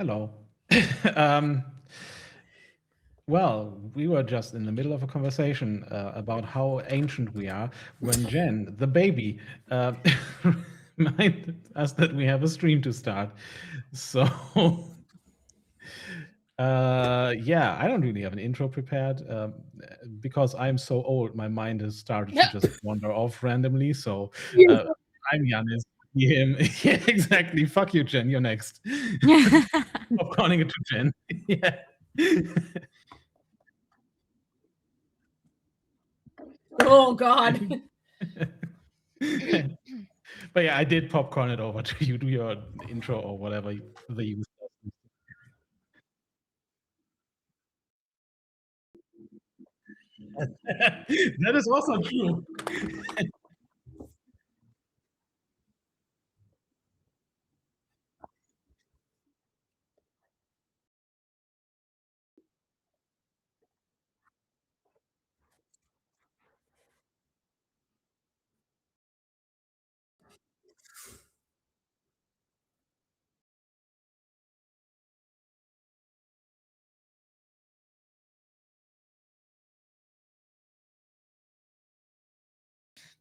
Hello. um, well, we were just in the middle of a conversation about how ancient we are when Jen, the baby, reminded us that we have a stream to start. So, yeah, I don't really have an intro prepared because I'm so old. My mind has started to just wander off randomly. So, uh, I'm Yanis. Him. Yeah, exactly. Fuck you, Jen. You're next. Popcorning it to Jen. Yeah. Oh God. But yeah, I did popcorn it over to you. Do your intro or whatever the use. That is also true.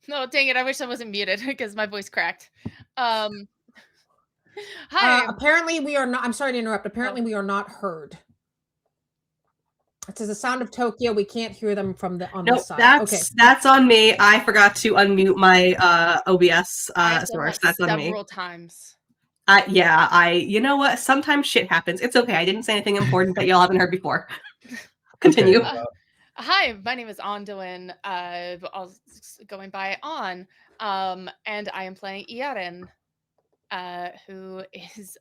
No, dang it! I wish I wasn't muted because my voice cracked. Hi. Apparently we are not. I'm sorry to interrupt. Apparently we are not heard. It says the sound of Tokyo. We can't hear them from the on this side. Okay, That's on me. I forgot to unmute my OBS source. That's on me. Several times. Yeah, you know what? Sometimes shit happens. It's okay. I didn't say anything important that y'all haven't heard before. Continue. Okay, Hi, my name is Onduin. Going by On, and I am playing Iaren, who is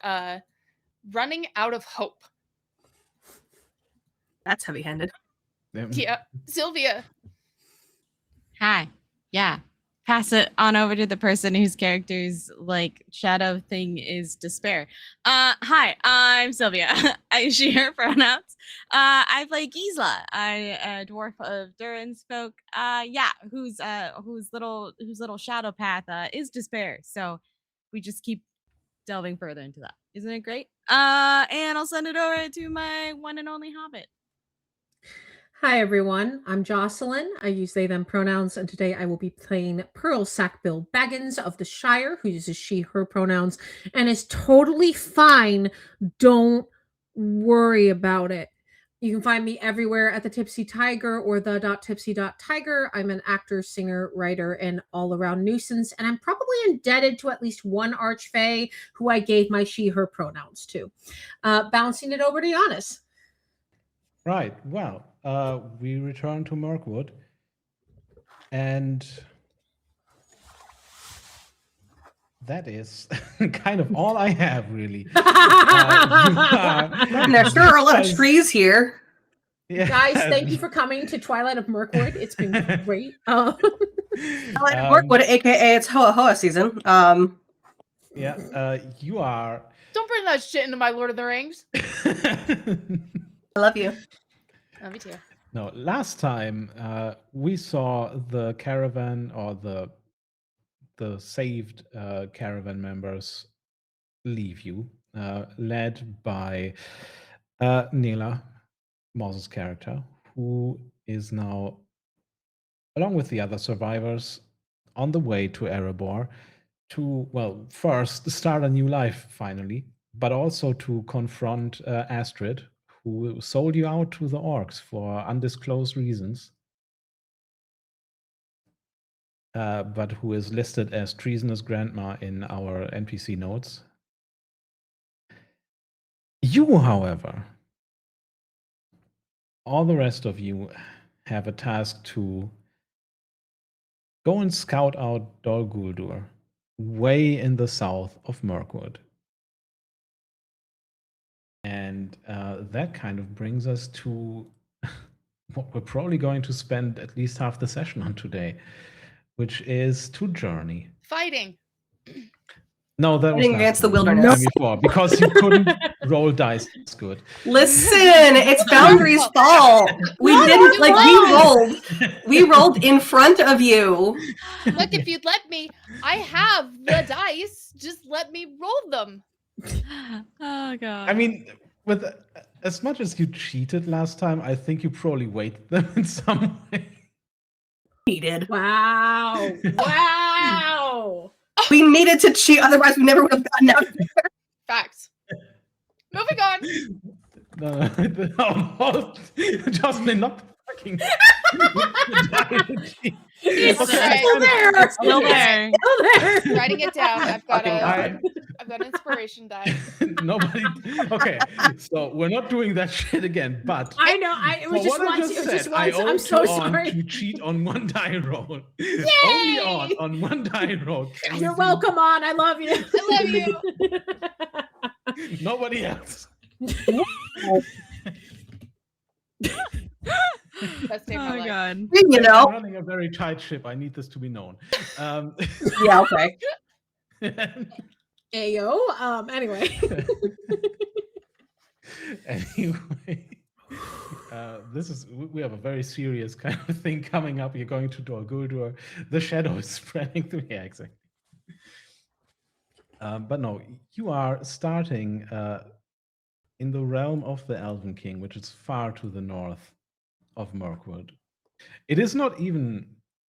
running out of hope. That's heavy-handed. Yeah, Sylvia. Hi. Yeah. Pass it on over to the person whose character's like shadow thing is despair. Hi, I'm Sylvia. I she her pronouns. I play Gisla. I a dwarf of Durin's folk. Yeah, whose little shadow path is despair. So we just keep delving further into that. Isn't it great? And I'll send it over to my one and only hobbit. hi everyone. I'm Jocelyn. I use they them pronouns, and today I will be playing Pearl Sackbill Baggins of the Shire, who uses she her pronouns and is totally fine. Don't worry about it. You can find me everywhere at the Tipsy Tiger or the.tipsy.tiger. I'm an actor, singer, writer, and all-around nuisance, and I'm probably indebted to at least one archfey who I gave my she/her pronouns to. Bouncing it over to Giannis. right. Well, we return to Mirkwood, and that is kind of all I have, really. There sure are a lot of trees here. Yeah. Guys, thank you for coming to Twilight of Mirkwood. It's been great. Twilight of Mirkwood, aka it's Hoa Hoa season. Yeah, you are. Don't bring that shit into my Lord of the Rings. I love you. Oh, me too. No, last time we saw the caravan or the saved caravan members leave you, led by Nila, Moses' character, who is now, along with the other survivors, on the way to Erebor to, well, first start a new life finally, but also to confront Astrid, who sold you out to the orcs for undisclosed reasons, but who is listed as treasonous grandma in our NPC notes. You, however, all the rest of you have a task to go and scout out Dol Guldur, way in the south of Mirkwood. And that kind of brings us to what we're probably going to spend at least half the session on today, which is to journey. Fighting. No, that was Fighting against the time wilderness. before, because you couldn't roll dice. It's good. Listen, it's Boundary's fault. We didn't we rolled in front of you. Look, if you'd let me, I have the dice. Just let me roll them. Oh god. I mean, with as much as you cheated last time, I think you probably weighted them in some way. He did. Wow. Wow. We needed to cheat, otherwise we never would have gotten out. Facts. Moving on. No, Jocelyn, not fucking. It's Okay. still there. Still there. Still there. Writing it down. I've got Fucking God. I've got an inspiration die. Nobody. Okay, so we're not doing that shit again. But I know. It was for just what I once. It was just I once. owe I'm so to On sorry. to cheat on one die roll. Yay! Only on one die roll. can we You're do- welcome on. I love you. I love you. Nobody else. Best day of my Oh life. god. You I'm know? running a very tight ship. I need this to be known. Yeah, okay. Ayo. Anyway. Anyway, we have a very serious kind of thing coming up. You're going to Dol Guldur. The shadow is spreading through. Yeah, exactly. But no, you are starting in the realm of the Elven King, which is far to the north of Mirkwood. It is not even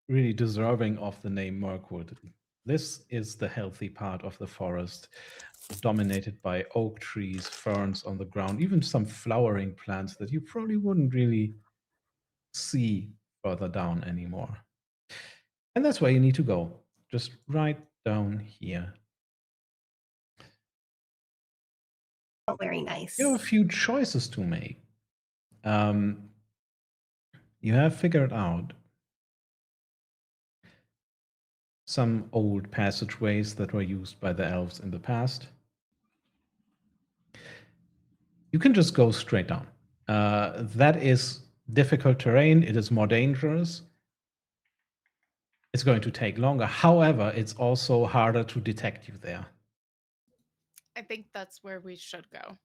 really deserving of the name Mirkwood. This is the healthy part of the forest, dominated by oak trees, ferns on the ground, even some flowering plants that you probably wouldn't really see further down anymore. And that's where you need to go, just right down here. Oh, very nice. You have a few choices to make. You have figured out some old passageways that were used by the elves in the past. You can just go straight down. That is difficult terrain. It is more dangerous. It's going to take longer. However, it's also harder to detect you there. I think that's where we should go.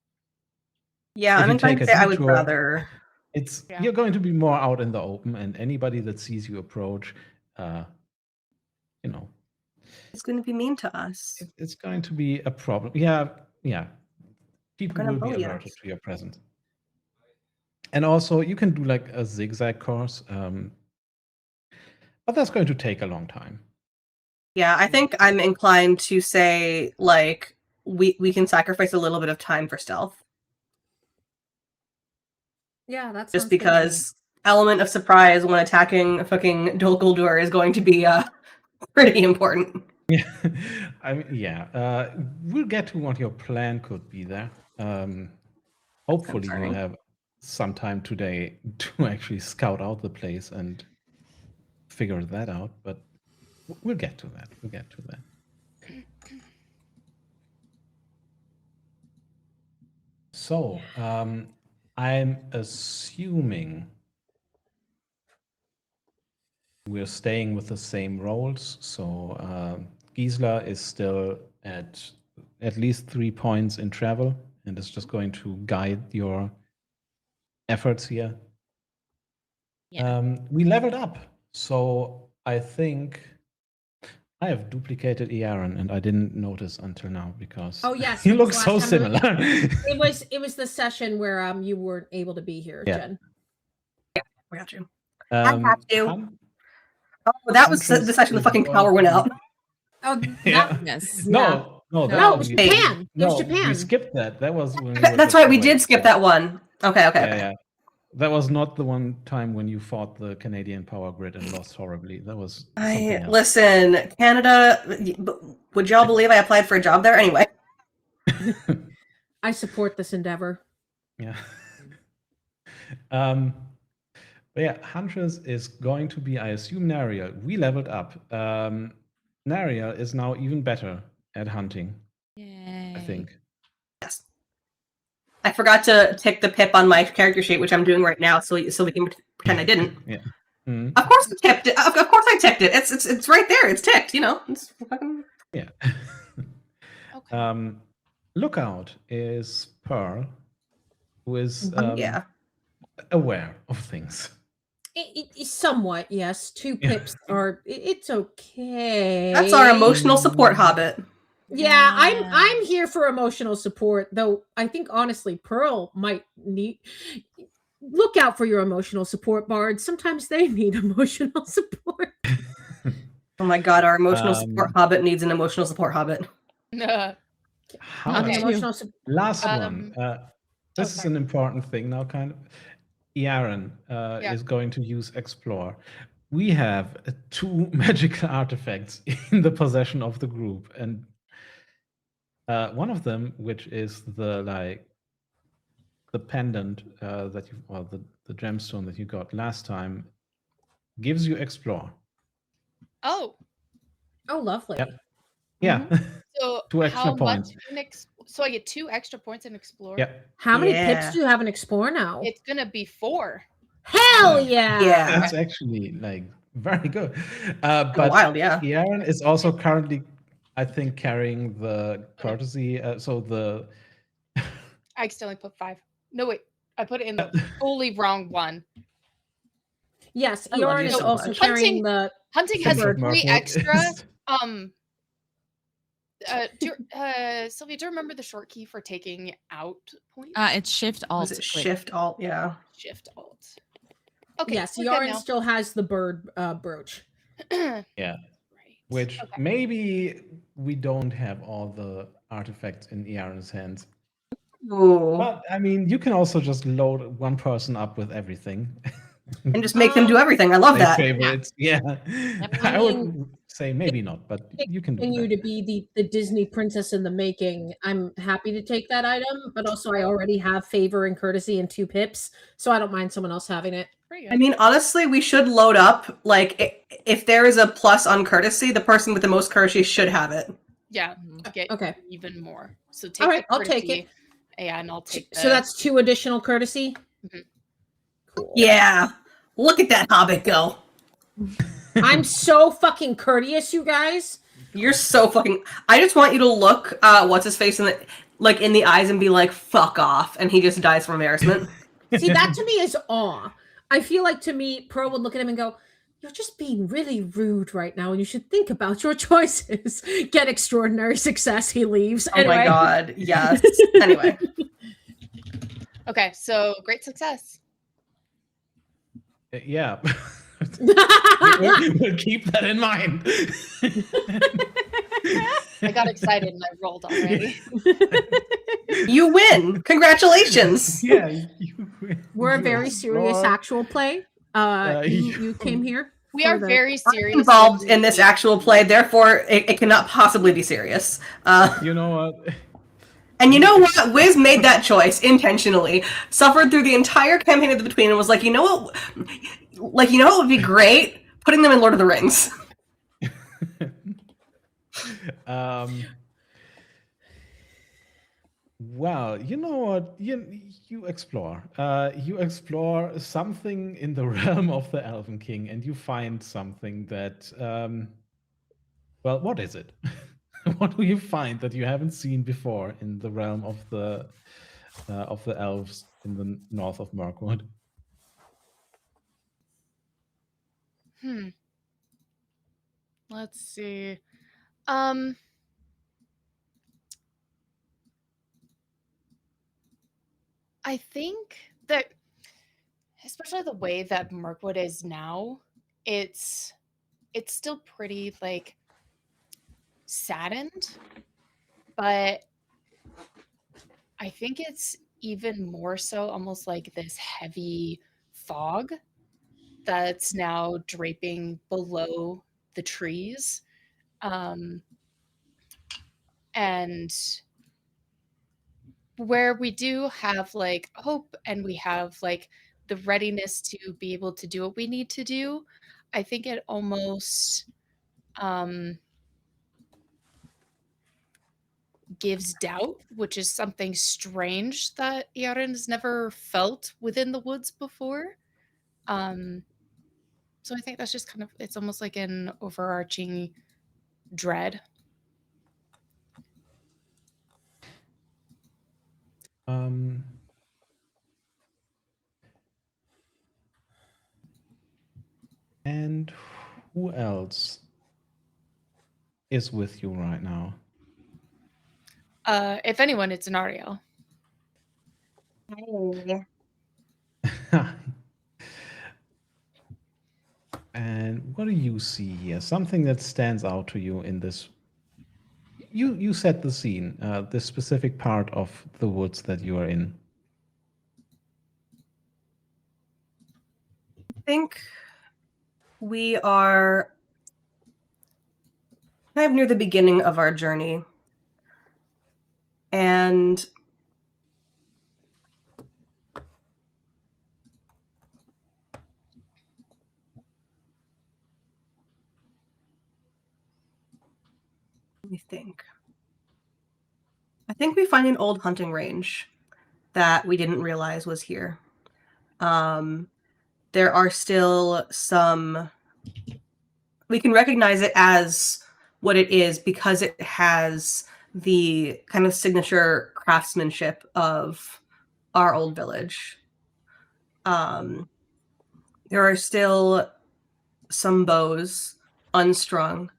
Yeah, If I'm you inclined take to a say I would detour- rather. Yeah. You're going to be more out in the open, and anybody that sees you approach, It's going to be mean to us. it's going to be a problem. Yeah. People gonna will be bully alerted us. to your presence. And also, you can do like a zigzag course, but that's going to take a long time. Yeah, I think I'm inclined to say like we can sacrifice a little bit of time for stealth, Yeah, that's just because element of surprise when attacking fucking Dol Guldur is going to be pretty important. Yeah, we'll get to what your plan could be there. Hopefully, you'll concerning. have some time today to actually scout out the place and figure that out. But we'll get to that. So, I'm assuming we're staying with the same roles. So, Gisela is still at least 3 points in travel and is just going to guide your efforts here. Yeah. We leveled up. So, I think I have duplicated Earen, and I didn't notice until now because Oh yes, you it look was so last time we- similar. It was the session where you weren't able to be here, Yeah. Jen. I got you. I have to. Hun- Oh, that was Huntress the session the is fucking going power went to- out. Oh, Yeah. Yes. No, No, that it was we- Japan. It was no, Japan. We skipped that. That was when we were That's just right, we away. did skip that one. Okay. Yeah. That was not the one time when you fought the Canadian power grid and lost horribly. That was something else. Listen, Canada. Would y'all believe I applied for a job there anyway? I support this endeavor. Yeah. But yeah, Huntress is going to be, I assume, Nariel. We leveled up. Nariel is now even better at hunting, Yay. I think. Yes. I forgot to tick the pip on my character sheet, which I'm doing right now, so we can pretend I didn't. Yeah. Mhm. Of course I ticked it. Of course I ticked it. It's right there. It's ticked. You know. It's fucking. Yeah. Okay. Lookout is Pearl, who is Yeah. aware of things. It somewhat, yes. 2 Yeah. pips are. It's okay. That's our emotional support hobbit. Yeah, I'm here for emotional support, though I think honestly Pearl might need look out for your emotional support bards. Sometimes they need emotional support. Oh my god, our emotional support hobbit needs an emotional support hobbit. No. How Okay. Okay. Emotional support. Last one. This is sorry. an important thing now, kind of. Yaren Yeah. is going to use Explore. We have 2 magical artifacts in the possession of the group, and one of them, which is the pendant that you, or the gemstone that you got last time, gives you Explore. Oh. Oh, lovely. Yep. Yeah. So 2 extra how points. much so I get 2 extra points in Explore? Yep. How many Yeah. pips do you have in Explore now? It's gonna be 4. Hell yeah! Yeah. That's actually like very good. Been But wild, yeah. Yaren is also currently, I think, carrying the courtesy. So the I accidentally put 5. No, wait. I put it in the fully wrong one. Yes, I love Eorin you is so also much. carrying the. Hunting The has bird 3 Mirkwood extra. is- Sylvia, do you remember the short key for taking out points? It's Shift Alt. Was it click. Shift Alt? Yeah. Shift Alt. Okay. Yes, we're good Eorin now. still has the bird brooch. Yeah. Right. Which Okay. maybe we don't have all the artifacts in Yaren's hands. Ooh. But I mean, you can also just load one person up with everything. And just make them do everything. I love Their that. favorites. Yeah. I I would mean, say maybe not, but you can do Continue that. to be the Disney princess in the making. I'm happy to take that item, but also I already have favor and courtesy and 2 pips, so I don't mind someone else having it. Pretty I good. mean, honestly, we should load up. Like, if there is a plus on courtesy, the person with the most courtesy should have it. Yeah. To get Okay. even more. So take All right, the I'll take courtesy, it. Yeah, and I'll take the So that's 2 additional courtesy. Mhm. Cool. Yeah. Look at that hobbit go. I'm so fucking courteous, you guys. You're so fucking. I just want you to look what's his face in the eyes and be like, "Fuck off," and he just dies from embarrassment. See, that to me is awe. I feel like to me, Pearl would look at him and go, "You're just being really rude right now, and you should think about your choices." Get extraordinary success. He leaves. Oh my god, yes. Anyway. Okay, so great success. Yeah. we'll keep that in mind. I got excited and I rolled already. You win. Congratulations. Yeah. We're a very serious actual play. You came here. We for are the- very I'm serious. involved in this actual play, therefore it cannot possibly be serious. You know what? And you know what? Wiz made that choice intentionally. Suffered through the entire campaign of the Between and was like, you know what? Like, you know what would be great? Putting them in Lord of the Rings. Well, you know what? You explore. You explore something in the realm of the Elven King, and you find something that. Well, what is it? What do you find that you haven't seen before in the realm of the elves in the north of Mirkwood? Let's see. I think that, especially the way that Mirkwood is now, it's still pretty like saddened, but I think it's even more so almost like this heavy fog that's now draping below the trees. And where we do have like hope and we have like the readiness to be able to do what we need to do, I think it almost gives doubt, which is something strange that Yaren has never felt within the woods before. So I think that's just kind of, it's almost like an overarching dread. And who else is with you right now? If anyone, it's Nario. Hey. And what do you see here? Something that stands out to you in this. You set the scene, this specific part of the woods that you are in. I think we are kind of near the beginning of our journey. And let me think. I think we find an old hunting range that we didn't realize was here. There are still some. We can recognize it as what it is because it has the kind of signature craftsmanship of our old village. There are still some bows unstrung.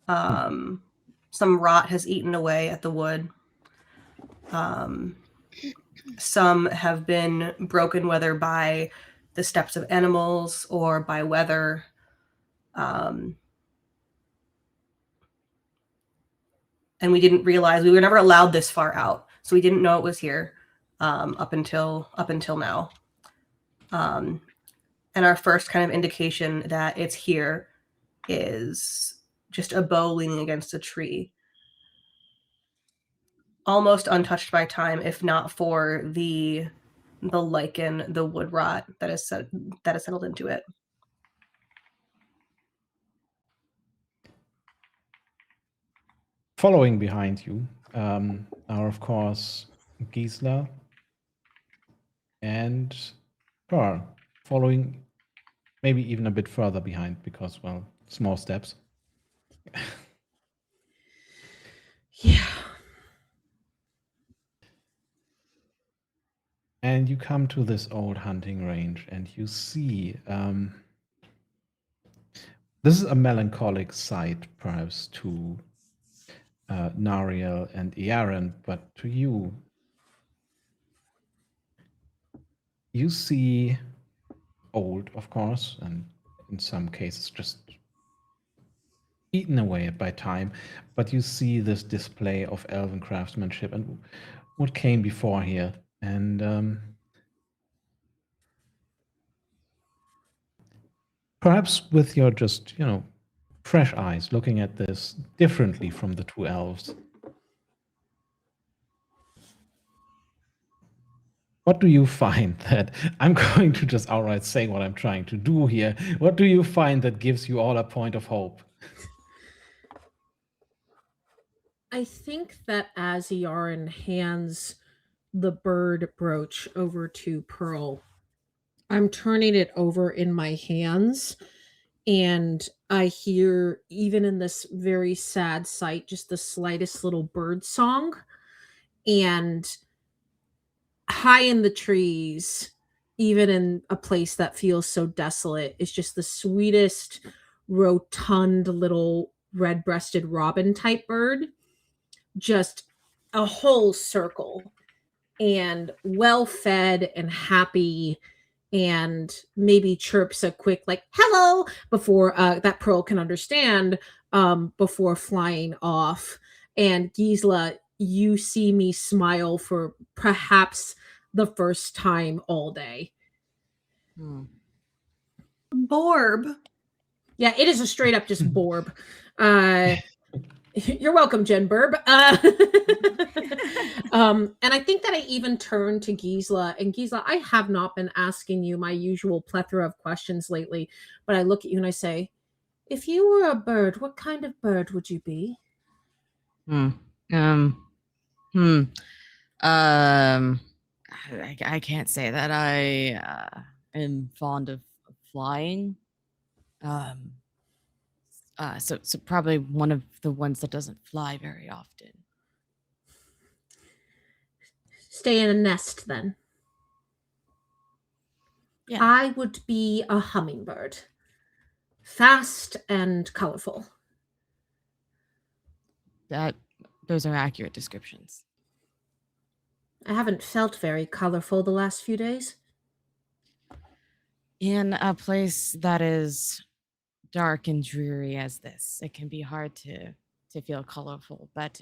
Some rot has eaten away at the wood. Some have been broken, whether by the steps of animals or by weather. And we didn't realize, we were never allowed this far out, so we didn't know it was here up until now. And our first kind of indication that it's here is just a bow leaning against a tree, almost untouched by time, if not for the lichen, the wood rot that has settled into it. Following behind you are, of course, Gisela and Per, following maybe even a bit further behind because, well, small steps. Yeah. And you come to this old hunting range and you see this is a melancholic sight, perhaps, to Nariel and Iaren, but to you, you see old, of course, and in some cases just eaten away by time, but you see this display of elven craftsmanship and what came before here. And perhaps with your just, fresh eyes looking at this differently from the two elves. What do you find that I'm going to just outright say what I'm trying to do here? What do you find that gives you all a point of hope? I think that as Yaren hands the bird brooch over to Pearl, I'm turning it over in my hands, and I hear, even in this very sad sight, just the slightest little bird song. And high in the trees, even in a place that feels so desolate, is just the sweetest, rotund little red-breasted robin type bird. Just a whole circle, and well fed and happy, and maybe chirps a quick like hello before that Pearl can understand, before flying off. And Gisela, you see me smile for perhaps the first time all day. Borb. Yeah, it is a straight up just Borb. You're welcome, Jen Burb. And I think that I even turned to Gisela. And Gisela, I have not been asking you my usual plethora of questions lately, but I look at you and I say, if you were a bird, what kind of bird would you be? I can't say that I am fond of flying. So probably one of the ones that doesn't fly very often. Stay in a nest, then. Yeah. I would be a hummingbird. Fast and colorful. That those are accurate descriptions. I haven't felt very colorful the last few days. In a place that is dark and dreary as this, it can be hard to feel colorful, but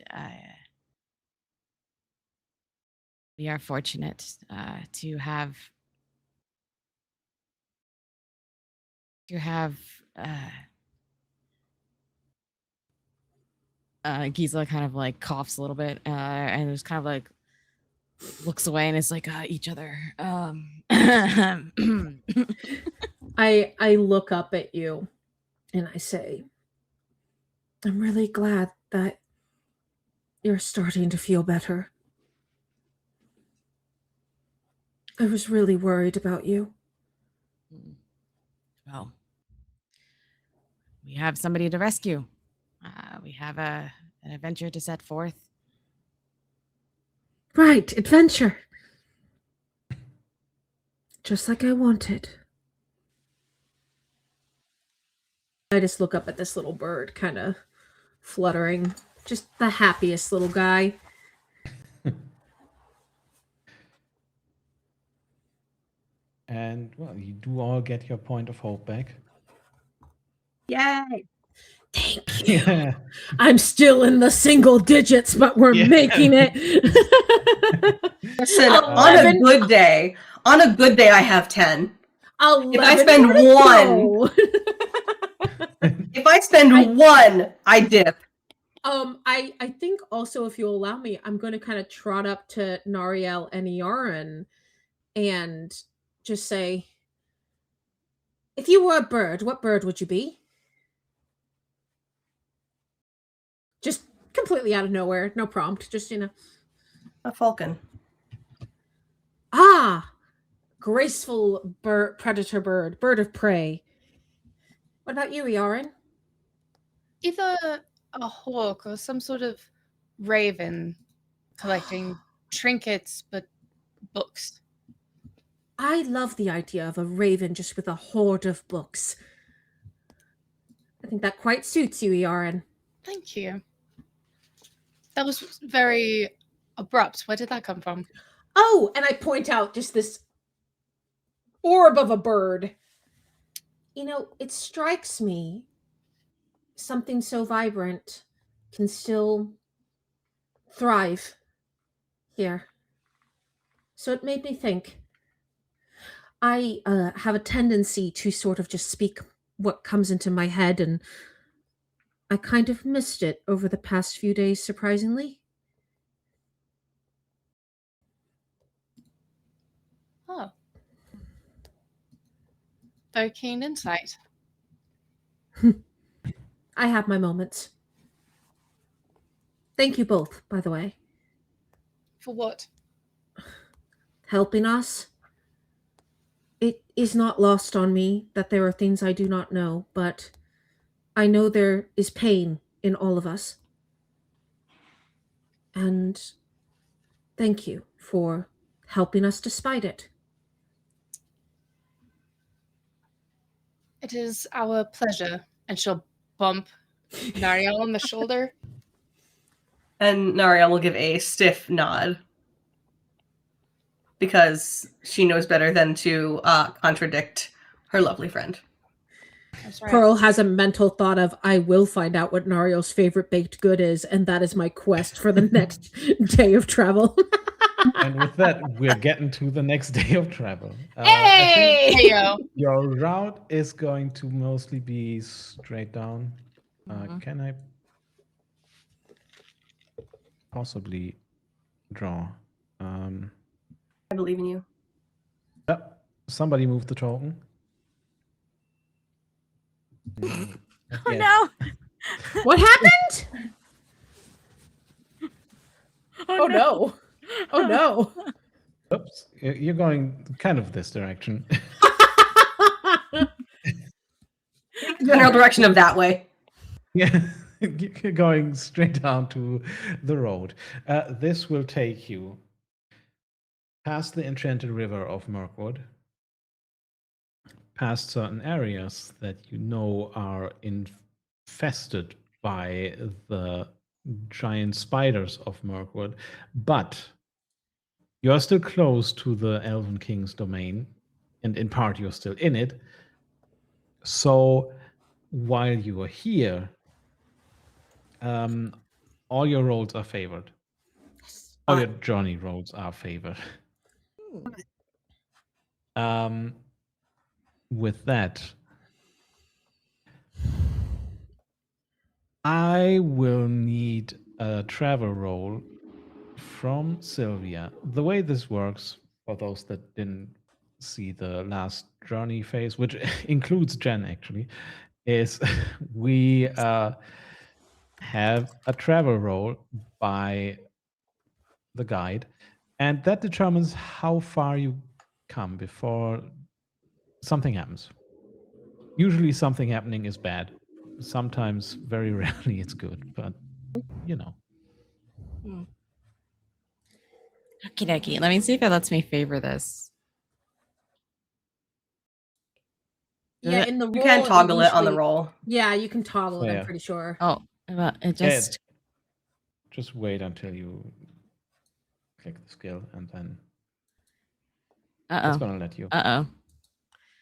we are fortunate to have Gisela kind of like coughs a little bit and just kind of like looks away and is like each other. I look up at you and I say, I'm really glad that you're starting to feel better. I was really worried about you. Well, we have somebody to rescue. We have an adventure to set forth. Right, adventure. Just like I wanted. I just look up at this little bird, kind of fluttering. Just the happiest little guy. And, well, you do all get your point of hope back. Yay! Thank you. Yeah. I'm still in the single digits, but we're Yeah. making it. Listen, on a 11 good day, I have 10. 11 If I spend more to one- go. If I spend one, I dip. I think also, if you allow me, I'm going to kind of trot up to Nariel and Yaron and just say, if you were a bird, what bird would you be? Just completely out of nowhere, no prompt, just, A falcon. Ah, graceful bird, predator bird, bird of prey. What about you, Yaron? Either a hawk or some sort of raven collecting trinkets, but books. I love the idea of a raven just with a hoard of books. I think that quite suits you, Yaron. Thank you. That was very abrupt. Where did that come from? Oh, and I point out just this orb of a bird. It strikes me something so vibrant can still thrive here. So it made me think. I have a tendency to sort of just speak what comes into my head, and I kind of missed it over the past few days, surprisingly. Oh. Very keen insight. I have my moments. Thank you both, by the way. For what? Helping us. It is not lost on me that there are things I do not know, but I know there is pain in all of us. And thank you for helping us despite it. It is our pleasure. And she'll bump Nariel on the shoulder. And Nariel will give a stiff nod. Because she knows better than to contradict her lovely friend. That's right. Pearl has a mental thought of, I will find out what Nariel's favorite baked good is, and that is my quest for the next day of travel. And with that, we're getting to the next day of travel. Hey! Heyo. Your route is going to mostly be straight down. Can I possibly draw? I believe in you. Somebody move the token. Oh no! What happened? Oh no. Oh no. Oops, you're going kind of this direction. General direction of that way. Yeah, you're going straight down to the road. This will take you past the enchanted river of Mirkwood, past certain areas that you know are infested by the giant spiders of Mirkwood, but you are still close to the Elven King's domain, and in part you're still in it. So while you are here, all your rolls are favored. All your journey rolls are favored. With that, I will need a travel roll from Sylvia. The way this works, for those that didn't see the last journey phase, which includes Jen actually, is we have a travel roll by the guide, and that determines how far you come before something happens. Usually something happening is bad. Sometimes, very rarely, it's good, but you know. Okie dokie. Let me see if it lets me favor this. Yeah, in the roll. You can toggle it on the usually- roll. Yeah, you can toggle it, Yeah. I'm pretty sure. Oh, well, it just. Just wait until you click the skill, and then it's Uh gonna let you. oh. Uh oh.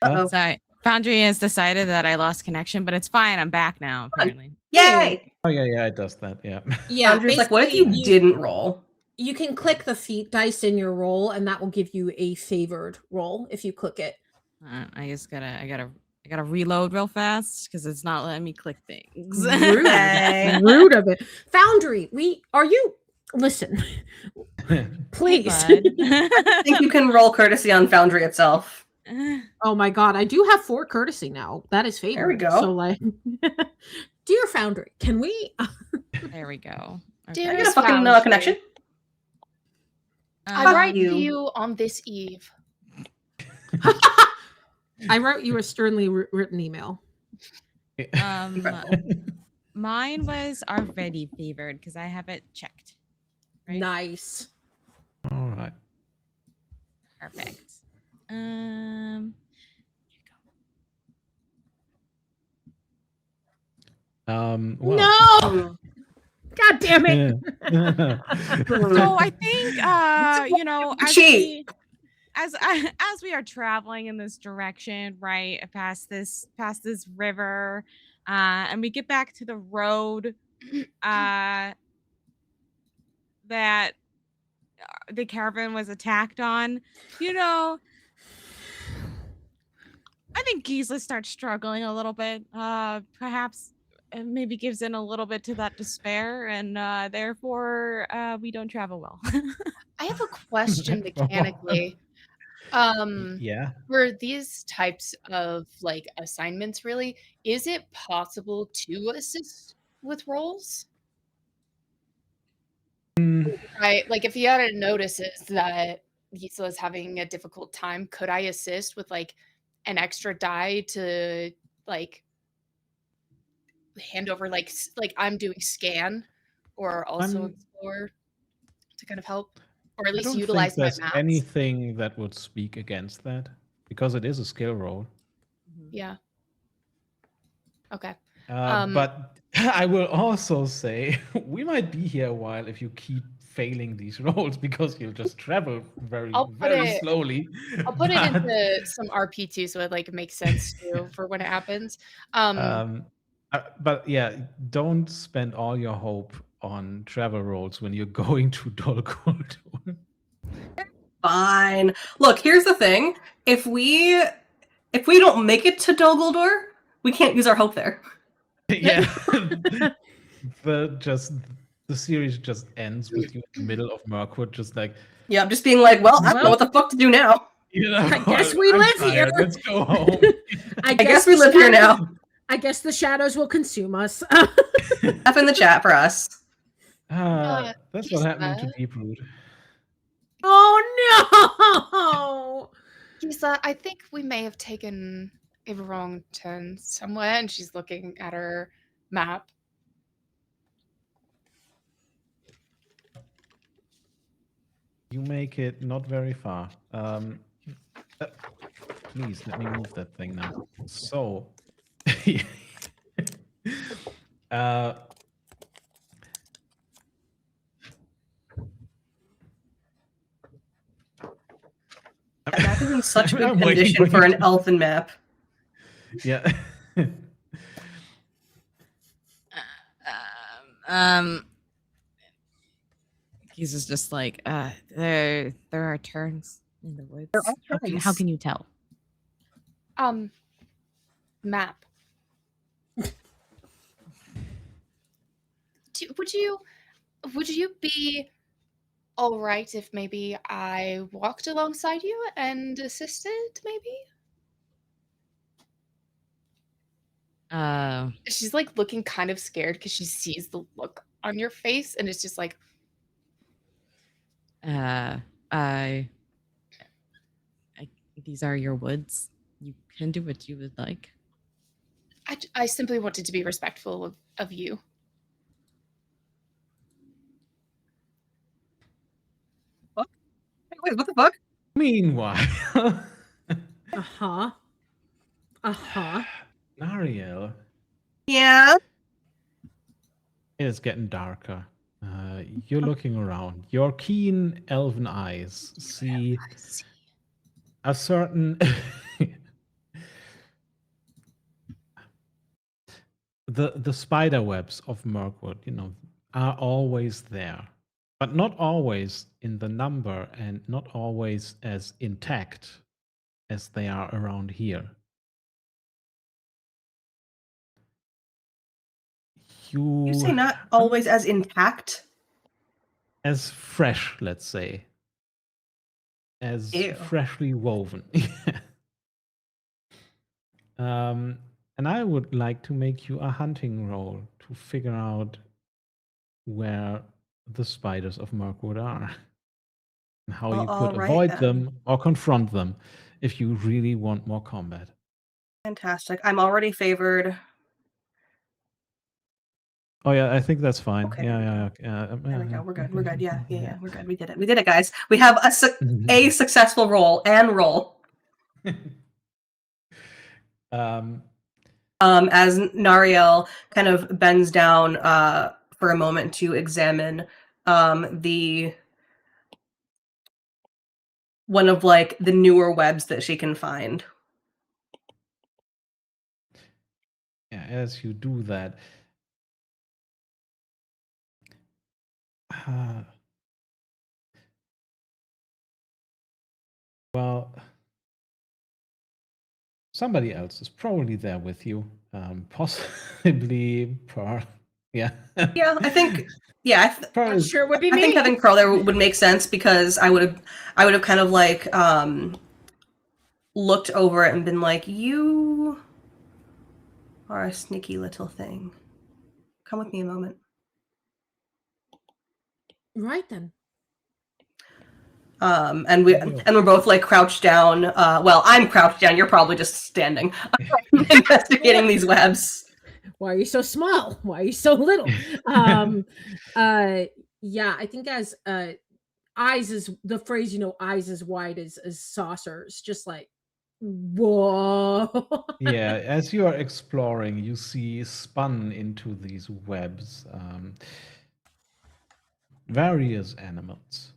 Uh-oh. Sorry. Foundry has decided that I lost connection, but it's fine. I'm back now, apparently. Yay! Oh yeah, it does that. Yeah. Yeah, Foundry's like, what if you basically, didn't roll? You can click the feat dice in your roll, and that will give you a favored roll if you click it. I just I gotta reload real fast because it's not letting me click things. Rude. Okay. Rude of it. Foundry, listen, please. I think you can roll courtesy on Foundry itself. Oh my god, I do have 4 courtesy now. That is favored. There we go. So like, dear Foundry, can we? There we go. Dear I Okay. get a fucking Foundry. connection. I Um, write you. to you on this eve. I wrote you a sternly written email. Mine was already favored because I have it checked. Right? Nice. All right. Perfect. Here Well, No. God damn it. you go. So I think as Cheat. as we are traveling in this direction, right, past this river, and we get back to the road that the caravan was attacked on, I think Gisela starts struggling a little bit. Perhaps maybe gives in a little bit to that despair, and therefore we don't travel well. I have a question mechanically. yeah. For these types of like assignments, really, is it possible to assist with roles? Right, like if Yara notices that Gisela is having a difficult time, could I assist with like an extra die to like hand over like I'm doing scan or also explore to kind of help, or at I least don't utilize think my there's maps? anything that would speak against that because it is a skill roll. Yeah. Okay. But I will also say we might be here a while if you keep failing these rolls because you'll just travel very, I'll put very it- slowly. I'll put it But, into some RP too, so it like makes sense too for when it happens. but yeah, don't spend all your hope on travel rolls when you're going to Dol Guldur. Fine. Look, here's the thing. If we don't make it to Dol Guldur, we can't use our hope there. Yeah. The series just ends with you in the middle of Mirkwood, just like, Yeah, I'm just being like, well, I don't know what the fuck to do now. you know, I guess we I'm live tired, here. Let's go home. I guess we live here now. I guess the shadows will consume us. F in the chat for us. That's what happened to Gisela? Deeproot. Oh no! Gisela, I think we may have taken a wrong turn somewhere, and she's looking at her map. You make it not very far. Please let me move that thing now. So, That map is in such good I'm waiting condition for for you an to- elfin map. Yeah. Keys is just like, there are turns in the woods. There are How turns. can you tell? Map. Would you be all right if maybe I walked alongside you and assisted, maybe? She's like looking kind of scared because she sees the look on your face, and it's just like, these are your woods. You can do what you would like. I simply wanted to be respectful of you. Wait, what the fuck? Meanwhile, Uh-huh. Uh-huh. Nariel, Yeah. it is getting darker. You're looking around. Your keen elven eyes see a certain the spider webs of Mirkwood, are always there, but not always in the number and not always as intact as they are around here. You say not always as intact? As fresh, let's say. As Ew. freshly woven. And I would like to make you a hunting roll to figure out where the spiders of Mirkwood are. And how Well, you could all right, avoid then. them or confront them if you really want more combat. Fantastic. I'm already favored. Oh yeah, I think that's fine. Okay. Yeah. There we go. We're good. We're good. Yeah. We're good. We did it. We did it, guys. We have a successful roll and roll. As Nariel kind of bends down for a moment to examine the one of like the newer webs that she can find. Yeah, as you do that, well, somebody else is probably there with you. Possibly Pearl. Yeah. Yeah, I think. Yeah, Pearl is, Sure would be I me. think having Pearl there would make sense because I would have kind of like looked over it and been like, "You are a sneaky little thing. Come with me a moment." Right then. And we're both like crouched down. Well, I'm crouched down. You're probably just standing, investigating these webs. Why are you so small? Why are you so little? Yeah, I think as eyes is the phrase, eyes as wide as saucers, just like whoa. Yeah, as you are exploring, you see spun into these webs various animals.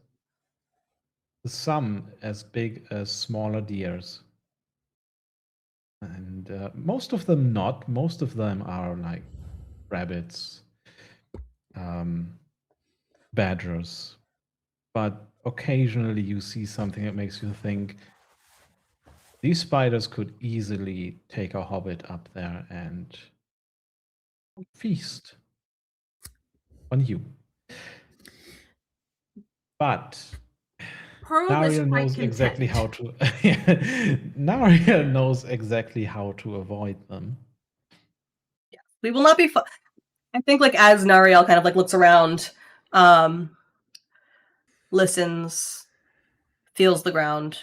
Some as big as smaller deers. And most of them not. Most of them are like rabbits, badgers. But occasionally you see something that makes you think these spiders could easily take a hobbit up there and feast on you. But Pearl is Nariel quite knows exactly how content. to. Nariel knows exactly how to avoid them. Yeah, we will not be. I think like as Nariel kind of like looks around, listens, feels the ground.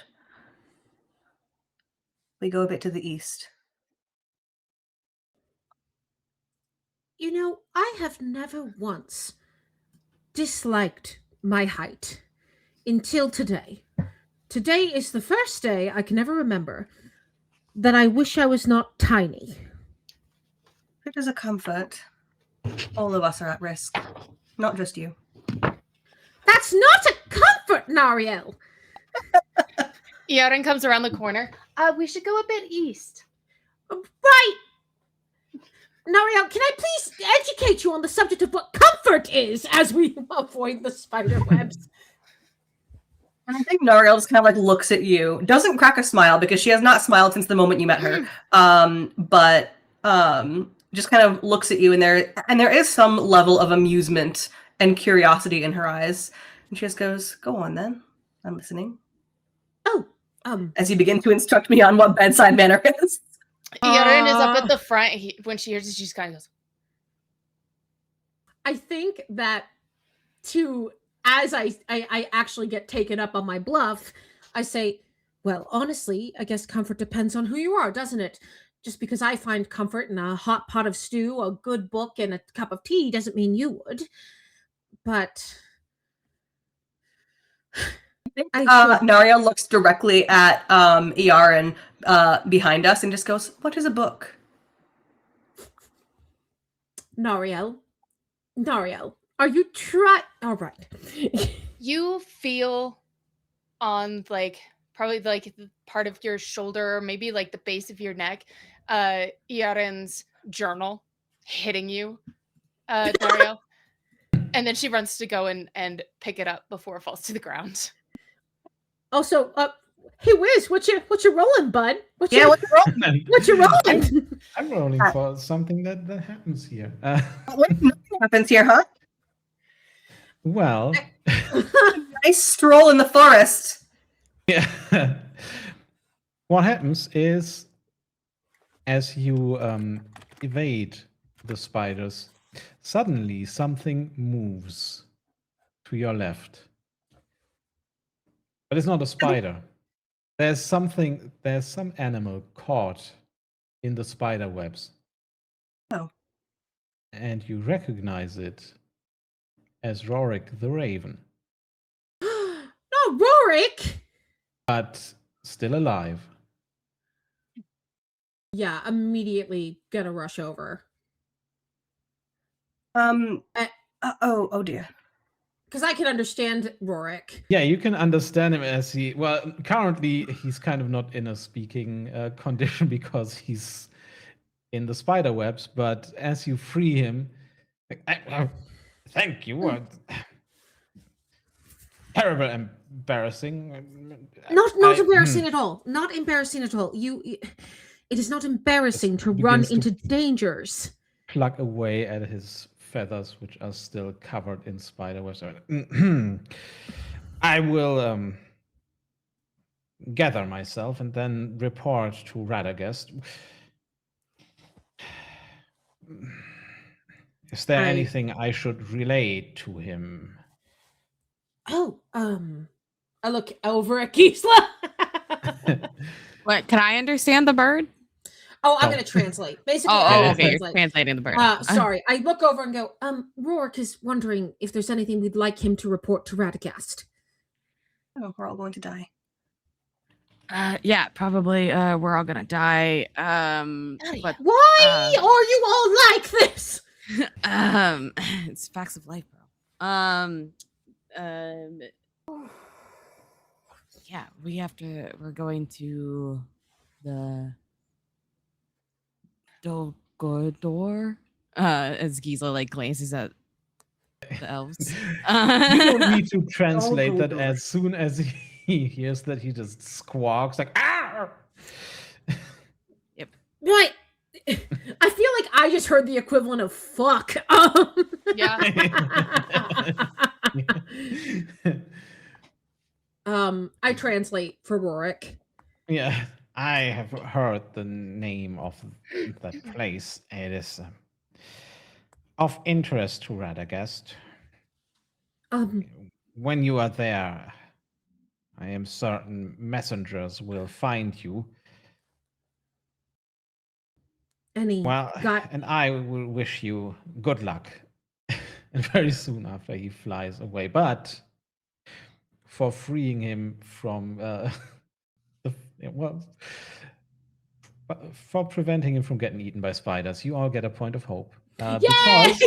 We go a bit to the east. I have never once disliked my height until today. Today is the first day I can ever remember that I wish I was not tiny. It is a comfort. All of us are at risk, not just you. That's not a comfort, Nariel. Iaren comes around the corner. We should go a bit east. Right. Nariel, can I please educate you on the subject of what comfort is as we avoid the spider webs? And I think Nariel just kind of like looks at you, doesn't crack a smile because she has not smiled since the moment you met her. But just kind of looks at you, and there is some level of amusement and curiosity in her eyes. And she just goes, "Go on then. I'm listening." Oh, As you begin to instruct me on what bedside manner is. Iaren is up at the front. When she hears it, she just kind of goes. I think that as I actually get taken up on my bluff, I say, well, honestly, I guess comfort depends on who you are, doesn't it? Just because I find comfort in a hot pot of stew, a good book, and a cup of tea doesn't mean you would. But Nariel looks directly at Iaren behind us and just goes, "What is a book?" Nariel, are you all right. You feel on probably the part of your shoulder, or maybe like the base of your neck, Iaren's journal hitting you, Dario. And then she runs to go and pick it up before it falls to the ground. Also, hey Wiz, what you rolling, bud? What you rolling? I'm rolling for something that happens here. What happens here, huh? Well, nice stroll in the forest. Yeah. What happens is, as you evade the spiders, suddenly something moves to your left. But it's not a spider. There's some animal caught in the spider webs. Oh. And you recognize it as Rorik the Raven. No, Rorik! But still alive. Yeah, immediately gonna rush over. Oh dear. Because I can understand Rorik. Yeah, you can understand him as currently he's kind of not in a speaking condition because he's in the spider webs, but as you free him, thank you. Terrible embarrassing. Not embarrassing at all. Not embarrassing at all. It is not embarrassing to run into dangers. Pluck away at his feathers, which are still covered in spider webs. I will gather myself and then report to Radagast. Is there anything I should relay to him? Oh, I look over at Gisela. What? Can I understand the bird? Oh, I'm going to translate. Basically, okay. You're translating the bird. Sorry. I look over and go, Rorik is wondering if there's anything we'd like him to report to Radagast. Oh, we're all going to die. Yeah, probably. We're all gonna die. But why are you all like this? It's facts of life, bro. Yeah, we're going to the Dolgodor. As Gisela like glances at the elves. You don't need to translate that. As soon as he hears that, he just squawks like, "Ah!" Yep. Right. I feel like I just heard the equivalent of fuck. Yeah. I translate for Rorik. Yeah, I have heard the name of that place. It is of interest to Radagast. When you are there, I am certain messengers will find you. And I will wish you good luck. And very soon after, he flies away. But for freeing him from for preventing him from getting eaten by spiders, you all get a point of hope. Because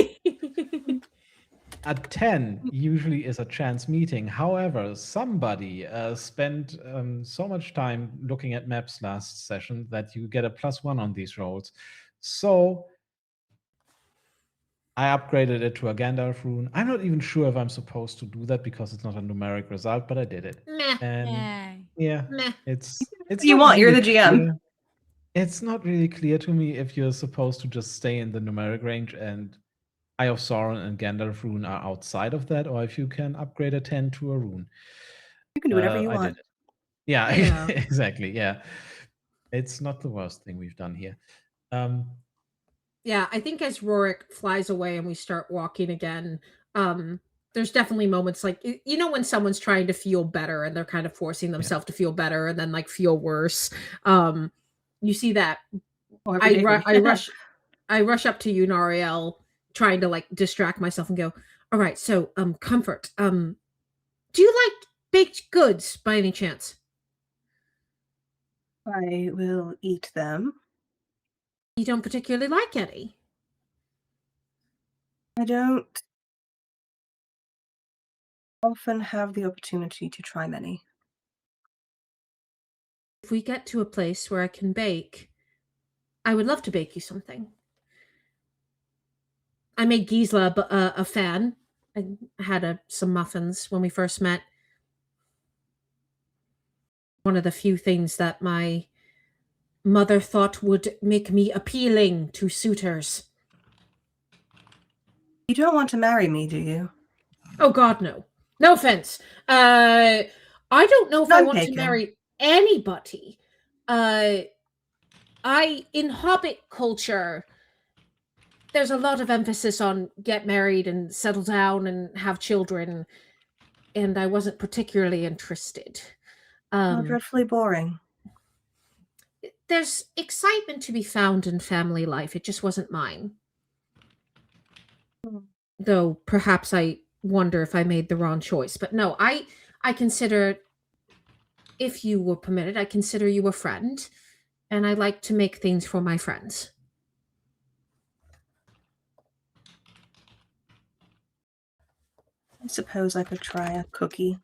A 10 usually is a chance meeting. However, somebody spent so much time looking at maps last session that you get a +1 on these rolls. So I upgraded it to a Gandalf rune. I'm not even sure if I'm supposed to do that because it's not a numeric result, but I did it. Meh. And Yay. yeah, Meh. it's You not want, you're really the GM. clear. It's not really clear to me if you're supposed to just stay in the numeric range and Eye of Sauron and Gandalf rune are outside of that, or if you can upgrade a 10 to a rune. You can do whatever you I want. did it. Yeah, Yeah. exactly. Yeah. It's not the worst thing we've done here. Yeah, I think as Rorik flies away and we start walking again, there's definitely moments like you know when someone's trying to feel better and they're kind of forcing themselves to feel better and then like feel worse. You see that Oh, every day for me. I rush up to you, Nariel, trying to like distract myself and go, all right, so comfort. Do you like baked goods by any chance? I will eat them. You don't particularly like any. I don't often have the opportunity to try many. If we get to a place where I can bake, I would love to bake you something. I made Gisela a fan. I had some muffins when we first met. One of the few things that my mother thought would make me appealing to suitors. You don't want to marry me, do you? Oh God, no. No offense. I don't know if I None want to taken. marry anybody. In Hobbit culture, there's a lot of emphasis on get married and settle down and have children, and I wasn't particularly interested. How dreadfully boring. There's excitement to be found in family life. It just wasn't mine. Though perhaps I wonder if I made the wrong choice. But no, I consider, if you were permitted, I consider you a friend, and I like to make things for my friends. I suppose I could try a cookie.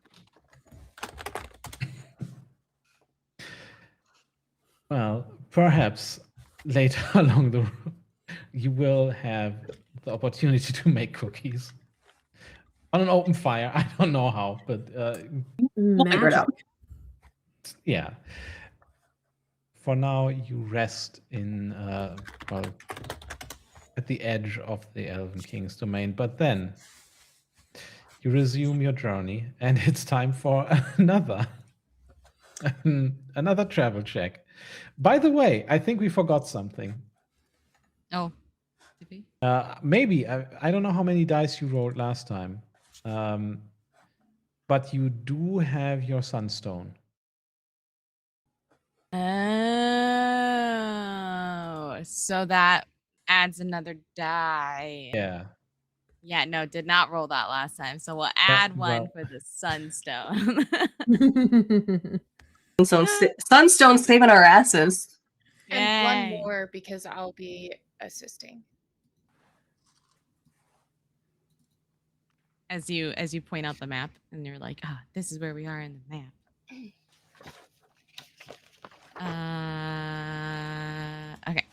Well, perhaps later along the road, you will have the opportunity to make cookies on an open fire. I don't know how, but We'll figure it out. Magic. yeah. For now, you rest in well, at the edge of the Elven King's domain, but then you resume your journey, and it's time for another travel check. By the way, I think we forgot something. Oh, did we? Maybe I don't know how many dice you rolled last time, but you do have your Sunstone. Oh, so that adds another die. Yeah. Yeah, no, did not roll that last time. So we'll Yeah, add one well- for the Sunstone. Sunstone saving our asses. And one Yay. more because I'll be assisting. As you point out the map and you're like, ah, this is where we are in the map. Okay.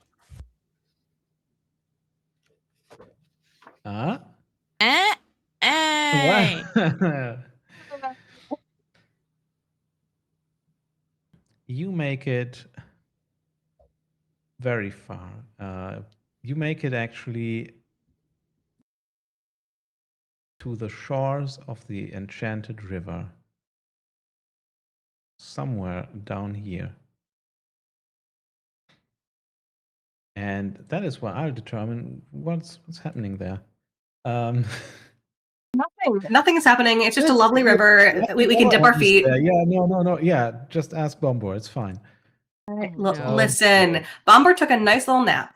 Hey. Wow. You make it very far. You make it actually to the shores of the Enchanted River. Somewhere down here. And that is where I'll determine what's happening there. Nothing is happening. It's just a lovely river. We can dip our feet. Yeah, no. Yeah, just ask Bombo. It's fine. No. Listen, Bomber took a nice little nap.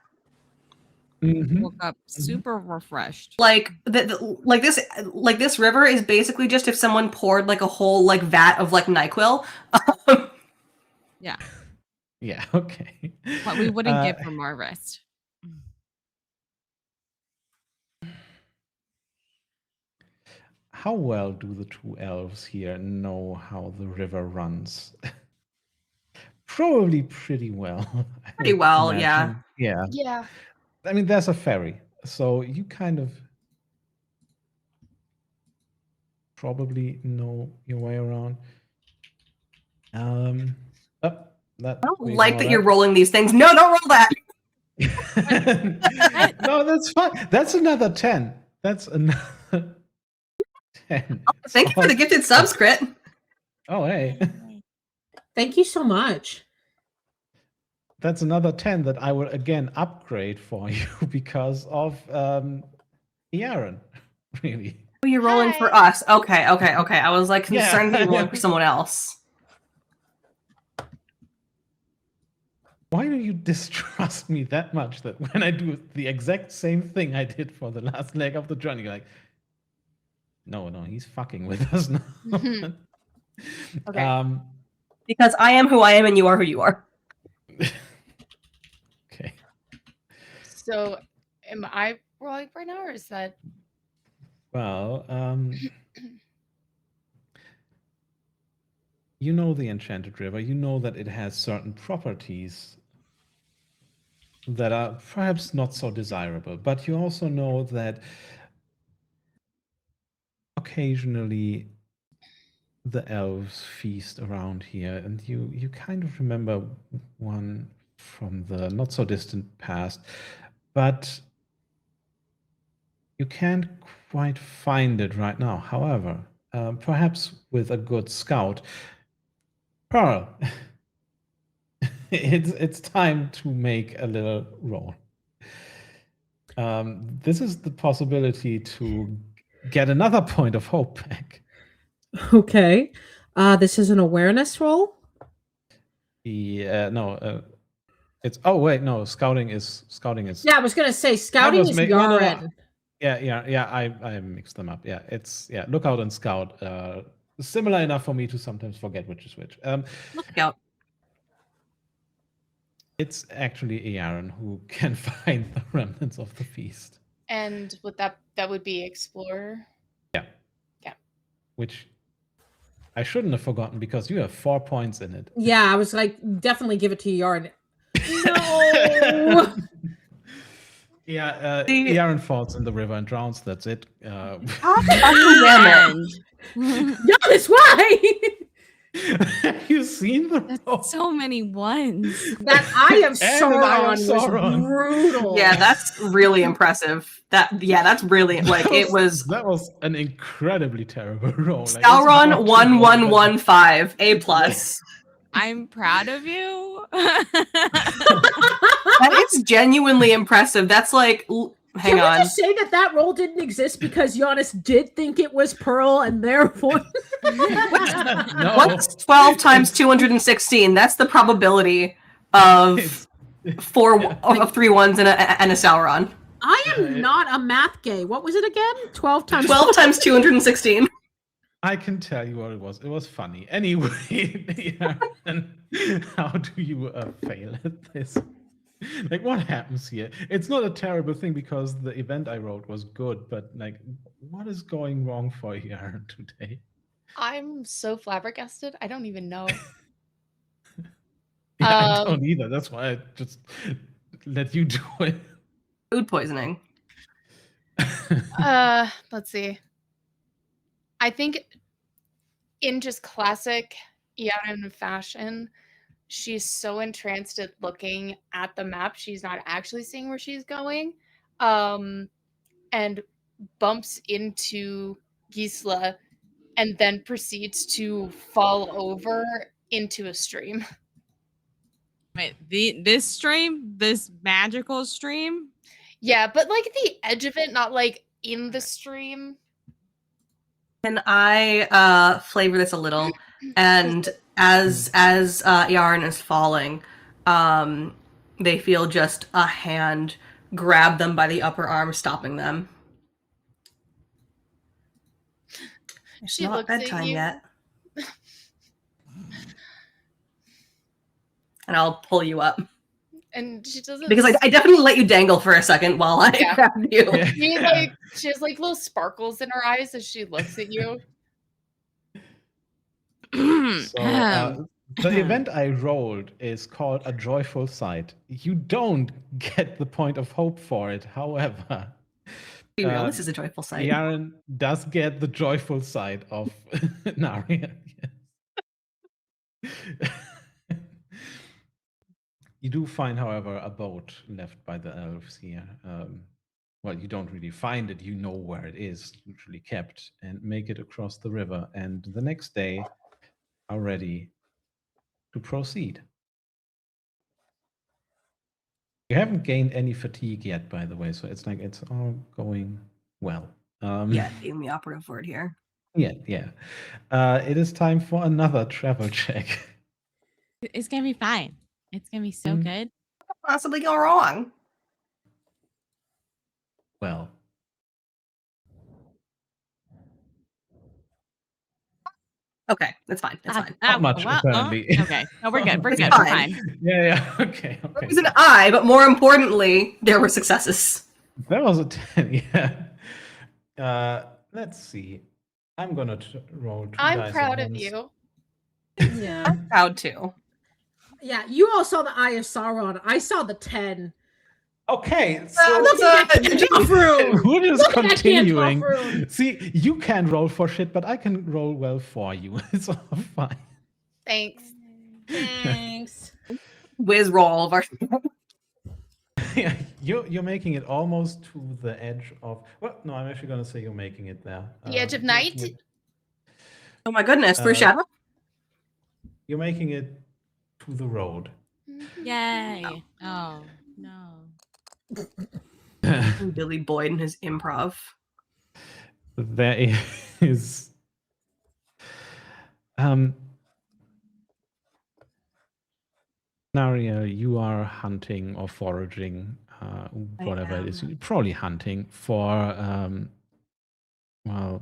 Mhm. Woke up super refreshed. Like this river is basically just if someone poured like a whole like vat of like NyQuil. Yeah. Yeah, okay. What we wouldn't get from our rest. how well do the two elves here know how the river runs? Probably pretty well. I Pretty would well, yeah. imagine. Yeah. Yeah. I mean, there's a ferry, so you kind of probably know your way around. Oh, that I don't we like ignore that you're rolling these things. No, don't roll that. No, that's fine. That's another 10. That's another 10. Thank you for the gifted subs, Crit. Oh, hey. Thank you so much. That's another 10 that I will again upgrade for you because of Aaron, really. Oh, you're rolling for Hi. us. Okay. I was like concerned that you're rolling for someone else. Why do you distrust me that much that when I do the exact same thing I did for the last leg of the journey, you're like, no, he's fucking with us now. Okay. Because I am who I am and you are who you are. Okay. So, am I rolling right now, or is that? Well, you know the Enchanted River. You know that it has certain properties that are perhaps not so desirable, but you also know that occasionally the elves feast around here, and you kind of remember one from the not so distant past, but you can't quite find it right now. However, perhaps with a good scout, Pearl, it's time to make a little roll. This is the possibility to get another point of hope back. Okay. This is an awareness roll. Yeah, no, it's wait, no, scouting is Yeah, I was gonna say scouting is no, Yaren. yeah, I mixed them up. Yeah, it's lookout and scout. Similar enough for me to sometimes forget which is which. Lookout. It's actually Aaron who can find the remnants of the feast. And would that would be explorer? Yeah. Yeah. Which I shouldn't have forgotten because you have 4 points in it. Yeah, I was like, definitely give it to Yaren. No. Yeah, The- Aaron falls in the river and drowns. That's it. God fucking damn it. Giannis, why? Have you seen the roll? That's so many ones. That Eye of And an Eye of Sauron was Sauron. brutal. Yeah, that's really impressive. That's really like it was That was an incredibly terrible roll. Like, it's Sauron hard to roll that. 1115 A+. I'm proud of you. That is genuinely impressive. That's like hang Can we on. just say that roll didn't exist because Giannis did think it was Pearl and therefore No, What's 12 times 216? That's the probability of it's- of 3 ones and a Sauron. I Yeah, am not a math gay. What was it again? 12 times 12 times 216. I can tell you what it was. It was funny. Anyway, yeah, and how do you fail at this? Like, what happens here? It's not a terrible thing because the event I wrote was good, but like, what is going wrong for you Aaron, today? I'm so flabbergasted. I don't even know. Yeah, I Um, don't either. That's why I just let you do it. Food poisoning. Let's see. I think in just classic Iaren fashion, she's so entranced at looking at the map, she's not actually seeing where she's going. And bumps into Gisela and then proceeds to fall over into a stream. Wait, this magical stream? Yeah, but like at the edge of it, not like in the stream. Can I flavor this a little? And as Yarn is falling, they feel just a hand grab them by the upper arm, stopping them. It's She not looks at bedtime you. yet. And I'll pull you up. and she doesn't Because I definitely let you dangle for a second while I Yeah. grabbed you. Yeah. she has like little sparkles in her eyes as she looks at you. So the event I rolled is called a joyful sight. You don't get the point of hope for it. However, Be real, this is a joyful sight. Yaren does get the joyful sight of Naria. Yes. You do find, however, a boat left by the elves here. Well, you don't really find it. You know where it is usually kept, and make it across the river. And the next day are ready to proceed. You haven't gained any fatigue yet, by the way, so it's like it's all going well. Yeah, being the operative word here. Yeah. It is time for another travel check. It's gonna be fine. It's gonna be so Mm. good. What could possibly go wrong? Well, Okay, that's fine. That's fine. not much, apparently. Okay, no, we're good. We're It's good. We're fine. fine. Yeah. Okay. There was an I, but more importantly, there were successes. That was a 10, yeah. Let's see. I'm gonna roll 2 I'm dice at proud of once. you. Yeah. I'm proud too. Yeah, you all saw the Eye of Sauron. I saw the 10. Okay, So so Look at that Gandalf rune. we're just Look at that continuing. Gandalf rune. See, you can roll for shit, but I can roll well for you. It's all fine. Thanks. Thanks. Whiz roll of our. Yeah, you're making it almost to the edge of. Well, no, I'm actually gonna say you're making it there. The edge of night? Oh my goodness, through shadow? You're making it to the road. Yay! Oh no. Billy Boyd and his improv. There is Naria, you are hunting or foraging, whatever it is. You're probably hunting for well,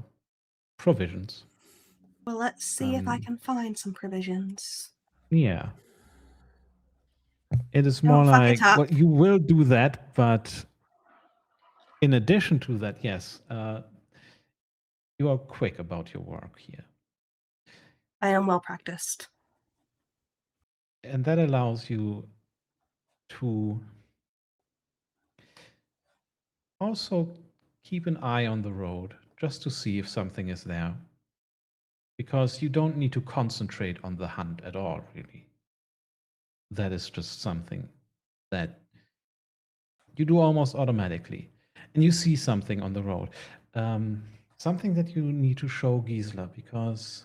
provisions. Well, let's see if I can find some provisions. Yeah. It is Don't more fuck it like, up. well, you will do that, but in addition to that, yes, you are quick about your work here. I am well practiced. And that allows you to also keep an eye on the road just to see if something is there. Because you don't need to concentrate on the hunt at all, really. That is just something that you do almost automatically. And you see something on the road. Something that you need to show Gisela, because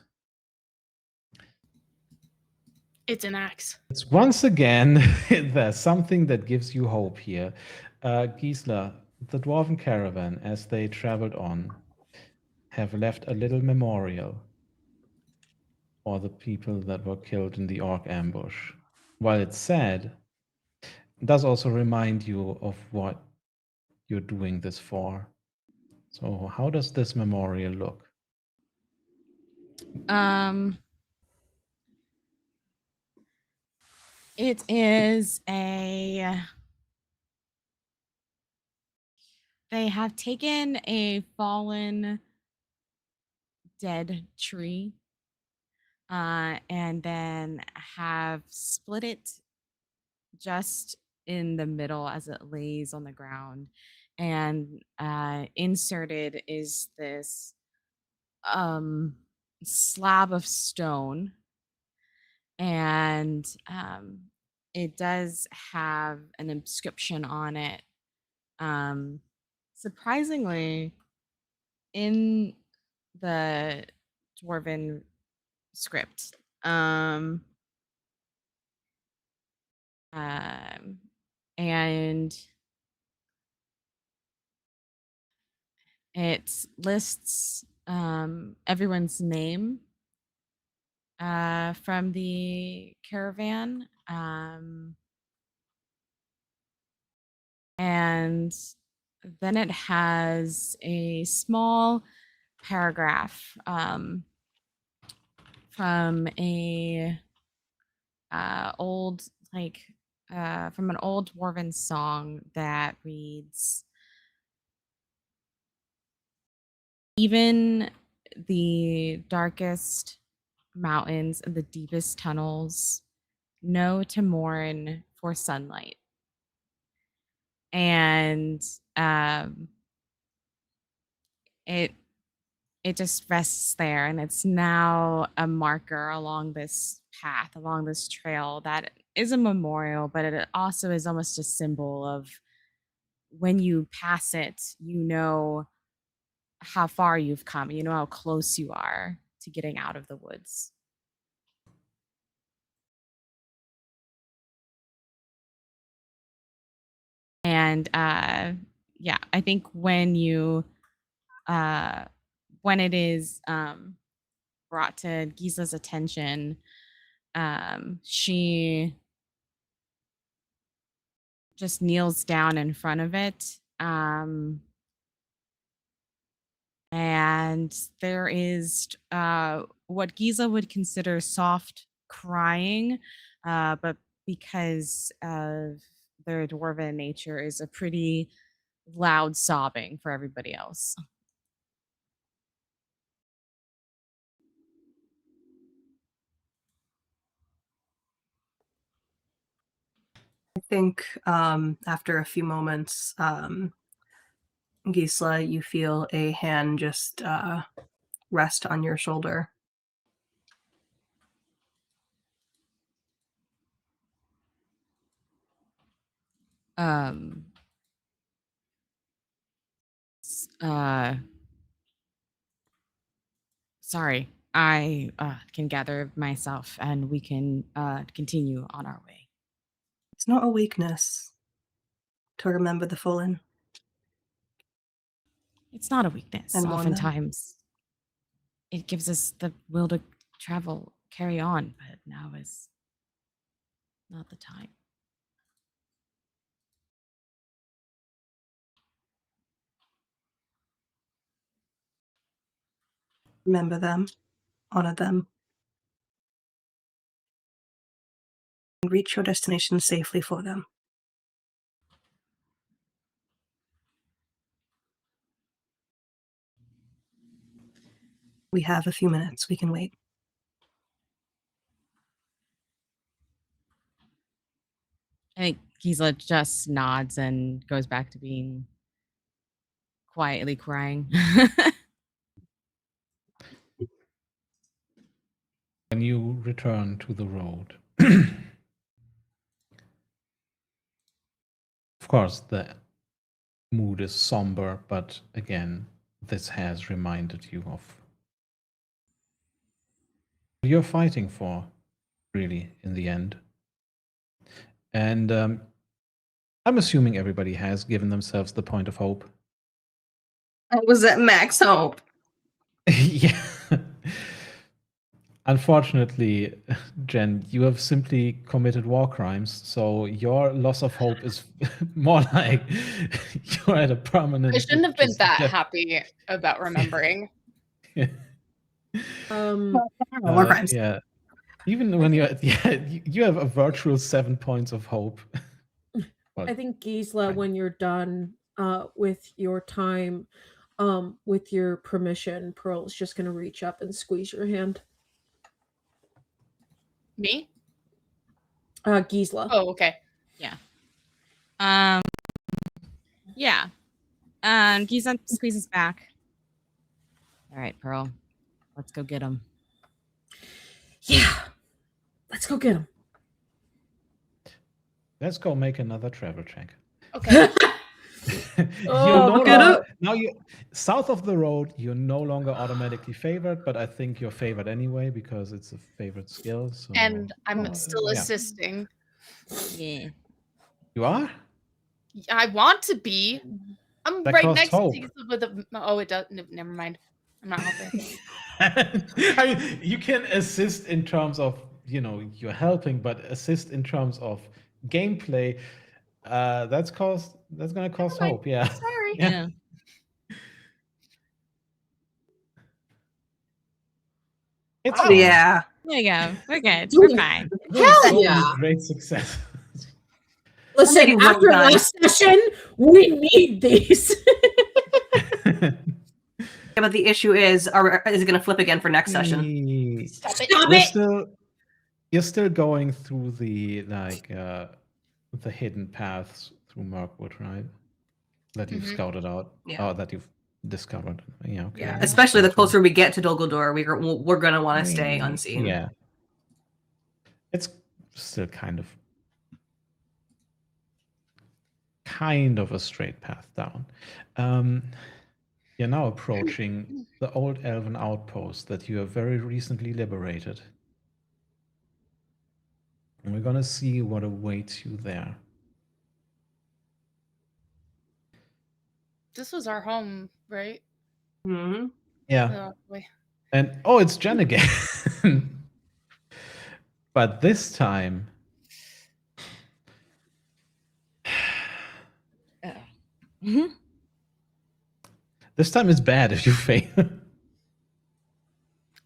It's an axe. it's once again, there's something that gives you hope here. Gisela, the dwarven caravan, as they traveled on, have left a little memorial for the people that were killed in the orc ambush. While it's sad, it does also remind you of what you're doing this for. So how does this memorial look? It is a. They have taken a fallen dead tree and then have split it just in the middle as it lays on the ground. And inserted is this slab of stone. And it does have an inscription on it. Surprisingly, in the dwarven script. And it lists everyone's name from the caravan. And then it has a small paragraph from a old like from an old dwarven song that reads, "Even the darkest mountains and the deepest tunnels know to mourn for sunlight." And it just rests there, and it's now a marker along this path, along this trail that is a memorial, but it also is almost a symbol of when you pass it, you know how far you've come, you know how close you are to getting out of the woods. And yeah, I think when it is brought to Gisa's attention, she just kneels down in front of it. And there is what Giza would consider soft crying, but because of their dwarven nature, is a pretty loud sobbing for everybody else. I think after a few moments, Gisela, you feel a hand just rest on your shoulder. Um, sorry, I can gather myself and we can continue on our way. It's not a weakness to remember the fallen. It's not a weakness. And mourn them. Oftentimes, it gives us the will to travel, carry on, but now is not the time. Remember them, honor them, and reach your destination safely for them. We have a few minutes. We can wait. I think Gisela just nods and goes back to being quietly crying. When you return to the road, of course, the mood is somber, but again, this has reminded you of what you're fighting for, really, in the end. And I'm assuming everybody has given themselves the point of hope. I was at max hope. Yeah. Unfortunately, Jen, you have simply committed war crimes, so your loss of hope is more like you're at a permanent. I shouldn't have been just that death. happy about remembering. War crimes. Yeah. Even when you're you have a virtual 7 points of hope. Well, I think Gisela, fine. when you're done with your time, with your permission, Pearl's just gonna reach up and squeeze your hand. Me? Gisela. Oh, okay. Yeah. Yeah. Giza squeezes back. All right, Pearl. Let's go get him. Yeah. Let's go get him. Let's go make another travel check. Okay. Now you south of the road, you're no longer automatically favored, but I think you're favored anyway because it's a favorite skill. So And I'm still yeah. assisting. Yeah. You are? I want to be. I'm That right costs next hope. to you with a. Oh, it does. Never mind. I'm not helping. I mean, you can assist in terms of, you're helping, but assist in terms of gameplay. That's gonna cost mind. hope. Yeah. Sorry. Yeah. It's Wow. fine. Yeah. There you go. We're good. Ooh. We're fine. There's so yeah. many great successes. Listen, making one after time. last session, we need these. Yeah, but the issue is it going to flip again for next session? Stop it. Stop You're still going through the the hidden paths through Mirkwood, right? That you've Mhm. scouted out, Yeah. or that you've discovered. Yeah, okay. Yeah, Yeah. especially the Gotcha. closer we get to Dolgledor, we're going to want to stay unseen. Yeah. It's still kind of a straight path down. You're now approaching the old elven outpost that you have very recently liberated. And we're gonna see what awaits you there. This was our home, right? Hmm. Yeah. Oh, wait. And it's Jen again. But this time Mhm. this time it's bad if you fail.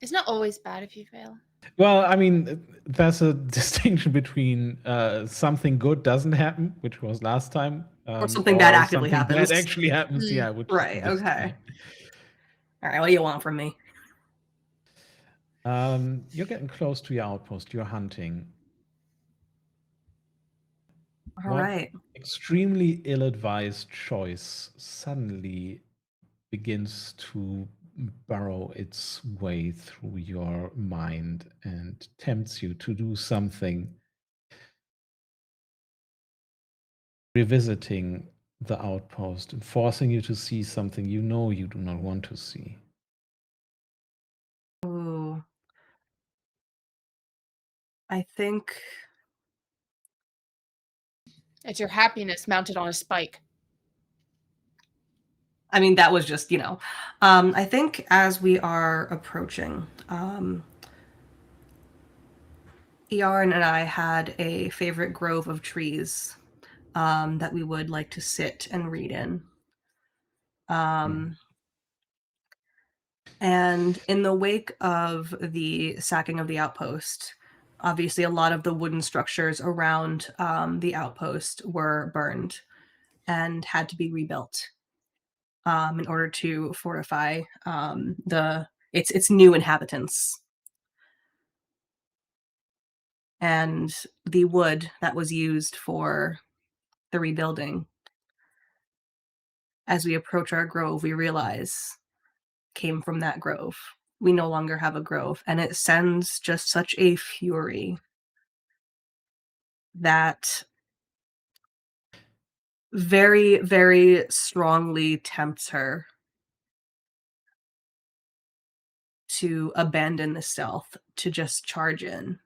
It's not always bad if you fail. Well, I mean, there's a distinction between something good doesn't happen, which was last time, Or something bad actively something happens. bad actually happens. Mm. Yeah, which Right, this okay. time. All right, what do you want from me? You're getting close to your outpost. You're hunting. All What right. extremely ill-advised choice suddenly begins to burrow its way through your mind and tempts you to do something, revisiting the outpost and forcing you to see something you know you do not want to see. Ooh. I think It's your happiness mounted on a spike. I mean, that was just, I think as we are approaching, Earn and I had a favorite grove of trees that we would like to sit and read in. And in the wake of the sacking of the outpost, obviously a lot of the wooden structures around the outpost were burned and had to be rebuilt in order to fortify its new inhabitants. And the wood that was used for the rebuilding, as we approach our grove, we realize came from that grove. We no longer have a grove, and it sends just such a fury that very, very strongly tempts her to abandon the stealth, to just charge in.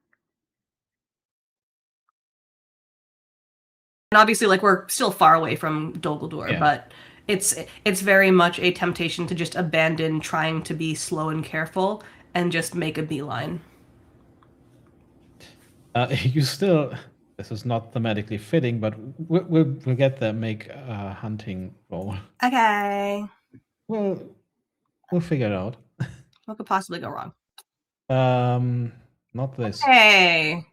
And obviously, we're still far away from Dolgledor, Yeah. but it's very much a temptation to just abandon trying to be slow and careful and just make a beeline. You still, this is not thematically fitting, but we'll get there. Make a hunting roll. Okay. We'll figure it out. What could possibly go wrong? Not this. Hey.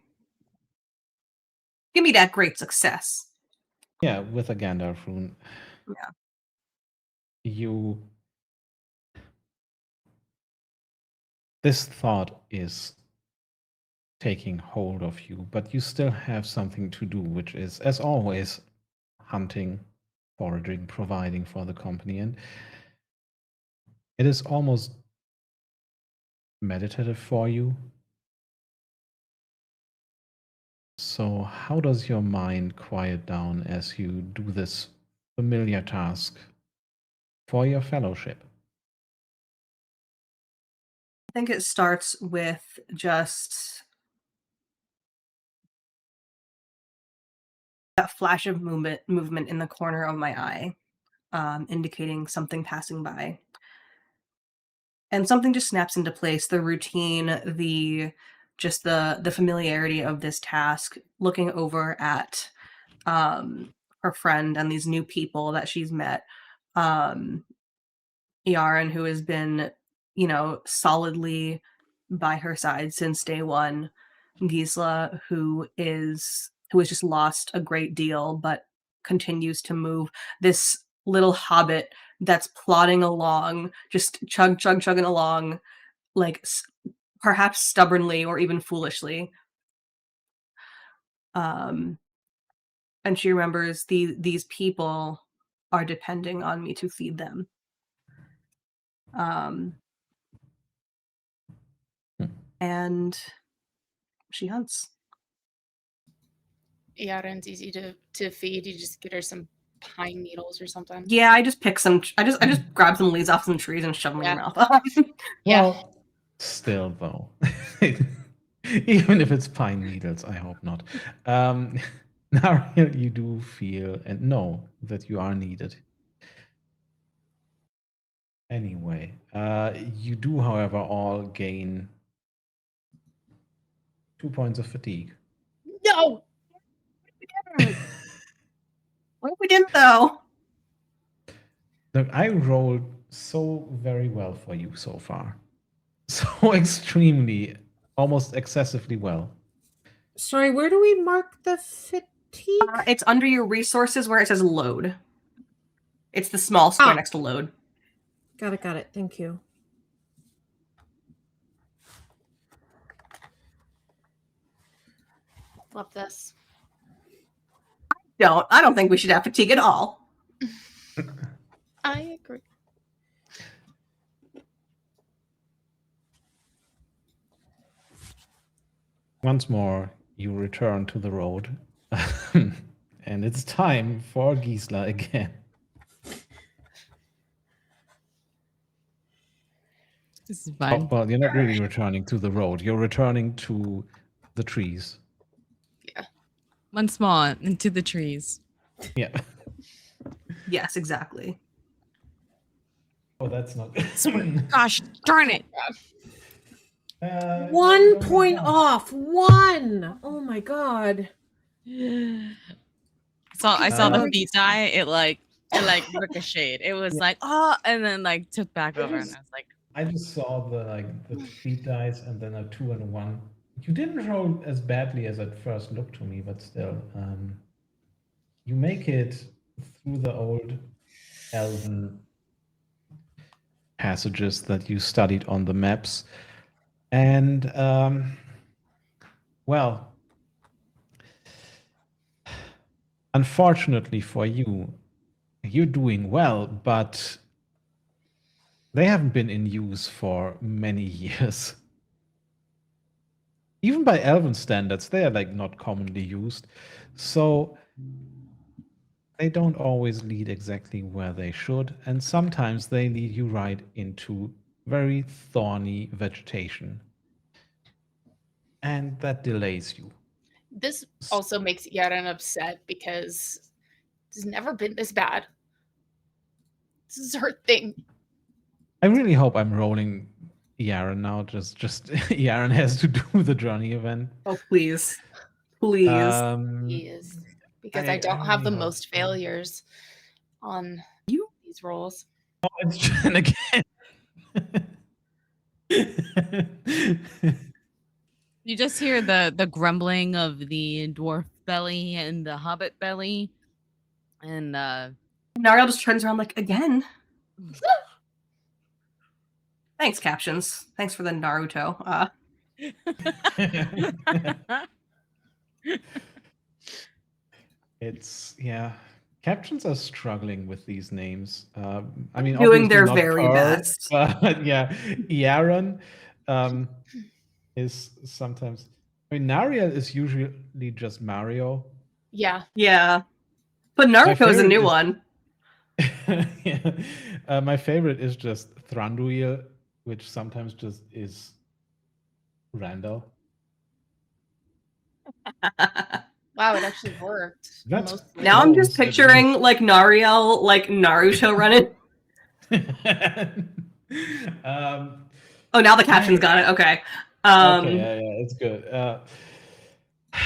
Give me that great success. Yeah, with a Gandalf rune. Yeah. This thought is taking hold of you, but you still have something to do, which is, as always, hunting, foraging, providing for the company. And it is almost meditative for you. So how does your mind quiet down as you do this familiar task for your fellowship? I think it starts with just that flash of movement in the corner of my eye, indicating something passing by. And something just snaps into place. The routine, the familiarity of this task, looking over at her friend and these new people that she's met. Yaren, who has been, solidly by her side since day one. Gisela, who is who has just lost a great deal, but continues to move. This little hobbit that's plodding along, just chugging along, like perhaps stubbornly or even foolishly. And she remembers these people are depending on me to feed them. And she hunts. Iaren's easy to feed. You just get her some pine needles or something. Yeah, I just pick some. I just grab some leaves off some trees and shove them in your mouth. Yeah. Well, still though, even if it's pine needles, I hope not. Nariel, you do feel and know that you are needed. Anyway, you do, however, all gain 2 points of fatigue. No. What if we didn't, though? Look, I rolled so very well for you so far. So extremely, almost excessively well. Sorry, where do we mark the fatigue? It's under your resources where it says load. It's the small square next to load. Got it. Thank you. Love this. I don't think we should have fatigue at all. I agree. Once more, you return to the road. And it's time for Gisela again. This is fine. Oh, well, you're not really returning to the road. You're returning to the trees. Yeah. Once more into the trees. Yeah. Yes, exactly. Oh, that's not. Gosh darn it. 1 point off. 1. Oh my god. So I saw the feet die. It ricocheted. It was like, oh, and then like took back over, and I was like, I just saw the feet dice and then a 2 and a 1. You didn't roll as badly as it first looked to me, but still, you make it through the old elven passages that you studied on the maps, and well, unfortunately for you, you're doing well, but they haven't been in use for many years. Even by elven standards, they are like not commonly used. So they don't always lead exactly where they should. And sometimes they lead you right into very thorny vegetation. And that delays you. This also makes Yaren upset because it's never been this bad. This is her thing. I really hope I'm rolling Yaren now. Just Yaren has to do the journey event. Oh, please. Please. He is. Because I don't have the most failures on these rolls. Oh, it's Jen again. you just hear the grumbling of the dwarf belly and the hobbit belly, and Nariel just turns around like, again. Thanks, captions. Thanks for the Naruto. It's, yeah. Captions are struggling with these names. I mean, doing obviously their not very Pearl, best. But yeah, Yaren is sometimes. I mean, Nariel is usually just Mario. Yeah. Yeah. But Naruto is a new one. Yeah. My favorite is just Thranduil, which sometimes just is Randall. Wow, it actually worked. That's Now I'm just picturing like Nariel, like Naruto running. Oh, now the captions got it. Okay. Okay, yeah, it's good.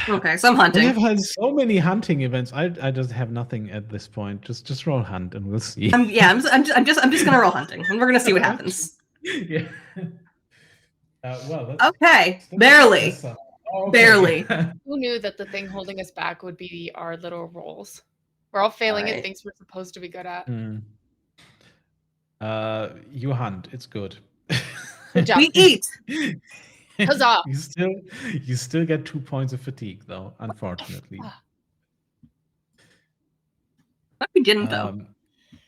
Okay, so I'm We hunting. have had so many hunting events. I just have nothing at this point. Just roll hunt and we'll see. I'm just gonna roll hunting, and we're gonna see what happens. Yeah. Well. Okay, barely. Oh, Barely. Who knew that the thing holding us back would be our little rolls? We're all failing at Right. things we're supposed to be good at. You hunt. It's good. Good job. We eat. Huzzah. You still get 2 points of fatigue, though. Unfortunately. But we didn't though.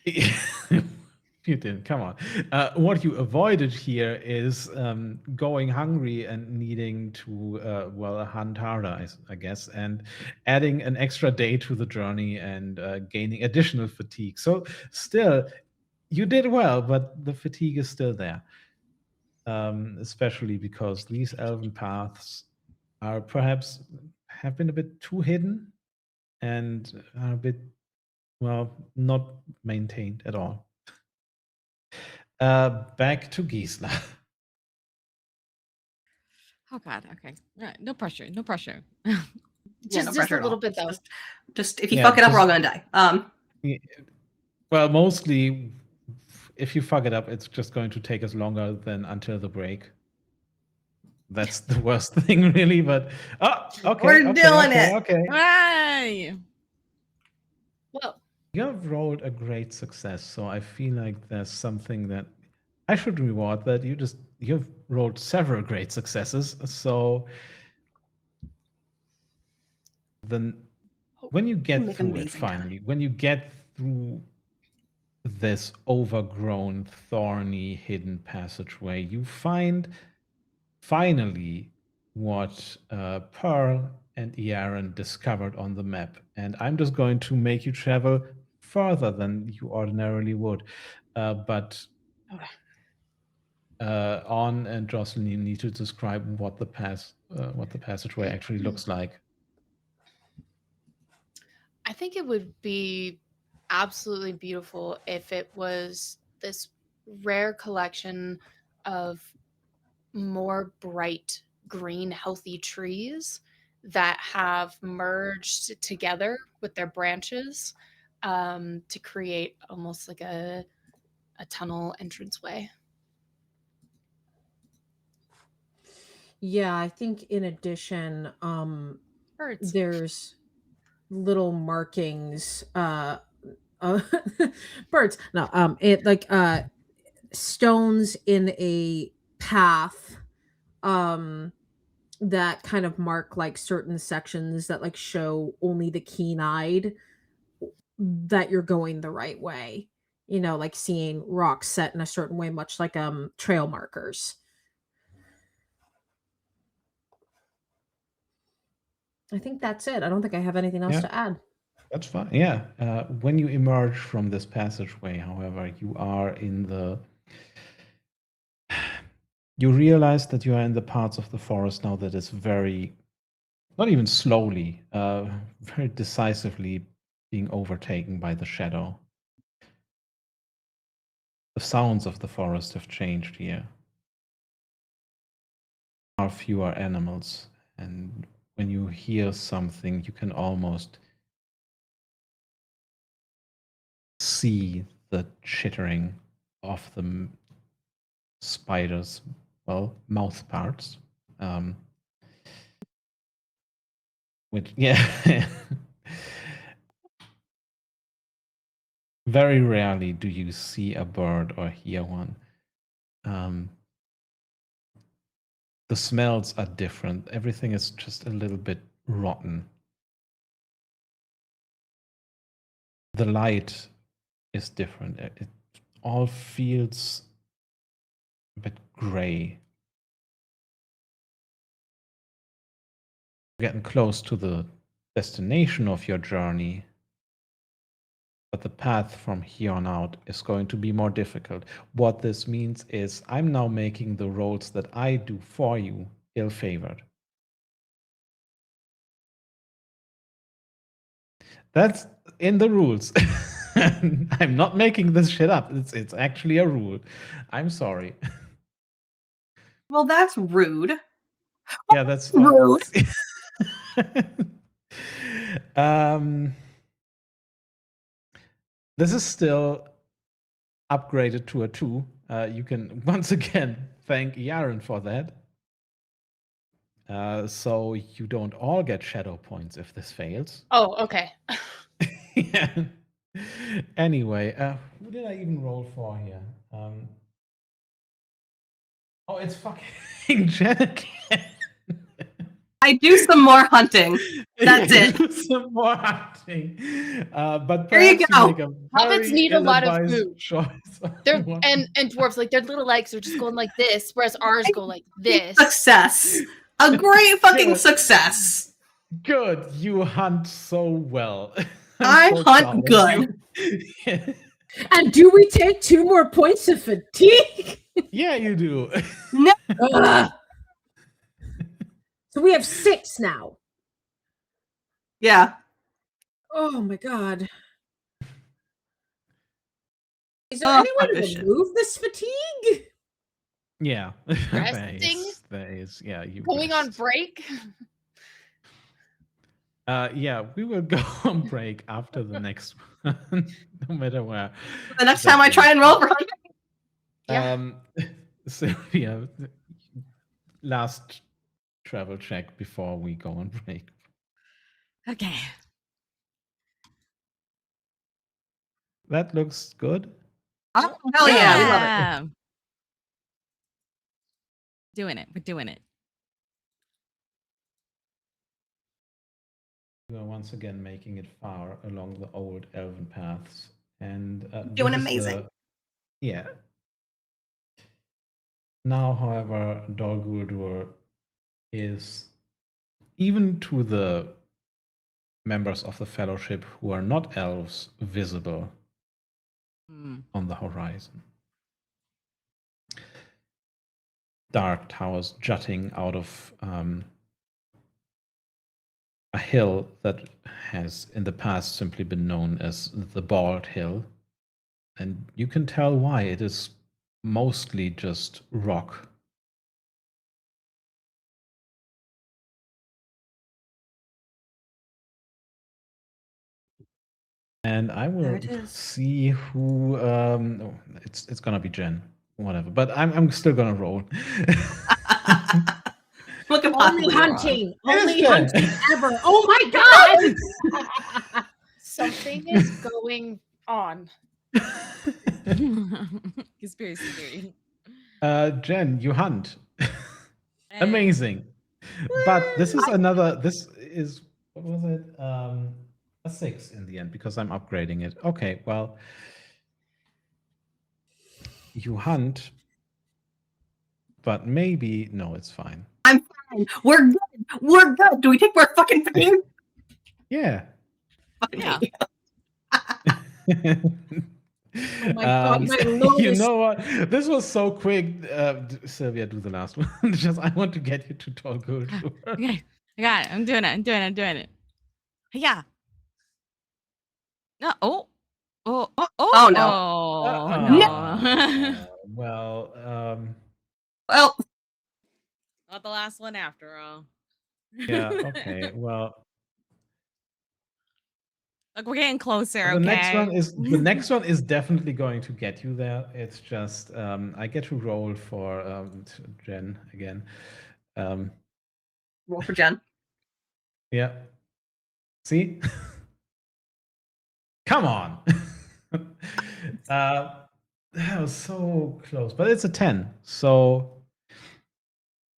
You didn't. Come on. What you avoided here is going hungry and needing to, hunt harder, I guess, and adding an extra day to the journey and gaining additional fatigue. So still, you did well, but the fatigue is still there. Especially because these elven paths are perhaps have been a bit too hidden and are a bit, not maintained at all. Back to Gisela. Oh God. Okay. All right. No pressure. No pressure. Just pressure a at little all. bit though. Just if you Yeah, fuck it up, we're all just- gonna die. Well, mostly, if you fuck it up, it's just going to take us longer than until the break. That's the worst thing, really. But okay, We're doing it. Okay. Hey. Well, You have rolled a great success, so I feel like there's something that I should reward. That you've rolled several great successes. So then, when you get Make through it, amazing time. finally, when you get through this overgrown, thorny, hidden passageway, you find finally what Pearl and Iaren discovered on the map. And I'm just going to make you travel further than you ordinarily would. But On and Jocelyn, you need to describe what the passageway actually looks like. I think it would be absolutely beautiful if it was this rare collection of more bright green, healthy trees that have merged together with their branches to create almost like a tunnel entranceway. Yeah, I think in addition, Birds. there's little markings, birds. No, it like stones in a path, that kind of mark like certain sections that like show only the keen-eyed that you're going the right way. You know, like seeing rocks set in a certain way, much like trail markers. I think that's it. I don't think I have anything else Yeah. to add. That's fine. Yeah. When you emerge from this passageway, however, you realize that you are in the parts of the forest now that is very, not even slowly, very decisively being overtaken by the shadow. The sounds of the forest have changed here. There are fewer animals, and when you hear something, you can almost see the chittering of the spiders' mouth parts. Which, yeah. Very rarely do you see a bird or hear one. The smells are different. Everything is just a little bit rotten. The light is different. It all feels a bit gray. Getting close to the destination of your journey, but the path from here on out is going to be more difficult. What this means is I'm now making the rolls that I do for you ill-favored. That's in the rules. I'm not making this shit up. It's actually a rule. I'm sorry. Well, that's rude. Yeah, that's Rude. This is still upgraded to a 2. You can once again thank Yaren for that. So you don't all get shadow points if this fails. Oh, okay. Yeah. Anyway, who did I even roll for here? Oh, it's fucking Jen again. I do some more hunting. That's You it. do some more hunting. But There you perhaps go. make a Hobbits very need a lot of ill-advised food. choice. on They're what- and dwarves, like, their little legs are just going like this, whereas ours go like this. Success. A great fucking Good. success. Good, you hunt so well. I I'm so hunt proud of you. And do we take 2 more points of fatigue? Yeah, you do. No. Ugh. So we have 6 now. Yeah. Oh my god. Is there Oh, any way to efficient. remove this fatigue? Yeah. There Resting? is. There is. Yeah, you Going on rest. break. Yeah, we will go on break after the next one, no matter where. The next that time I try and roll leads for hunting. Yeah. Sylvia, last travel check before we go on break. Okay. That looks good. Oh, hell yeah. We love it. Yeah. Doing it. We're doing it. We are once again making it far along the old elven paths, and Doing this is amazing. yeah. Now, however, Dol Guldur is, even to the members of the Fellowship who are not elves, visible Hmm. on the horizon. Dark towers jutting out of a hill that has in the past simply been known as the Bald Hill. And you can tell why. It is mostly just rock. And I There will it is. see who. Oh, it's gonna be Jen, whatever. But I'm still gonna roll. Look at Only possibly wrong. hunting. It is Only Jen. hunting ever. Oh my god! Something is going on. Conspiracy theory. Jen, you hunt. Amazing. But this is another. This is what was it? A 6 in the end because I'm upgrading it. Okay, well, you hunt, but maybe no, it's fine. I'm fine. We're good. We're good. Do we take more fucking pain? Yeah. Fucking Yeah. hate you. Oh my god, my You lowest. know what? This was so quick. Sylvia, do the last one. Just I want to get you to Tall Guldur. Okay. I got it. I'm doing it. Yeah. No. Oh. Oh. Oh. Oh, no. Oh, no. Well, Well, Not the last one after all. yeah, okay. Well, Look, we're getting closer. the Okay. next one is definitely going to get you there. It's just I get to roll for Jen again. roll for Jen. Yeah. See? Come on. That was so close, but it's a 10. So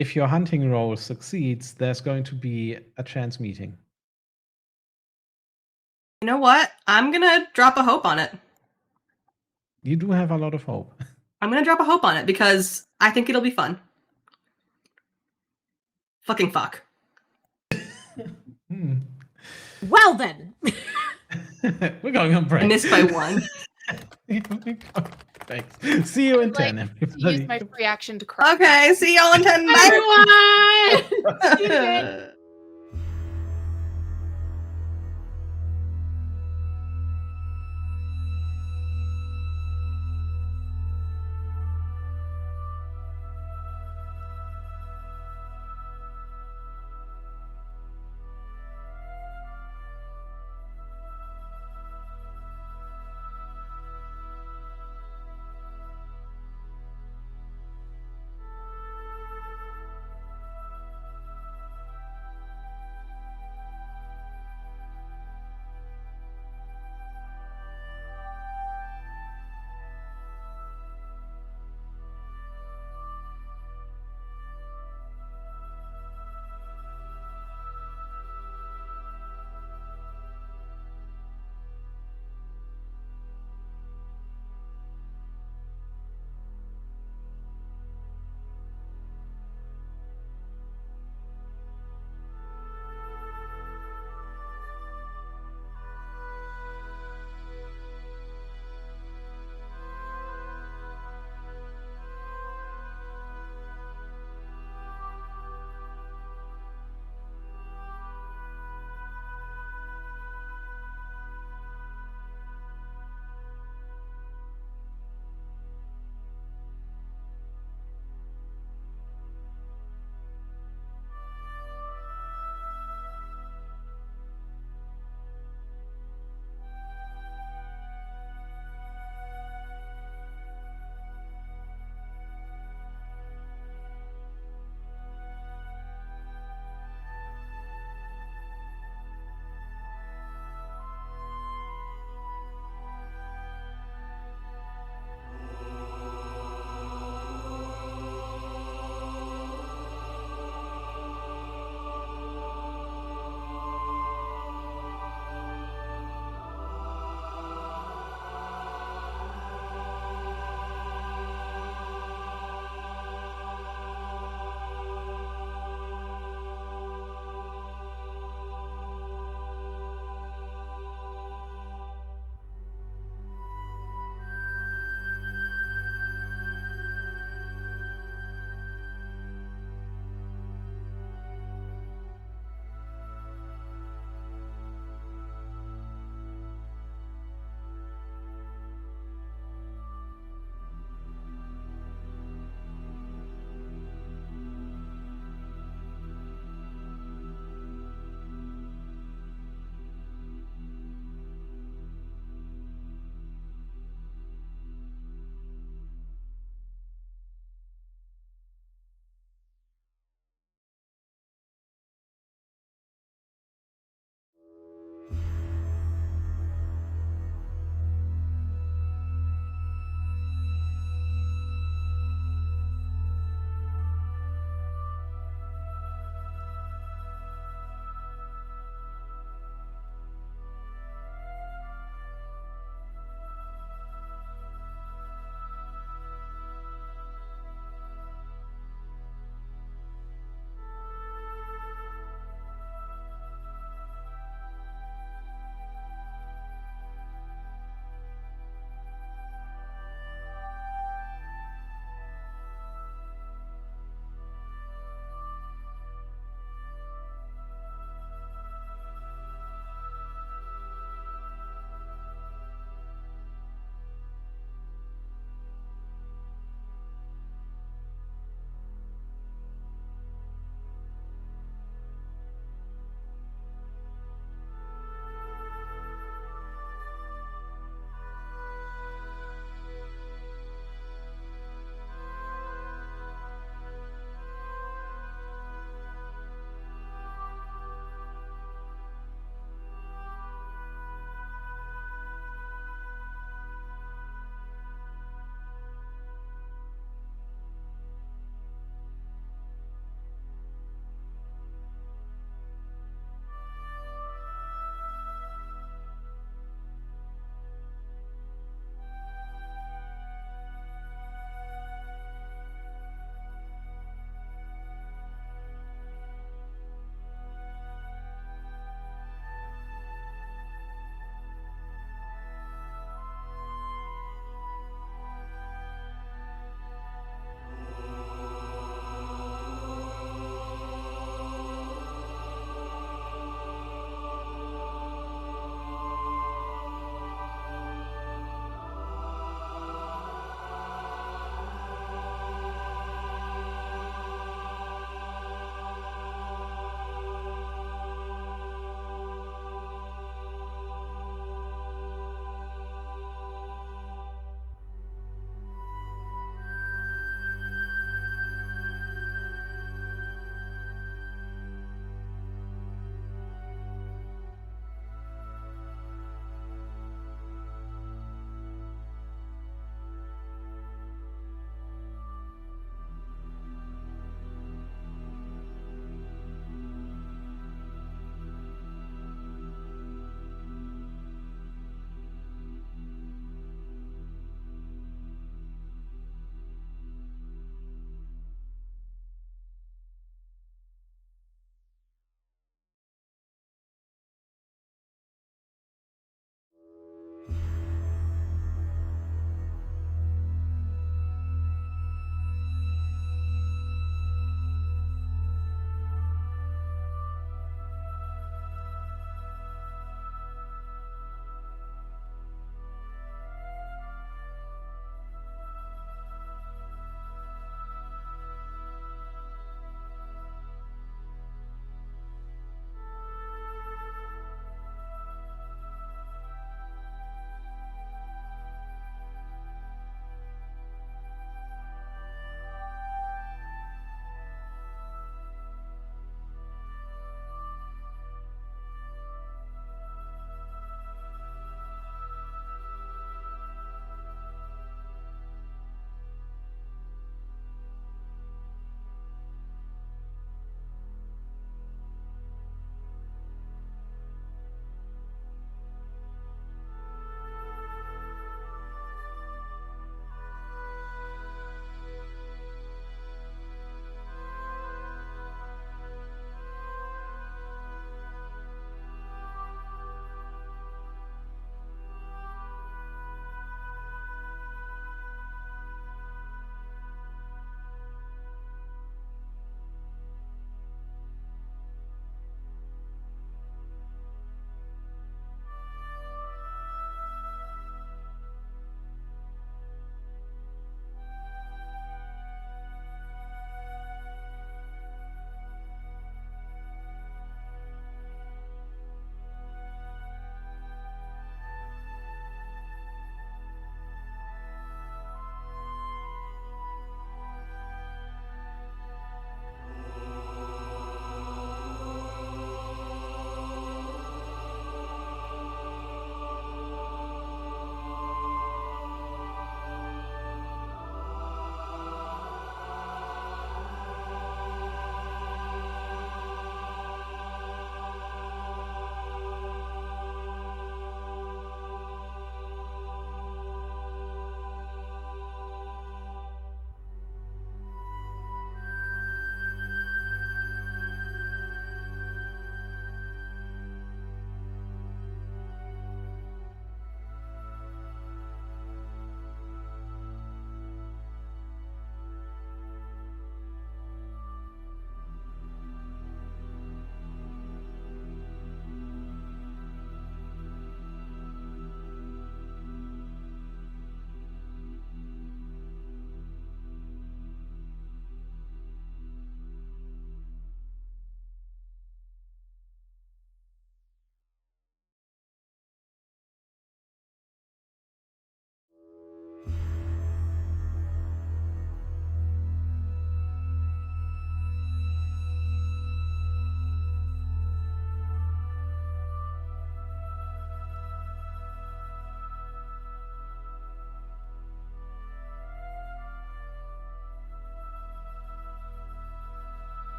if your hunting roll succeeds, there's going to be a chance meeting. You know what? I'm gonna drop a hope on it. You do have a lot of hope. I'm gonna drop a hope on it because I think it'll be fun. Fucking fuck. Hmm. Well then. We're going on break. I missed by 1. Thanks. See you in I'd like 10, to use everybody. my free action to cry. Okay, see y'all in 10 minutes. Everyone!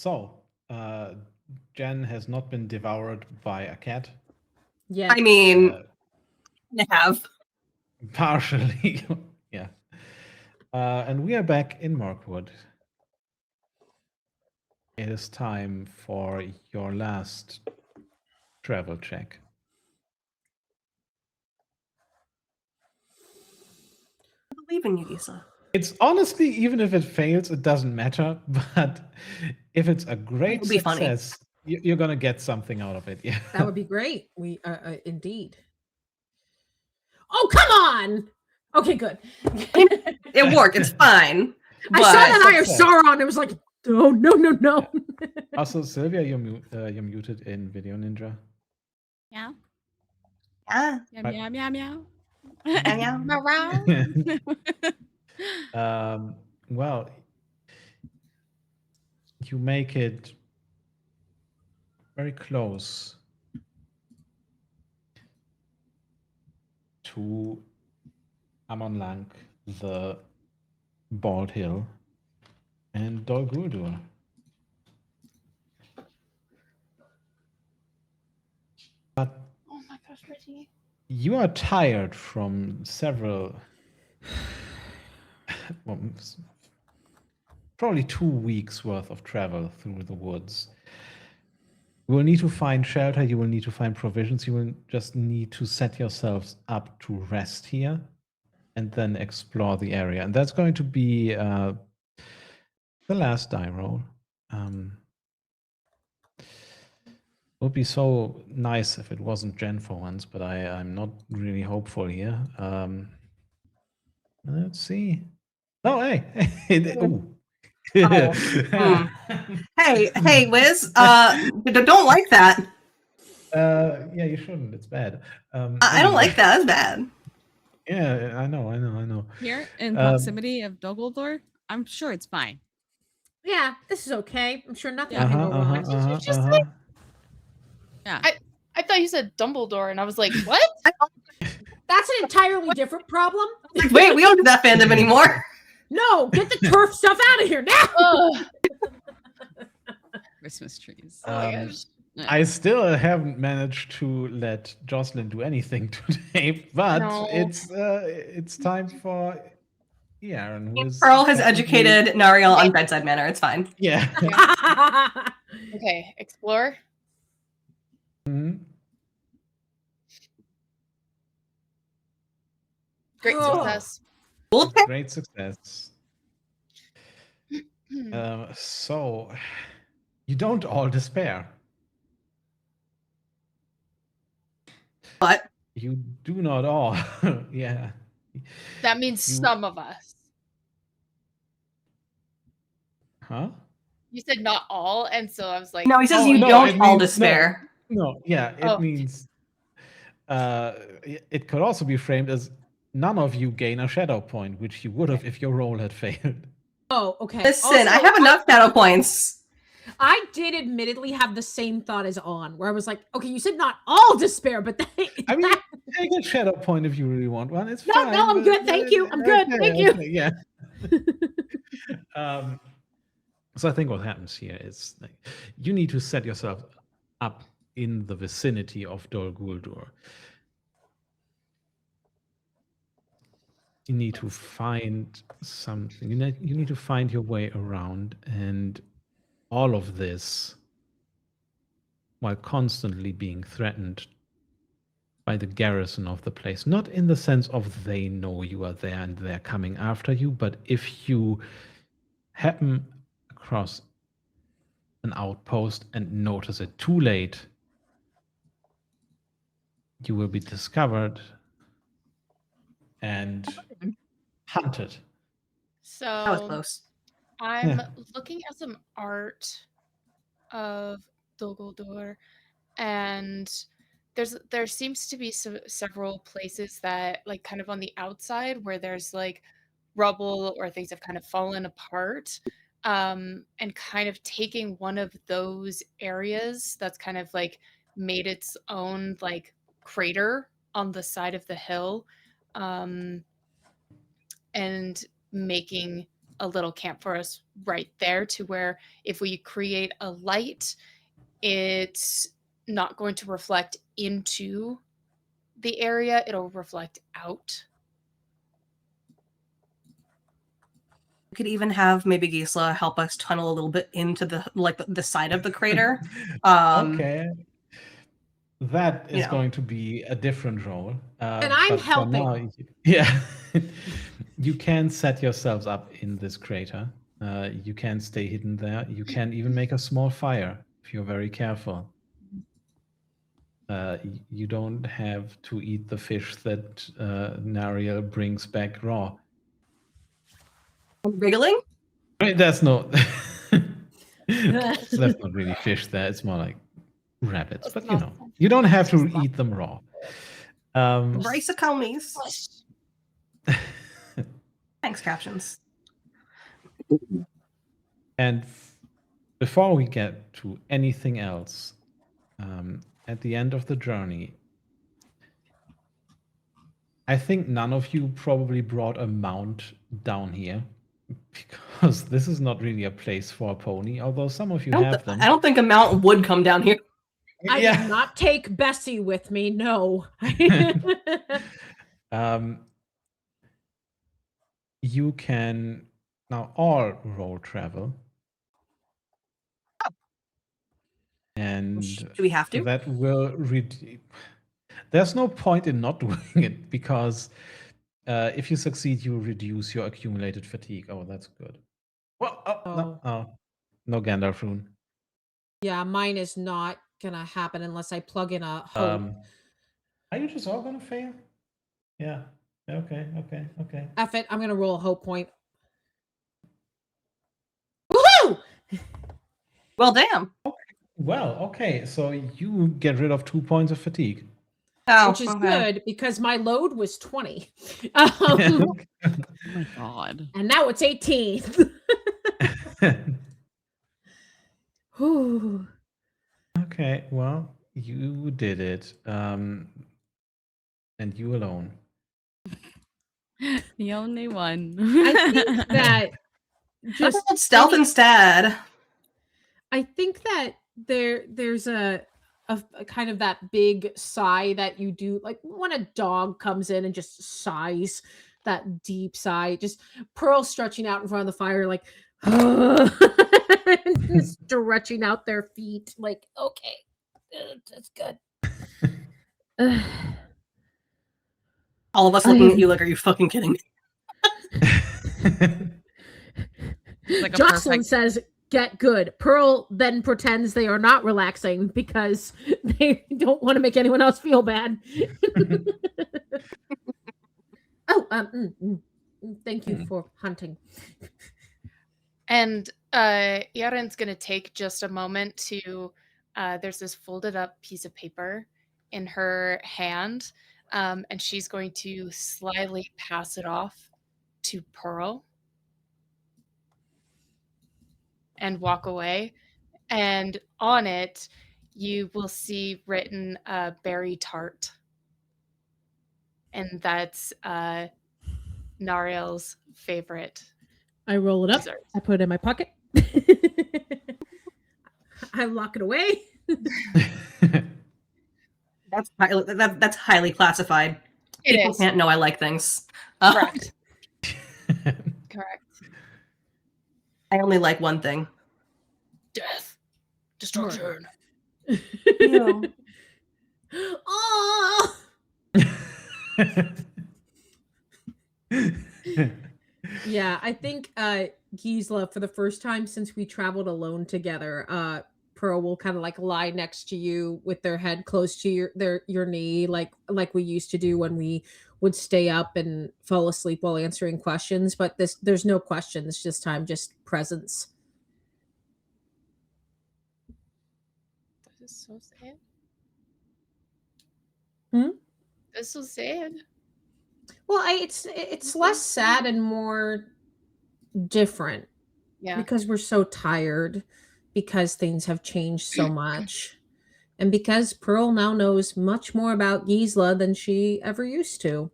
So, Jen has not been devoured by a cat. Yeah. I mean, Uh, I have. partially, yeah. And we are back in Mirkwood. It is time for your last travel check. I believe in you, Isa. It's honestly, even if it fails, it doesn't matter. But if it's a great It'll be funny. success, you're gonna get something out of it. Yeah, That would be great. We indeed. Oh, come on. Okay, good. It worked. It's fine. I saw that But- Eye of Sauron. It was like, oh no. Also, Sylvia, you're muted in Video Ninja. Yeah. Yeah. Meow, Right. meow, meow, meow. Yeah. Meow. Well, you make it very close to Amonlank, the Bald Hill, and Dol Guldur. But Oh my gosh, Reggie. you are tired from several, well, probably 2 weeks worth of travel through the woods. You will need to find shelter, you will need to find provisions, you will just need to set yourselves up to rest here and then explore the area. And that's going to be the last die roll. It would be so nice if it wasn't Jen for once, but I'm not really hopeful here. Let's see. Oh, hey. Ooh. Hey, Wiz. Don't like that. Yeah, you shouldn't. It's bad. I don't like that. That's bad. Yeah, I know. Here in proximity of Dol Guldur, I'm sure it's fine. Yeah, this is okay. I'm sure nothing Yeah. can go wrong. Yeah. I thought you said Dumbledore, and I was like, what? That's an entirely different problem. Wait, we don't do that fandom anymore. No, get the turf stuff out of here now. Ugh. Christmas trees. Oh my gosh. I still haven't managed to let Jocelyn do anything today, but No. it's time for Aaron. Who is Pearl has technically- educated Nariel on bedside manner. It's fine. Yeah. Okay, explore. Mhm. Great Oh. success. Cool. Great success. So you don't all despair. But You do not all. Yeah. That means You- some of us. Huh? You said not all, and so I was like, no, he says Oh, you no, don't it all means- despair. No, yeah, it Oh. means it could also be framed as none of you gain a shadow point, which you would have if your roll had failed. Oh, okay. Listen, Also, I have enough shadow points. I did admittedly have the same thought as On, where I was like, okay, you said not all despair, but I mean, take a shadow point if you really want one. It's No, fine. no, I'm but- good, thank you, I'm good, thank you. okay, yeah. So I think what happens here is like, you need to set yourself up in the vicinity of Dol Guldur. You need to find something. You need to find your way around, and all of this while constantly being threatened by the garrison of the place. Not in the sense of they know you are there and they're coming after you, but if you happen across an outpost and notice it too late, you will be discovered and hunted. That was so close. I'm Yeah. looking at some art of Dol Guldur, and there seems to be several places that, like, kind of on the outside where there's like rubble or things have kind of fallen apart, and kind of taking one of those areas that's kind of like made its own like crater on the side of the hill, and making a little camp for us right there, to where if we create a light, it's not going to reflect into the area, it'll reflect out. We could even have maybe Gisela help us tunnel a little bit into the side of the crater. Okay. That is know. going to be a different role. And I'm but for helping. now, yeah. You can set yourselves up in this crater. You can stay hidden there. You can even make a small fire if you're very careful. You don't have to eat the fish that Nariel brings back raw. Wriggling? I mean, that's not really fish there. It's more like rabbits. But you know, you don't have to eat them raw. Brace-a-comies. Thanks, captions. And before we get to anything else, at the end of the journey, I think none of you probably brought a mount down here, because this is not really a place for a pony, although some of you have them. I don't think a mount would come down here. I did not take Bessie with me, no. You can now all roll travel. And Do we have to? that will there's no point in not doing it, because if you succeed, you reduce your accumulated fatigue. Oh, that's good. Well, no Gandalf rune. Yeah, mine is not gonna happen unless I plug in a hope. Are you just all gonna fail? Yeah. Okay. F it, I'm gonna roll a hope point. Woohoo! Well, damn. Well, okay. So you get rid of 2 points of fatigue. Oh, Which is good, because my load was 20. Oh my god. And now it's 18. Whew. Okay, well, you did it. And you alone. The only one. I think that Just stealth instead. I think that there's a kind of that big sigh that you do, like when a dog comes in and just sighs, that deep sigh, just Pearl stretching out in front of the fire, like stretching out their feet, like, okay, that's good. All of us looking at you like, are you fucking kidding me? Like a Jocelyn perfect- says, get good. Pearl then pretends they are not relaxing because they don't want to make anyone else feel bad. Thank you for hunting. And Yaren's going to take just a moment to, there's this folded up piece of paper in her hand, and she's going to slyly pass it off to Pearl and walk away. And on it, you will see written berry tart. And that's Nariel's favorite. I roll it up. Dessert. I put it in my pocket. I lock it away. That's highly classified. People is. can't know I like things. Correct. Correct. I only like one thing. Death. Destruction. Ew. Oh. Yeah, I think Gisela, for the first time since we traveled alone together, Pearl will kind of like lie next to you with their head close to your knee, like we used to do when we would stay up and fall asleep while answering questions. But there's no questions this time, just presence. This is so sad. This is so sad. Well, it's less sad and more different. Yeah. Because we're so tired, because things have changed so much, and because Pearl now knows much more about Gisela than she ever used to.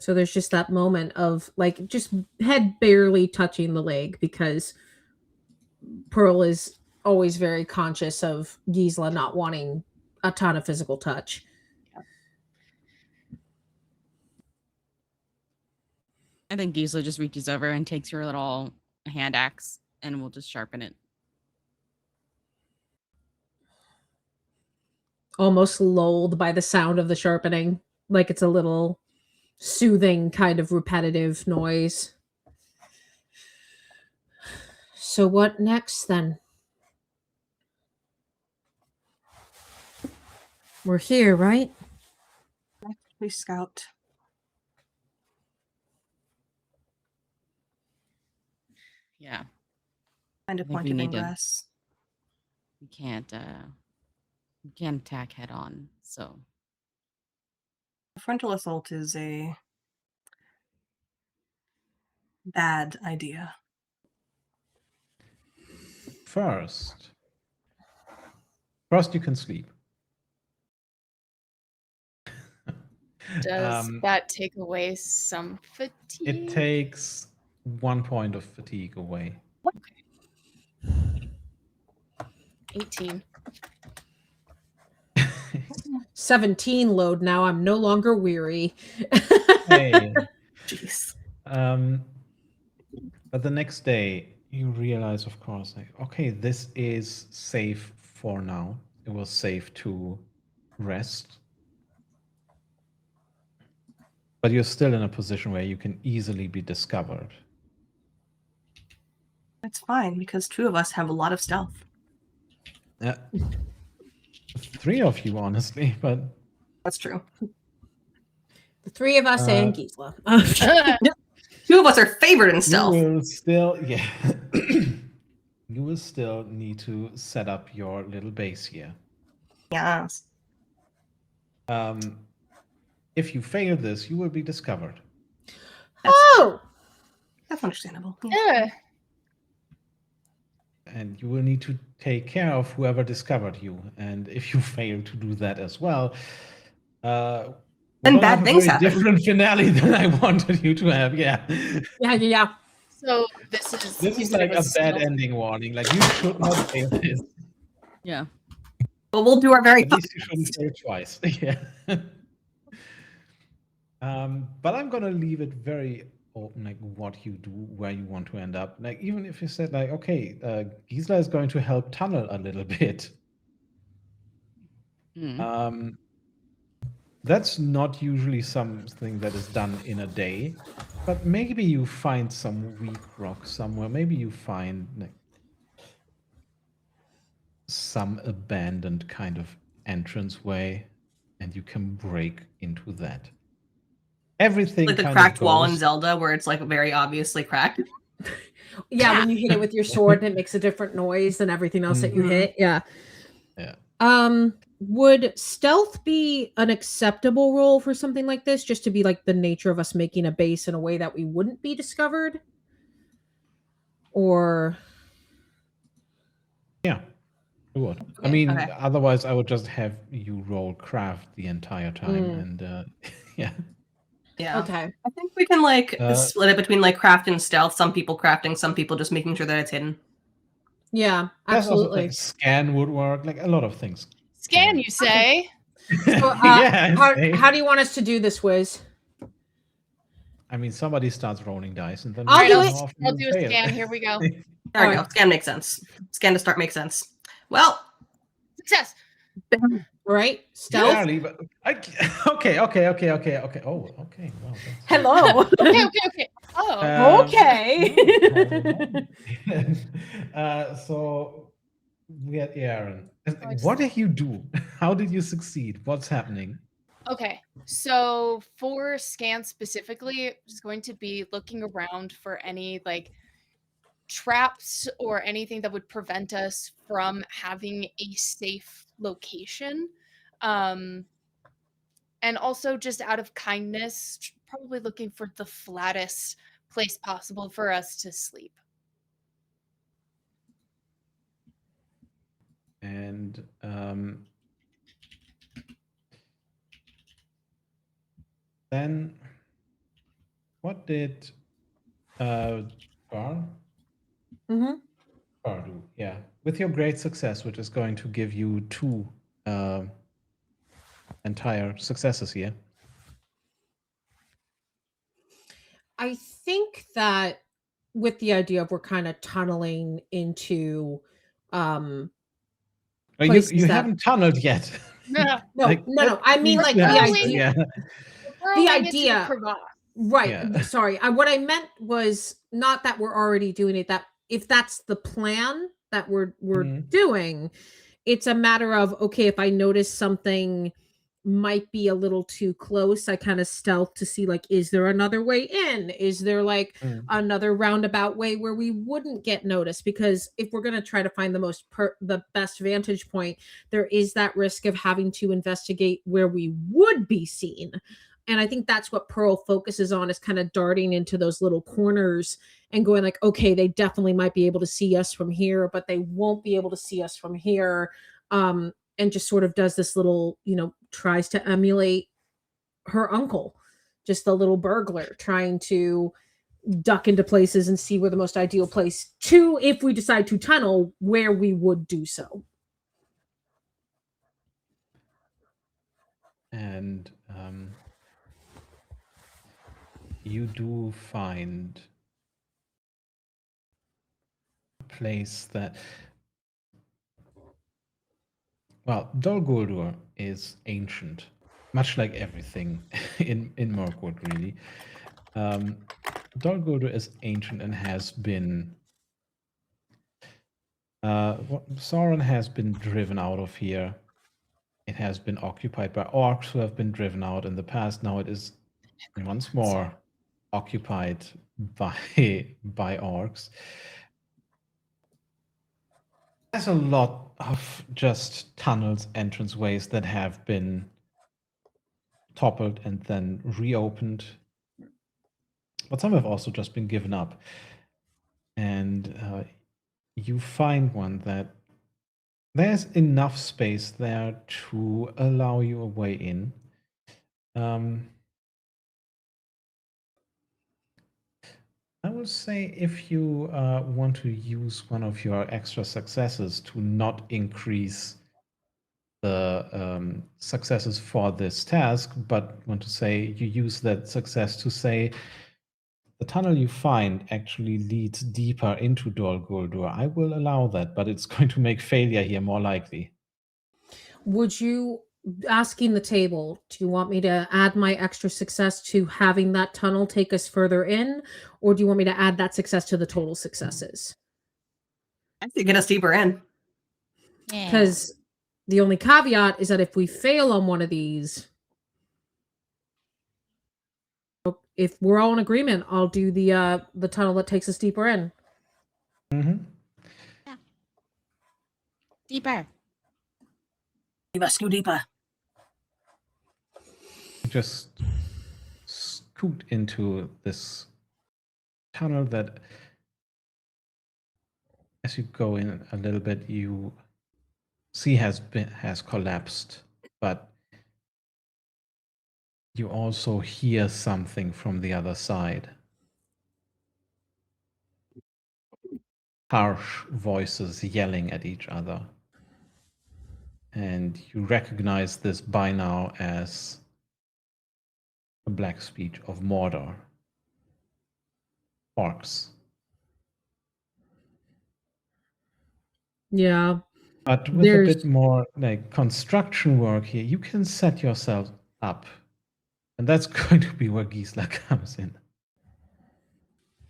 So there's just that moment of like just head barely touching the leg because Pearl is always very conscious of Gisela not wanting a ton of physical touch. I think Gisela just reaches over and takes her little hand axe and we'll just sharpen it. Almost lulled by the sound of the sharpening, like it's a little soothing kind of repetitive noise. So what next then? We're here, right? Please scout. Yeah. Find a I think point we of need to- ingress. We can't attack head on, so A frontal assault is a bad idea. First, you can sleep. Does that take away some fatigue? It takes 1 point of fatigue away. 18. 17 load now. I'm no longer weary. Hey. Jeez. But the next day, you realize, of course, like, okay, this is safe for now. It was safe to rest. But you're still in a position where you can easily be discovered. It's fine because 2 of us have a lot of stealth. 3 of you, honestly, but That's true. The 3 of us and Gisela. 2 of us are favored in you stealth. will still, yeah, you will still need to set up your little base here. Yes. If you fail this, you will be discovered. Oh! That's understandable. Yeah. And you will need to take care of whoever discovered you. And if you fail to do that as well, Then we're gonna bad have a things very happen. different finale than I wanted you to have. Yeah. Yeah. So this is This you is said it like a was bad stealth. ending warning. Like, you should not fail this. yeah. But we'll do our very At least you shouldn't fail twice. Yeah. But I'm gonna leave it very open, like what you do, where you want to end up. Like, even if you said, like, okay, Gisela is going to help tunnel a little bit. Mm. That's not usually something that is done in a day, but maybe you find some weak rock somewhere. Maybe you find like some abandoned kind of entranceway, and you can break into that. Everything like the kind cracked of wall in goes. Zelda where it's like very obviously cracked. Yeah, when you hit it with your sword and it makes a different noise than everything else that you Mhm. hit. Yeah. Yeah. Would stealth be an acceptable role for something like this, just to be like the nature of us making a base in a way that we wouldn't be discovered? Or Yeah, it would. I Okay, mean, okay. otherwise I would just have you roll craft the entire time, Mm. and yeah. Yeah. okay. I think we can like Uh, split it between like craft and stealth. Some people crafting, some people just making sure that it's hidden. Yeah, There's also, absolutely. like, scan would work, like a lot of things. Scan, you say? So, Yeah, how do you want us to do this, Wiz? I mean, somebody starts rolling dice, and then I'll we do know it. how often I'll you do a fail. scan. Here we go. There we Alright. go. Scan makes sense. Scan to start makes sense. Well, Success. Right? Stealth? Barely, but okay. Oh, okay. Wow. That's Hello. Okay. Oh. Um, Okay. So we had Aaron. I What did you do? How did you succeed? What's happening? Okay, so for scan specifically, it's going to be looking around for any like traps or anything that would prevent us from having a safe location. And also just out of kindness, probably looking for the flattest place possible for us to sleep. And then what did Bar Mm-hmm. do? Yeah, with your great success, which is going to give you 2 entire successes here. I think that with the idea of we're kind of tunneling into Oh, you places that haven't tunneled yet. Yeah. no, Like, no. I mean, like you the have to, idea. yeah. Burrowing into idea- a crevasse. Right. Yeah. Sorry. What I meant was not that we're already doing it, that if that's the plan that we're Mhm. doing, it's a matter of, okay, if I notice something might be a little too close, I kind of stealth to see, like, is there another way in? Is there like Mm. another roundabout way where we wouldn't get noticed? Because if we're going to try to find the best vantage point, there is that risk of having to investigate where we would be seen. And I think that's what Pearl focuses on, is kind of darting into those little corners and going like, okay, they definitely might be able to see us from here, but they won't be able to see us from here. And just sort of does this little, tries to emulate her uncle, just the little burglar trying to duck into places and see where the most ideal place to, if we decide to tunnel, where we would do so. And you do find a place that, well, Dol Guldur is ancient, much like everything in Mirkwood, really. Dol Guldur is ancient and has been. Sauron has been driven out of here. It has been occupied by orcs who have been driven out in the past. Now it is once more occupied by orcs. There's a lot of just tunnels, entranceways that have been toppled and then reopened. But some have also just been given up. And you find one that there's enough space there to allow you a way in. I would say if you want to use one of your extra successes to not increase the successes for this task, but want to say you use that success to say the tunnel you find actually leads deeper into Dol Guldur, I will allow that, but it's going to make failure here more likely. Would you, asking the table, do you want me to add my extra success to having that tunnel take us further in, or do you want me to add that success to the total successes? I think get us deeper in. Yeah. Because the only caveat is that if we fail on one of these, if we're all in agreement, I'll do the tunnel that takes us deeper in. Mm-hmm. Deeper. We must go deeper. Just scoot into this tunnel that, as you go in a little bit, you see has collapsed, but you also hear something from the other side. Harsh voices yelling at each other. And you recognize this by now as a black speech of Mordor. Orcs. Yeah. But with a bit more like construction work here, you can set yourself up. And that's going to be where Gisela comes in.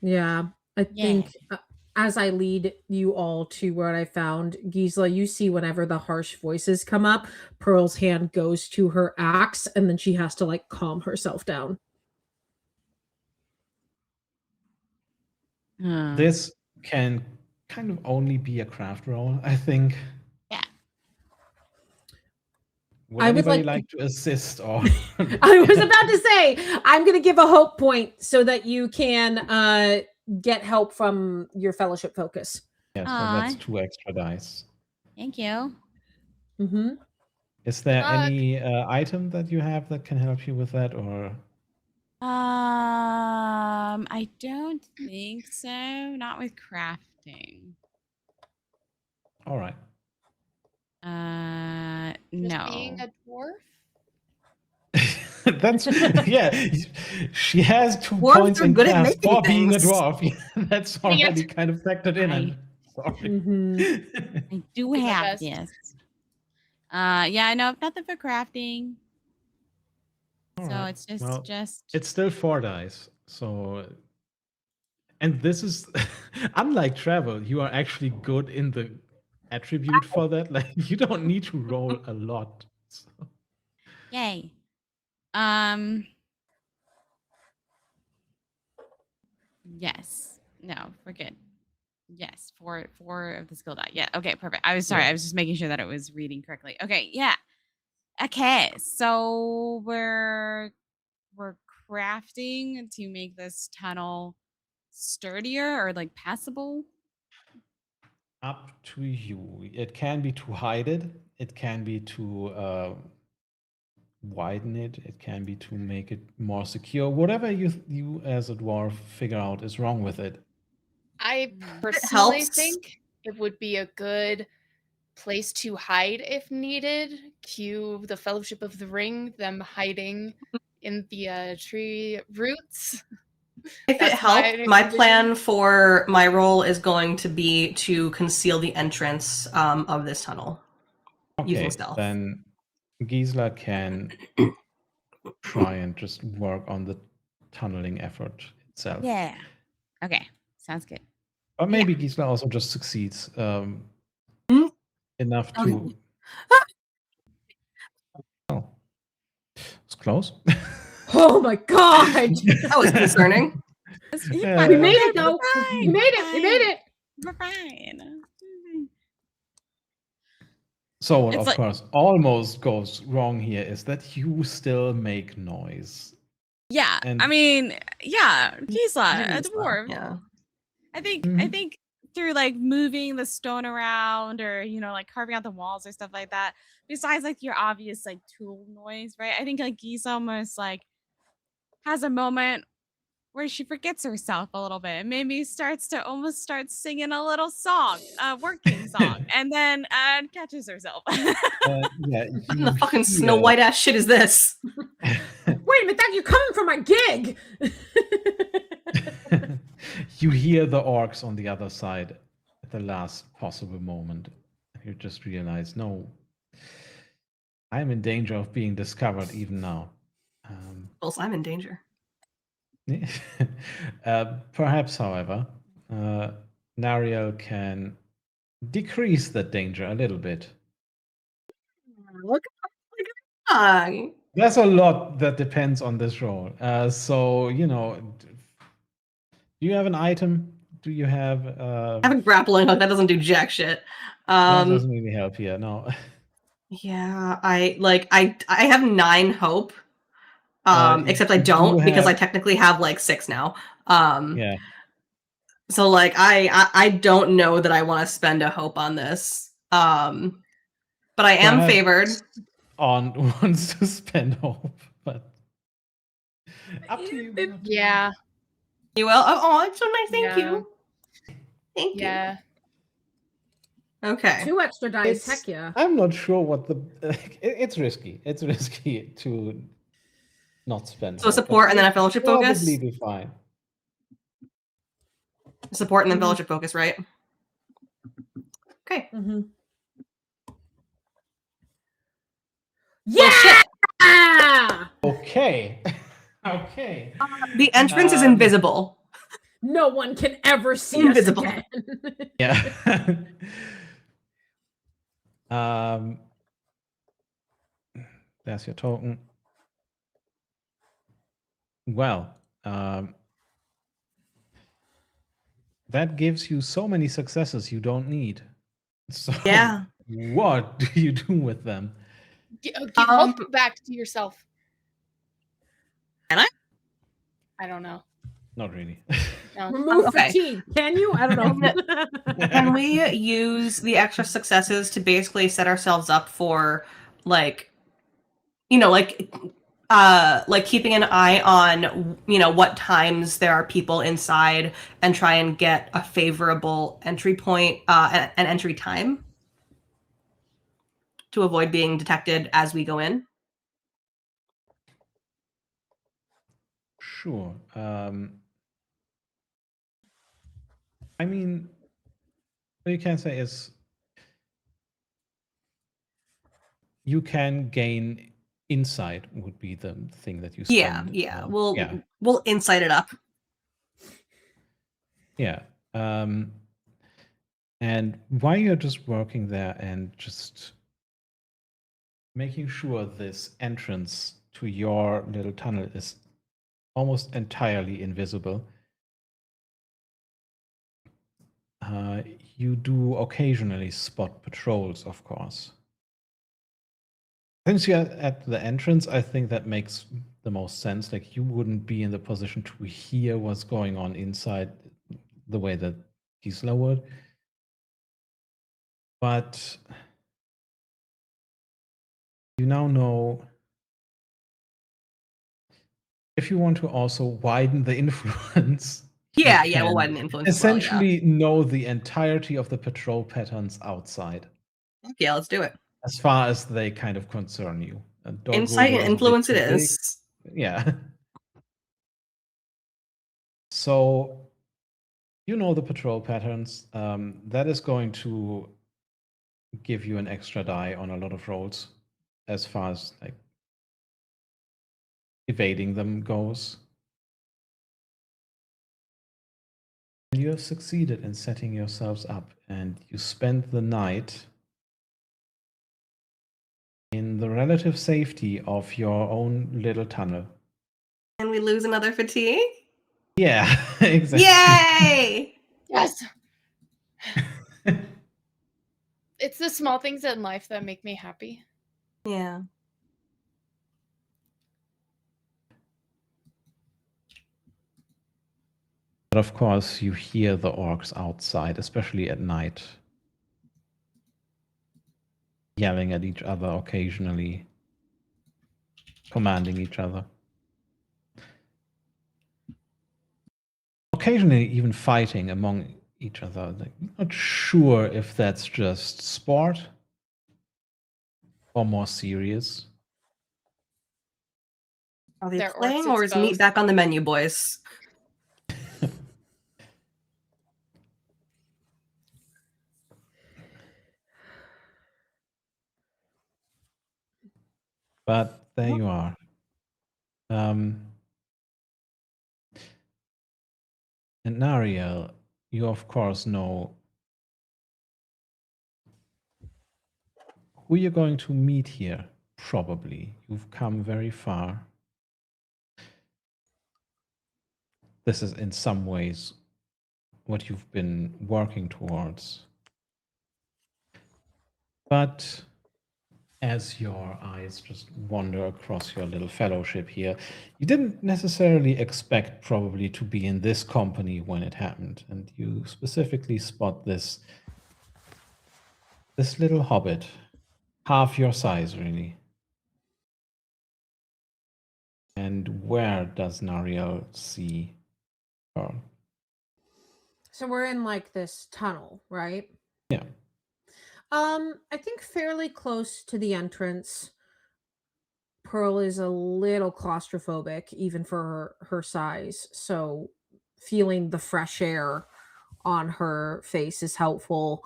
Yeah. I think as I lead you all to where I found, Gisela, you see whenever the harsh voices come up, Pearl's hand goes to her axe, and then she has to like calm herself down. This can kind of only be a craft roll, I think. Yeah. Would anybody like to assist? Or I was about to say, I'm going to give a hope point so that you can get help from your fellowship focus. Yes, well, that's 2 extra dice. Thank you. Mm-hmm. Is there any item that you have that can help you with that, or? I don't think so. Not with crafting. All right. Just being No. a dwarf? That's yeah. She has 2 Dwarves points are in good at class making for being a things. dwarf. That's Dang it. already kind of factored in. I'm sorry. Mhm. I do Do my have best. this. Yeah, I know nothing for crafting. All So right. it's just Well, just It's still 4 dice. So, and this is unlike travel. You are actually good in the attribute for that. Like you don't need to roll a lot. So, yay. Yes. No, we're good. Yes, four of the skill die. Yeah. Okay, perfect. I was sorry. Yeah. I was just making sure that it was reading correctly. Okay, yeah. Okay, so we're crafting to make this tunnel sturdier or like passable. up to you. It can be to hide it. It can be to widen it. It can be to make it more secure. Whatever you as a dwarf figure out is wrong with it. I Mm. personally helps. think it would be a good place to hide if needed. Cue the Fellowship of the Ring, them hiding in the tree roots. If it That's helped, my my vision. plan for my role is going to be to conceal the entrance of this tunnel using Okay, stealth. then Gisela can try and just work on the tunneling effort itself. Yeah. Okay, sounds good. Or maybe Gisela also just succeeds Hmm? enough Okay. to. Oh, it's close. Oh my god! That was concerning. Yeah. We made it We're though. fine, We made it. We made it. We're fine. So what, It's of like- course, almost goes wrong here is that you still make noise. Yeah, And- I mean, yeah, Gisela, a Gisela, dwarf. Yeah. I think Mhm. through like moving the stone around or like carving out the walls or stuff like that, besides like your obvious like tool noise, right? I think like Gisela almost like has a moment where she forgets herself a little bit and maybe starts singing a little song, a working song, and then catches herself. Yeah, What you the fucking Snow hear- White ass shit is this? Wait a minute, you're coming from my gig. you hear the orcs on the other side at the last possible moment. You just realize, no, I'm in danger of being discovered even now. Well, I'm in danger. Perhaps, however, Nariel can decrease that danger a little bit. Look at There's a lot that depends on this roll. So, do you have an item? Do you have... I have a grappling hook. That doesn't do jack shit. that doesn't really help here, no. Yeah, I have 9 hope. Except I you don't do because I have- technically have like 6 now. Yeah. So like I don't know that I want to spend a hope on this. But I am Perhaps favored. On wants to spend hope, but up to you. Up to Yeah. You will? Oh, it's so nice. Thank Yeah. you. Thank Yeah. you. Okay. 2 extra dice. It's- Heck yeah. I'm not sure what the. It's risky. It's risky to not spend. So hope, support but and then a you'll fellowship focus? Probably be fine. Support and then Mhm. fellowship focus, right? Okay. Mm-hmm. Well, shit. Yeah! Okay. Okay. The entrance is Um, invisible. No one can ever see Invisible. us again. Yeah. There's your token. Well, that gives you so many successes you don't need. So Yeah. what do you do with them? Give hope back to yourself. Can I? I don't know. Not really. No. Remove Okay. fatigue. Can you? I don't know. Can we use the extra successes to basically set ourselves up for like like keeping an eye on, what times there are people inside and try and get a favorable entry point, an entry time to avoid being detected as we go in. Sure. I mean, what you can say is you can gain insight would be the thing that you spend. Yeah. We'll insight it up. Yeah. And while you're just working there and just making sure this entrance to your little tunnel is almost entirely invisible, you do occasionally spot patrols, of course. Since you're at the entrance, I think that makes the most sense. Like, you wouldn't be in the position to hear what's going on inside the way that Gisela would. But you now know, if you want to also widen the influence. Yeah, we'll widen the influence. Essentially, know the entirety of the patrol patterns outside. Yeah, let's do it. As far as they kind of concern you. Insight and influence it is. Yeah. So, you know the patrol patterns. That is going to give you an extra die on a lot of rolls as far as like evading them goes. You have succeeded in setting yourselves up, and you spend the night in the relative safety of your own little tunnel. And we lose another fatigue? Yeah, exactly. Yay! Yes. It's the small things in life that make me happy. Yeah. But of course, you hear the orcs outside, especially at night, yelling at each other occasionally, commanding each other. Occasionally even fighting among each other. Like, not sure if that's just sport or more serious. Are they They're playing, orcs, or it's is meat both. back on the menu, boys? But there you are. And Nariel, you of course know who you're going to meet here, probably. You've come very far. This is in some ways what you've been working towards. But as your eyes just wander across your little fellowship here, you didn't necessarily expect probably to be in this company when it happened. And you specifically spot this little hobbit, half your size really. And where does Nariel see her? So we're in like this tunnel, right? Yeah. I think fairly close to the entrance. Pearl is a little claustrophobic, even for her size. So feeling the fresh air on her face is helpful.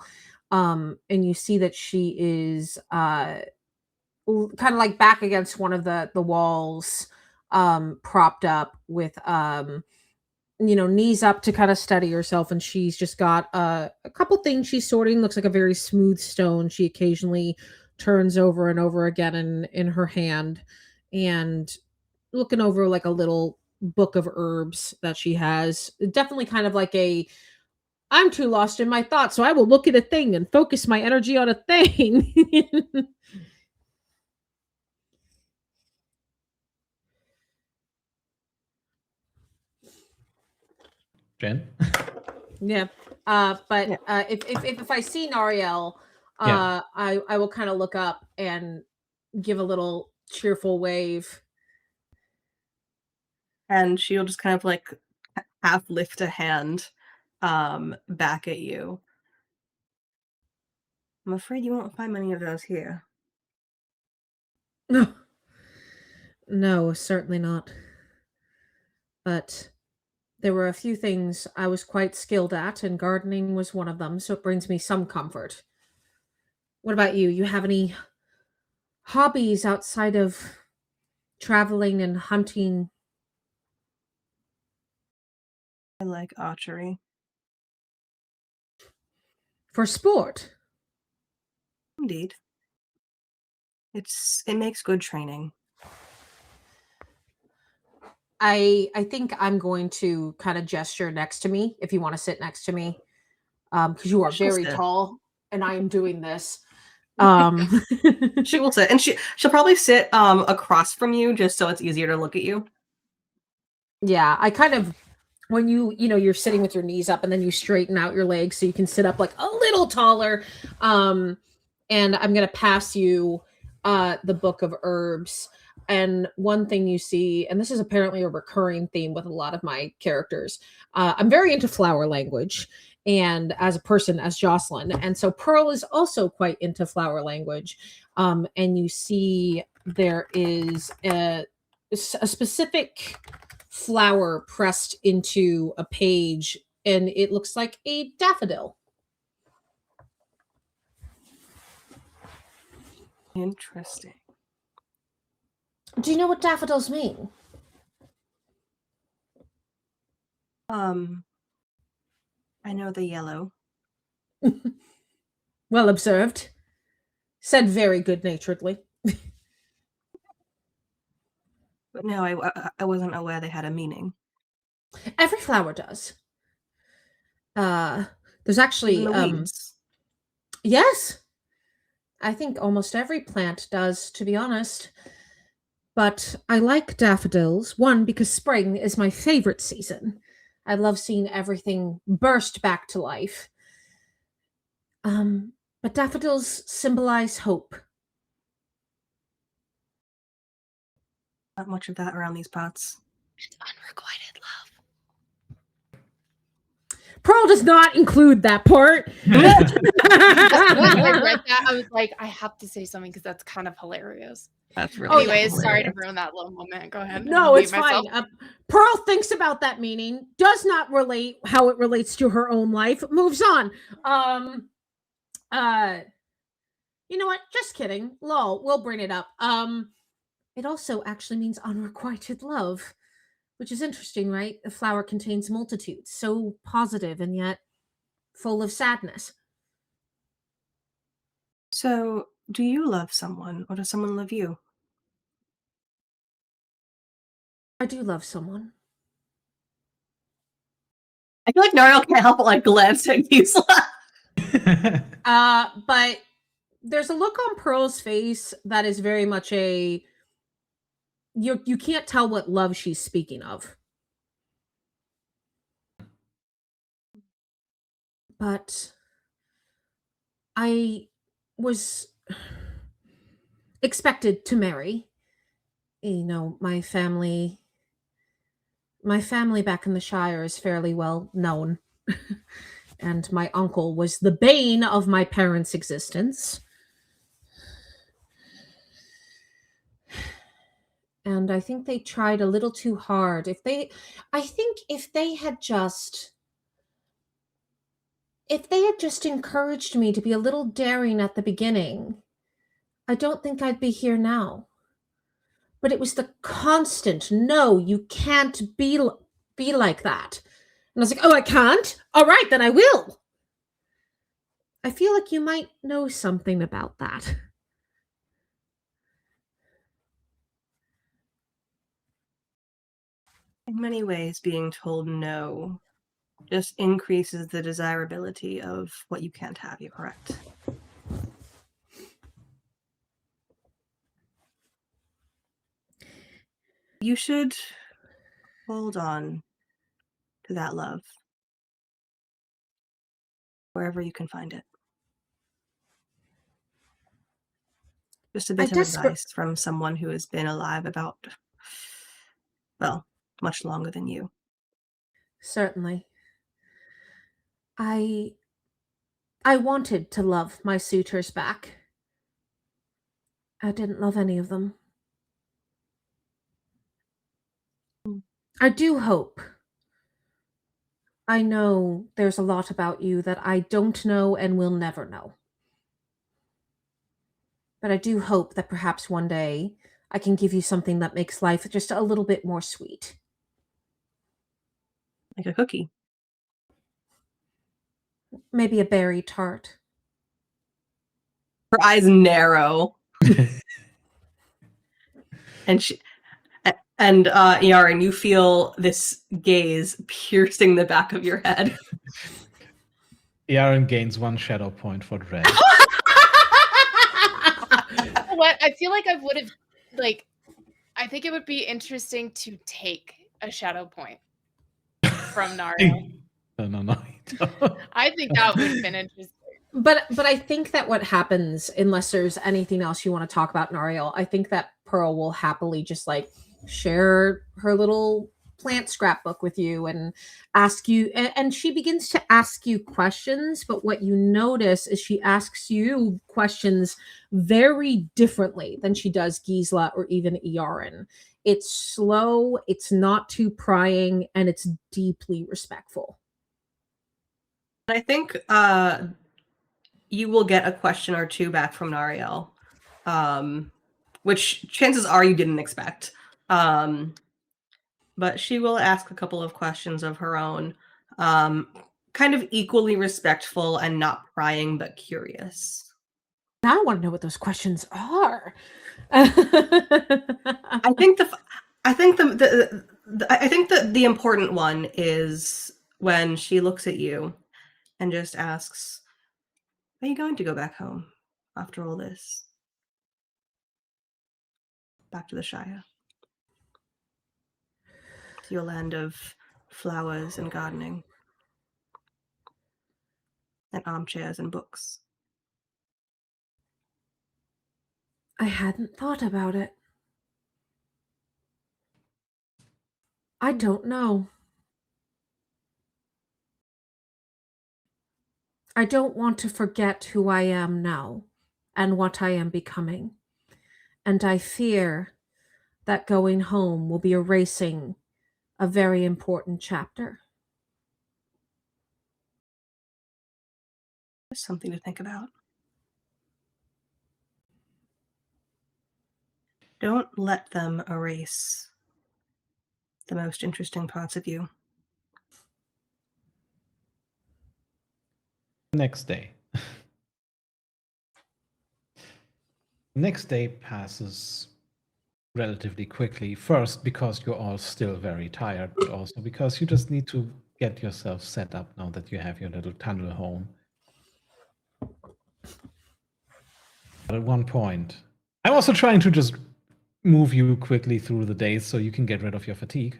And you see that she is kind of like back against one of the walls, propped up with knees up to kind of steady herself, and she's just got a couple things she's sorting. Looks like a very smooth stone she occasionally turns over and over again in her hand, and looking over like a little book of herbs that she has. Definitely kind of like a, I'm too lost in my thoughts, so I will look at a thing and focus my energy on a thing. Jen? Yeah. But if I see Nariel, I will kind of look up and give a little cheerful wave And she'll just kind of like half lift a hand back at you. I'm afraid you won't find many of those here. No. No, certainly not. But there were a few things I was quite skilled at, and gardening was one of them, so it brings me some comfort. What about you? You have any hobbies outside of traveling and hunting? I like archery. For sport? Indeed. It makes good training. I think I'm going to kind of gesture next to me if you want to sit next to me. Because you are She'll very sit. tall and I am doing this. She will sit, and she'll probably sit across from you just so it's easier to look at you. Yeah, I kind of, when you're sitting with your knees up and then you straighten out your legs so you can sit up like a little taller. And I'm going to pass you the book of herbs. And one thing you see, and this is apparently a recurring theme with a lot of my characters, I'm very into flower language. And as a person, as Jocelyn. And so Pearl is also quite into flower language. And you see there is a specific flower pressed into a page, and it looks like a daffodil. Interesting. Do you know what daffodils mean? I know the yellow. Well observed. Said very good-naturedly. But no, I wasn't aware they had a meaning. Every flower does. There's actually Even the weeds. yes. I think almost every plant does, to be honest. But I like daffodils, one, because spring is my favorite season. I love seeing everything burst back to life. But daffodils symbolize hope. Not much of that around these parts. And unrequited love. Pearl does not include that part. When I read that, I was like, I have to say something because that's kind of hilarious. That's really Anyways, sorry to hilarious. ruin that little moment. Go ahead. No, Mute it's myself. fine. Pearl thinks about that meaning, does not relate how it relates to her own life, moves on. You know what? Just kidding. Lol, we'll bring it up. It also actually means unrequited love, which is interesting, right? A flower contains multitudes, so positive and yet full of sadness. So, do you love someone, or does someone love you? I do love someone. I feel like Nariel can't help but like glance at Gisela. But there's a look on Pearl's face that is very much a you can't tell what love she's speaking of. But I was expected to marry. You know, my family back in the Shire is fairly well known. And my uncle was the bane of my parents' existence. And I think they tried a little too hard. I think if they had just encouraged me to be a little daring at the beginning, I don't think I'd be here now. But it was the constant, no, you can't be like that. And I was like, oh, I can't? All right, then I will. I feel like you might know something about that. In many ways, being told no just increases the desirability of what you can't have. You're correct. You should hold on to that love wherever you can find it. Just a bit of advice from someone who has been alive about, well, much longer than you. Certainly. I wanted to love my suitors back. I didn't love any of them. I do hope. I know there's a lot about you that I don't know and will never know. But I do hope that perhaps one day I can give you something that makes life just a little bit more sweet. Like a cookie. Maybe a berry tart. Her eyes narrow. And Yaren, you feel this gaze piercing the back of your head. Yaren gains 1 shadow point for dread. What? I feel like I would have, like, I think it would be interesting to take a shadow point from Nario. No. I think that would have been interesting. But I think that what happens, unless there's anything else you want to talk about, Nariel, I think that Pearl will happily just like share her little plant scrapbook with you and ask you, and she begins to ask you questions. But what you notice is she asks you questions very differently than she does Gisela or even Yaren. It's slow, it's not too prying, and it's deeply respectful. I think you will get a question or two back from Nariel, which chances are you didn't expect. But she will ask a couple of questions of her own, kind of equally respectful and not prying, but curious. Now I want to know what those questions are. I think the important one is when she looks at you and just asks, "Are you going to go back home after all this? Back to the Shire? To your land of flowers and gardening and armchairs and books?" I hadn't thought about it. I don't know. I don't want to forget who I am now and what I am becoming. And I fear that going home will be erasing a very important chapter. There's something to think about. Don't let them erase the most interesting parts of you. Next day. Next day passes relatively quickly. First, because you're all still very tired, but also because you just need to get yourself set up now that you have your little tunnel home. But at one point, I'm also trying to just move you quickly through the days so you can get rid of your fatigue.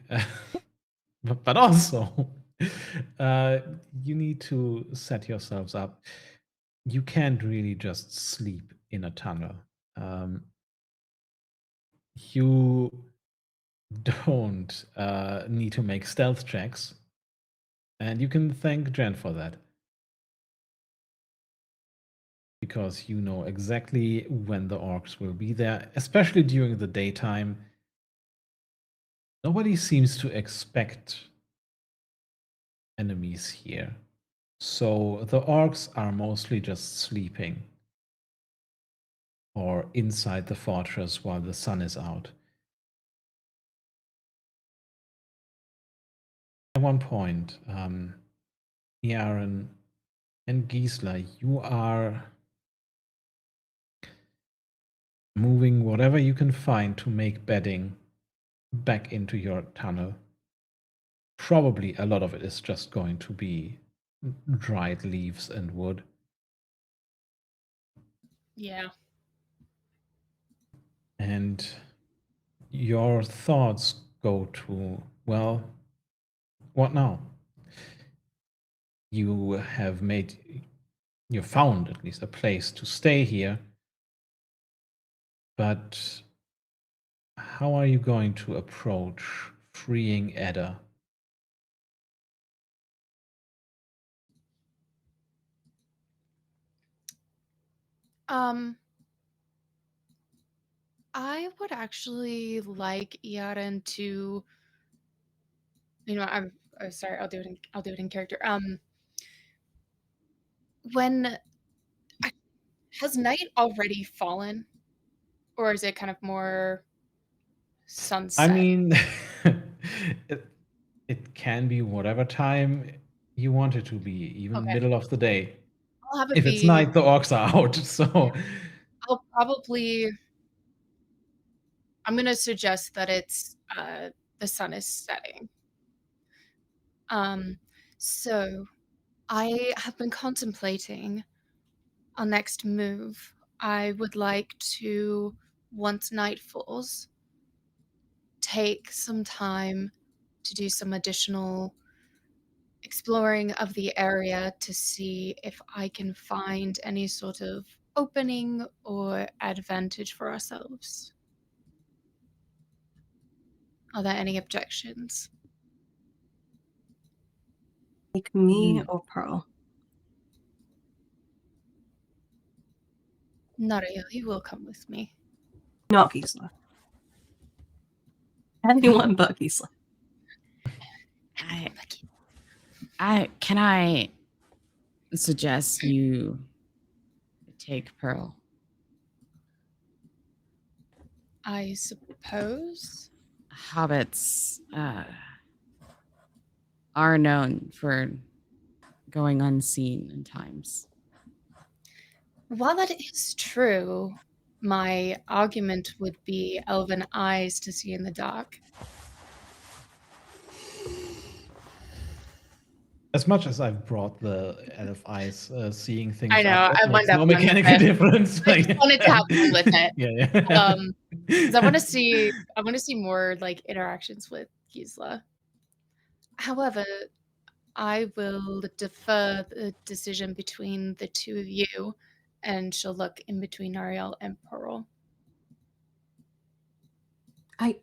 But also, you need to set yourselves up. You can't really just sleep in a tunnel. You don't need to make stealth checks, and you can thank Jen for that. Because you know exactly when the orcs will be there, especially during the daytime. Nobody seems to expect enemies here. So the orcs are mostly just sleeping or inside the fortress while the sun is out. At one point, Yaren and Gisela, you are moving whatever you can find to make bedding back into your tunnel. Probably a lot of it is just going to be dried leaves and wood. Yeah. And your thoughts go to, well, what now? You found at least a place to stay here. But how are you going to approach freeing Edda. I would actually like Iaren to, I'm sorry, I'll do it in character. When has night already fallen, or is it kind of more sunset? I mean, it can be whatever time you want it to be, even Okay. middle of the day. I'll have it If it's be. night, the orcs are out. So I'll probably. I'm gonna suggest that it's the sun is setting. So I have been contemplating our next move. I would like to, once night falls, take some time to do some additional exploring of the area to see if I can find any sort of opening or advantage for ourselves. Are there any objections? Like me or Pearl? Naria, you will come with me. Not Gisela. Anyone but Gisela. Can I suggest you take Pearl? I suppose. Hobbits are known for going unseen in times. While that is true, my argument would be elven eyes to see in the dark. as much as I've brought the elf eyes, seeing things I know, up, that I makes wound no up mechanical with it. difference. I just wanted to have fun with it. Yeah. 'Cause I want to see more like interactions with Gisela. However, I will defer the decision between the two of you, and she'll look in between Ariel and Pearl. I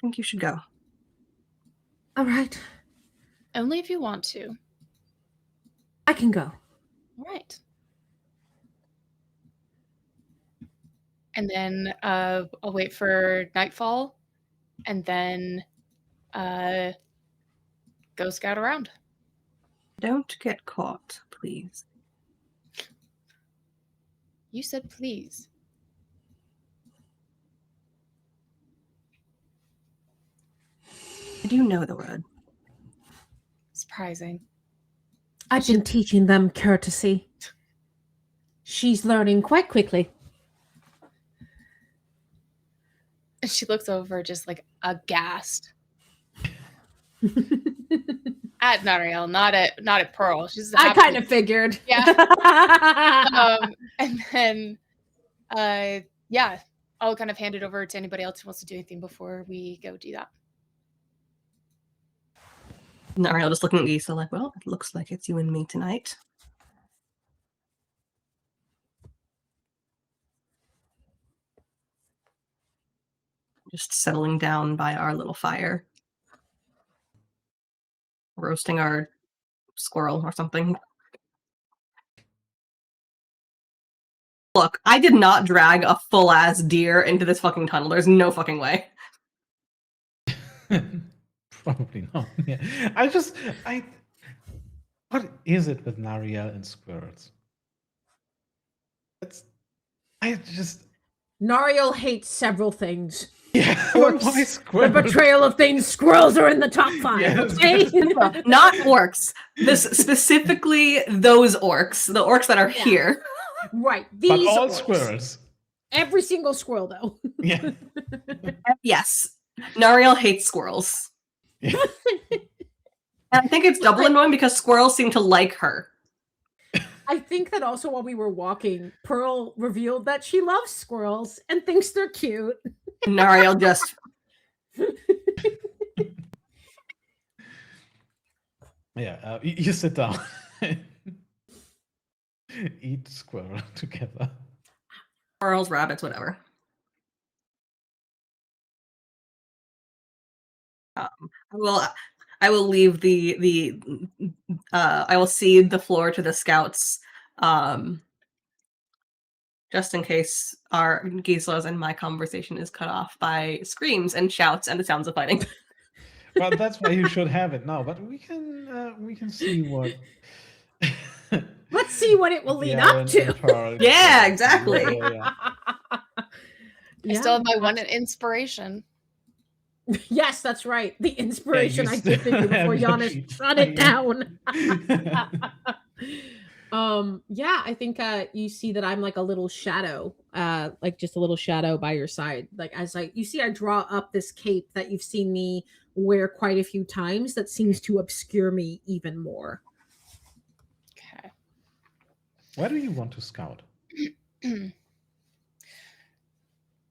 think you should go. All right, Only if you want to. I can go. All right. And then I'll wait for nightfall, and then go scout around. Don't get caught, please. You said please. I do know the word. Surprising. I've been teaching them courtesy. She's learning quite quickly. And she looks over just like aghast. At Nariel, not at Pearl. She's I kind of figured. Yeah. And then yeah, I'll kind of hand it over to anybody else who wants to do anything before we go do that. Nariel just looking at Gisela like, well, it looks like it's you and me tonight. Just settling down by our little fire. Roasting our squirrel or something. Look, I did not drag a full-ass deer into this fucking tunnel. There's no fucking way. Probably not. Yeah. What is it with Nariel and squirrels? Nariel hates several things. Yeah, Orcs, why the squirrels? betrayal of things. Squirrels are in the top 5. Yes. Okay? Not orcs. This specifically those orcs. The orcs that are here. Right. But These all orcs. squirrels. Every single squirrel, though. Yeah. Yes. Nariel hates squirrels. Yeah. And I think it's double annoying because squirrels seem to like her. I think that also while we were walking, Pearl revealed that she loves squirrels and thinks they're cute. Nariel just Yeah, you sit down. Eat squirrel together. squirrels, rabbits, whatever. I will leave I will cede the floor to the scouts, just in case our Gisla's and my conversation is cut off by screams and shouts and the sounds of fighting. Well, that's why you should have it now. But we can see what. Let's see what it will lead Yeah, up and to. Pearl Yeah, goes. exactly. Yeah. I still have my one inspiration. Yes, that's right. The inspiration you I did think still before have your Giannis cheat shut it time. down. Yeah, I think you see that I'm like a little shadow, like just a little shadow by your side. Like as you see, I draw up this cape that you've seen me wear quite a few times that seems to obscure me even more. Okay. Where do you want to scout?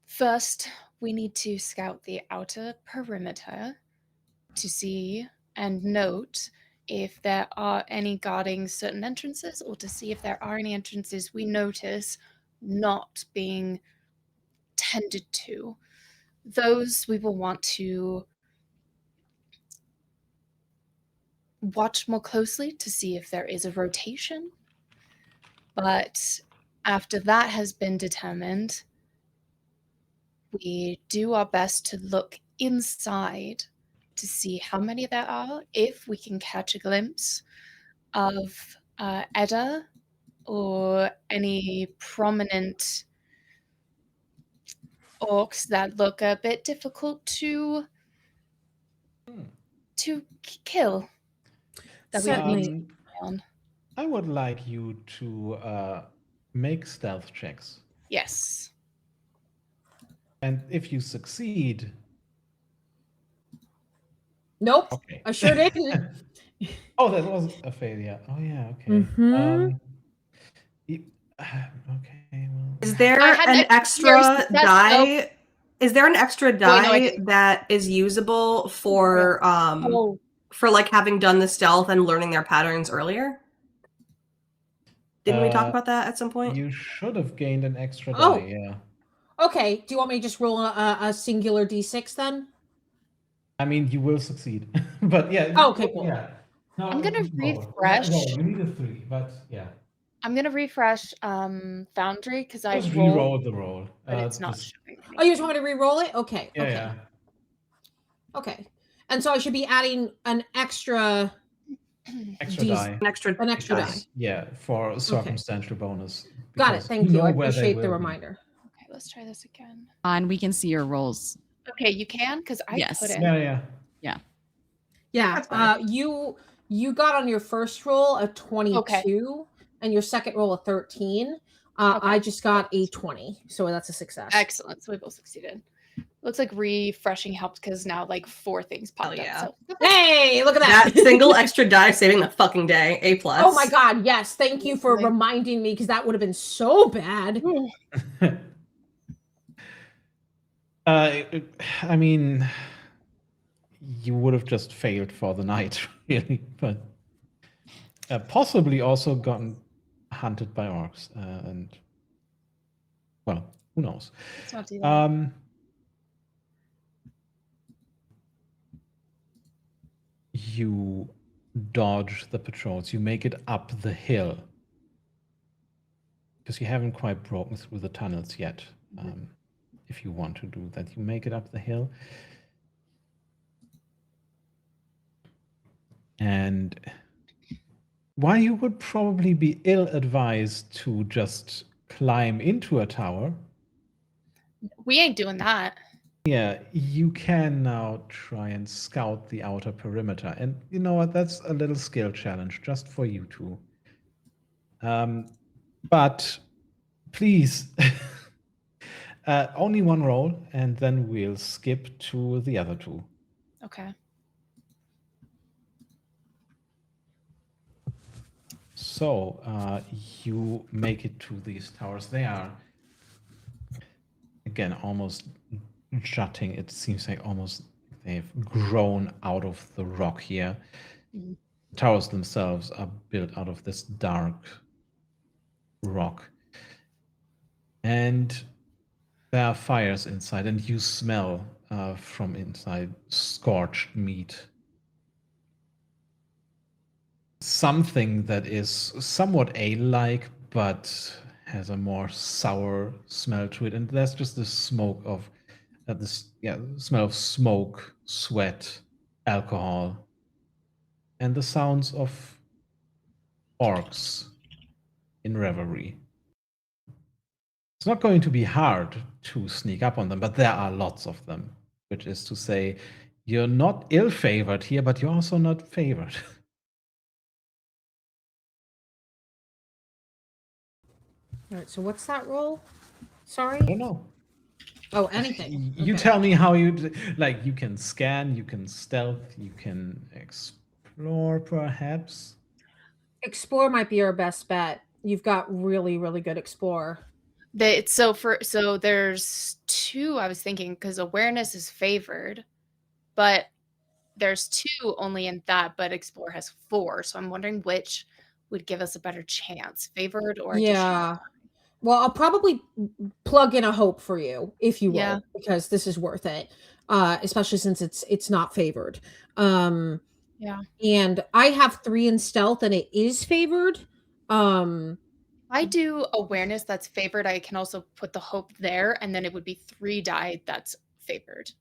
First, we need to scout the outer perimeter to see and note if there are any guarding certain entrances, or to see if there are any entrances we notice not being tended to. Those we will want to watch more closely to see if there is a rotation. But after that has been determined, we do our best to look inside to see how many there are, if we can catch a glimpse of Edda or any prominent orcs that look a bit difficult to kill. That we would need to Certainly. rely on. I would like you to make stealth checks. Yes. And if you succeed, Nope, okay. I sure didn't. Oh, that was a failure. Oh yeah, okay. Mhm. Okay. Well, Is there I had an a very extra success, die? Is there an extra no, I die didn't. that is usable for Oh, for like having done the stealth and learning their patterns earlier? Didn't we talk about that at some point? you should have gained an extra Oh. die. Yeah. Okay, do you want me to just roll a singular d6 then? I mean, you will succeed, but yeah. Oh, okay, cool. Yeah. No, I'm gonna roll. refresh. Roll. You need a 3, but yeah. I'm gonna refresh Foundry because I Just rolled, re-roll the roll. but it's not Just- showing Oh, you just want me to re-roll it? Okay. yeah, okay. yeah. Okay. And so I should be adding an extra Extra These- die. An extra die. Because, yeah, for circumstantial bonus. Got it. because Thank you. I know where they appreciate the will be. reminder. Okay, let's try this again. And we can see your rolls. Okay, you can because I Yes. couldn't. Yeah. Yeah. That's better. You got on your first roll a 22 and your second roll a 13. Okay. I just got a 20, so that's a success. Excellent. So we both succeeded. Looks like refreshing helped because now like 4 things popped yeah. up. So Hey, look at that. That single extra die saving the fucking day. A+. Oh my god, yes. Thank you for Like- reminding me because that would have been so bad. I mean, you would have just failed for the night, really, but possibly also gotten hunted by orcs, and well, who knows? let's not do that. You dodge the patrols. You make it up the hill because you haven't quite broken through the tunnels yet. If you want to do that, you make it up the hill. And while you would probably be ill-advised to just climb into a tower, We ain't doing that. yeah, you can now try and scout the outer perimeter. And you know what? That's a little skill challenge just for you two. But please, only one roll, and then we'll skip to the other two. Okay. So you make it to these towers. They are, again, almost jutting. It seems like almost they've grown out of the rock here. Mhm. Towers themselves are built out of this dark rock. And there are fires inside, and you smell from inside scorched meat something that is somewhat ale-like, but has a more sour smell to it, and there's just the smoke of smell of smoke, sweat, alcohol, and the sounds of orcs in revelry. It's not going to be hard to sneak up on them, but there are lots of them, which is to say, you're not ill-favored here, but you're also not favored. All right, so what's that roll? Sorry? I don't know. Oh, anything. You Okay. tell me how you like. You can scan, you can stealth, you can explore, perhaps. Explore might be our best bet. You've got really, really good Explorer. So there's two I was thinking, because awareness is favored, but there's two only in that, but Explore has 4. So I'm wondering which would give us a better chance, favored or additional. Yeah. Well, I'll probably plug in a hope for you, if you will, Yeah. because this is worth it. Especially since it's not favored. Yeah. And I have 3 in stealth and it is favored. I do awareness that's favored. I can also put the hope there, and then it would be 3 die that's favored.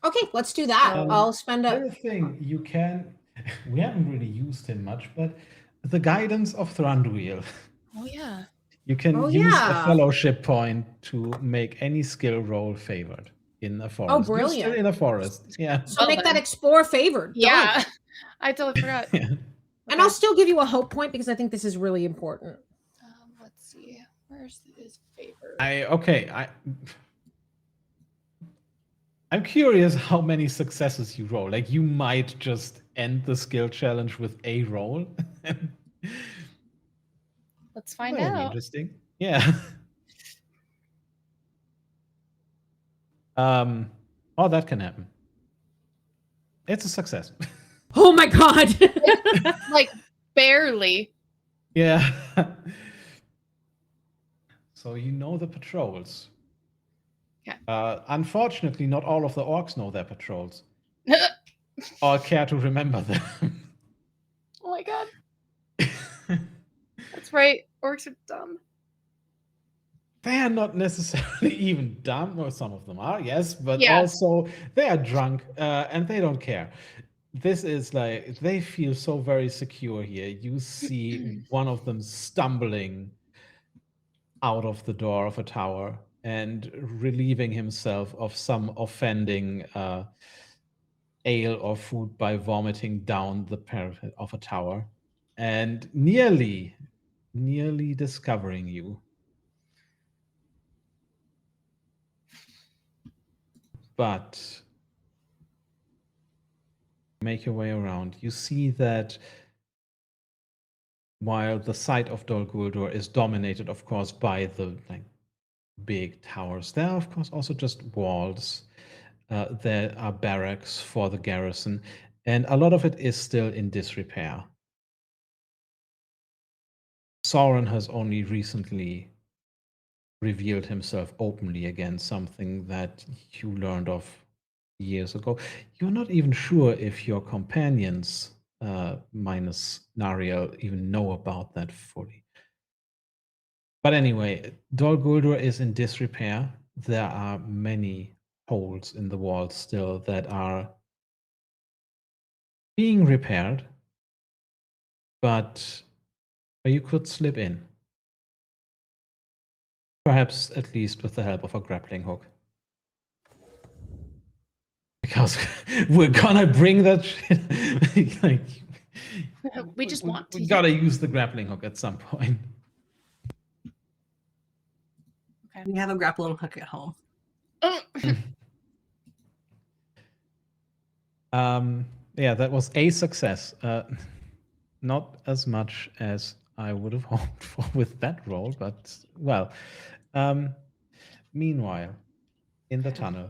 Okay, let's do that. I'll spend The other thing you can, we haven't really used him much, but the guidance of Thranduil. Oh yeah. You can Oh, use yeah. a fellowship point to make any skill roll favored in a forest. You're still brilliant. in a forest. Yeah. So Well make that then. Explore favored. Done. Yeah. I totally forgot. Yeah. And I'll still give you a hope point because I think this is really important. Let's see. Where's his favored? I'm curious how many successes you roll. Like, you might just end the skill challenge with a roll. Let's find That'll be out. interesting. Yeah. Oh, that can happen. It's a success. Oh my god. Like barely. Yeah. So you know the patrols. Yeah. Unfortunately, not all of the orcs know their patrols or care to remember them. Oh my god. That's right. Orcs are dumb. They are not necessarily even dumb, or some of them are, yes, but Yeah. also they are drunk and they don't care. This is like, they feel so very secure here. You see one of them stumbling out of the door of a tower and relieving himself of some offending ale or food by vomiting down the parapet of a tower and nearly discovering you. But make your way around. You see that while the site of Dol Guldur is dominated, of course, by the big towers, there are, of course, also just walls. There are barracks for the garrison, and a lot of it is still in disrepair. Sauron has only recently revealed himself openly again, something that you learned of years ago. You're not even sure if your companions, minus Nariel, even know about that fully. But anyway, Dol Guldur is in disrepair. There are many holes in the walls still that are being repaired, but you could slip in. Perhaps at least with the help of a grappling hook. Because we're gonna bring that shit. Like, We just want to. We gotta use the grappling hook at some point. We have a grappling hook at home. Yeah, that was a success. Not as much as I would have hoped for with that roll, but well. Meanwhile, in the tunnel.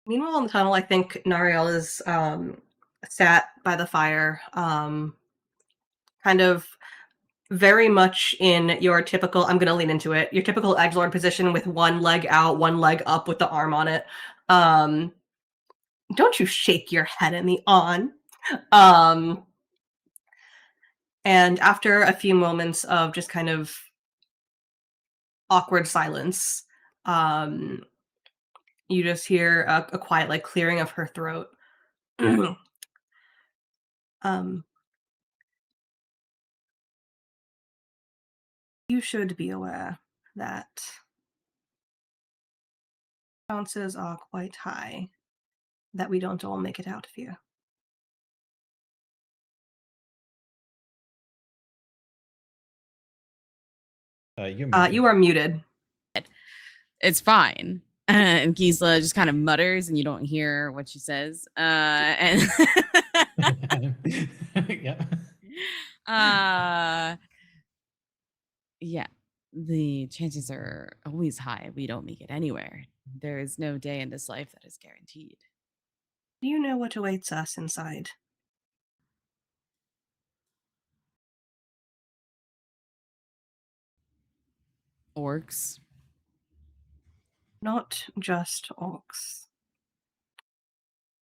Meanwhile, in the tunnel, I think Nariel is sat by the fire, kind of very much in your typical, I'm going to lean into it, your typical Edgelord position with one leg out, one leg up with the arm on it. Don't you shake your head at me, On. And after a few moments of just kind of awkward silence, you just hear a quiet, like, clearing of her throat. You should be aware that chances are quite high that we don't all make it out of here. You are muted. It's fine. And Gisela just kind of mutters, and you don't hear what she says. And Yeah. Yeah, the chances are always high we don't make it anywhere. There is no day in this life that is guaranteed. Do you know what awaits us inside? Orcs. Not just orcs.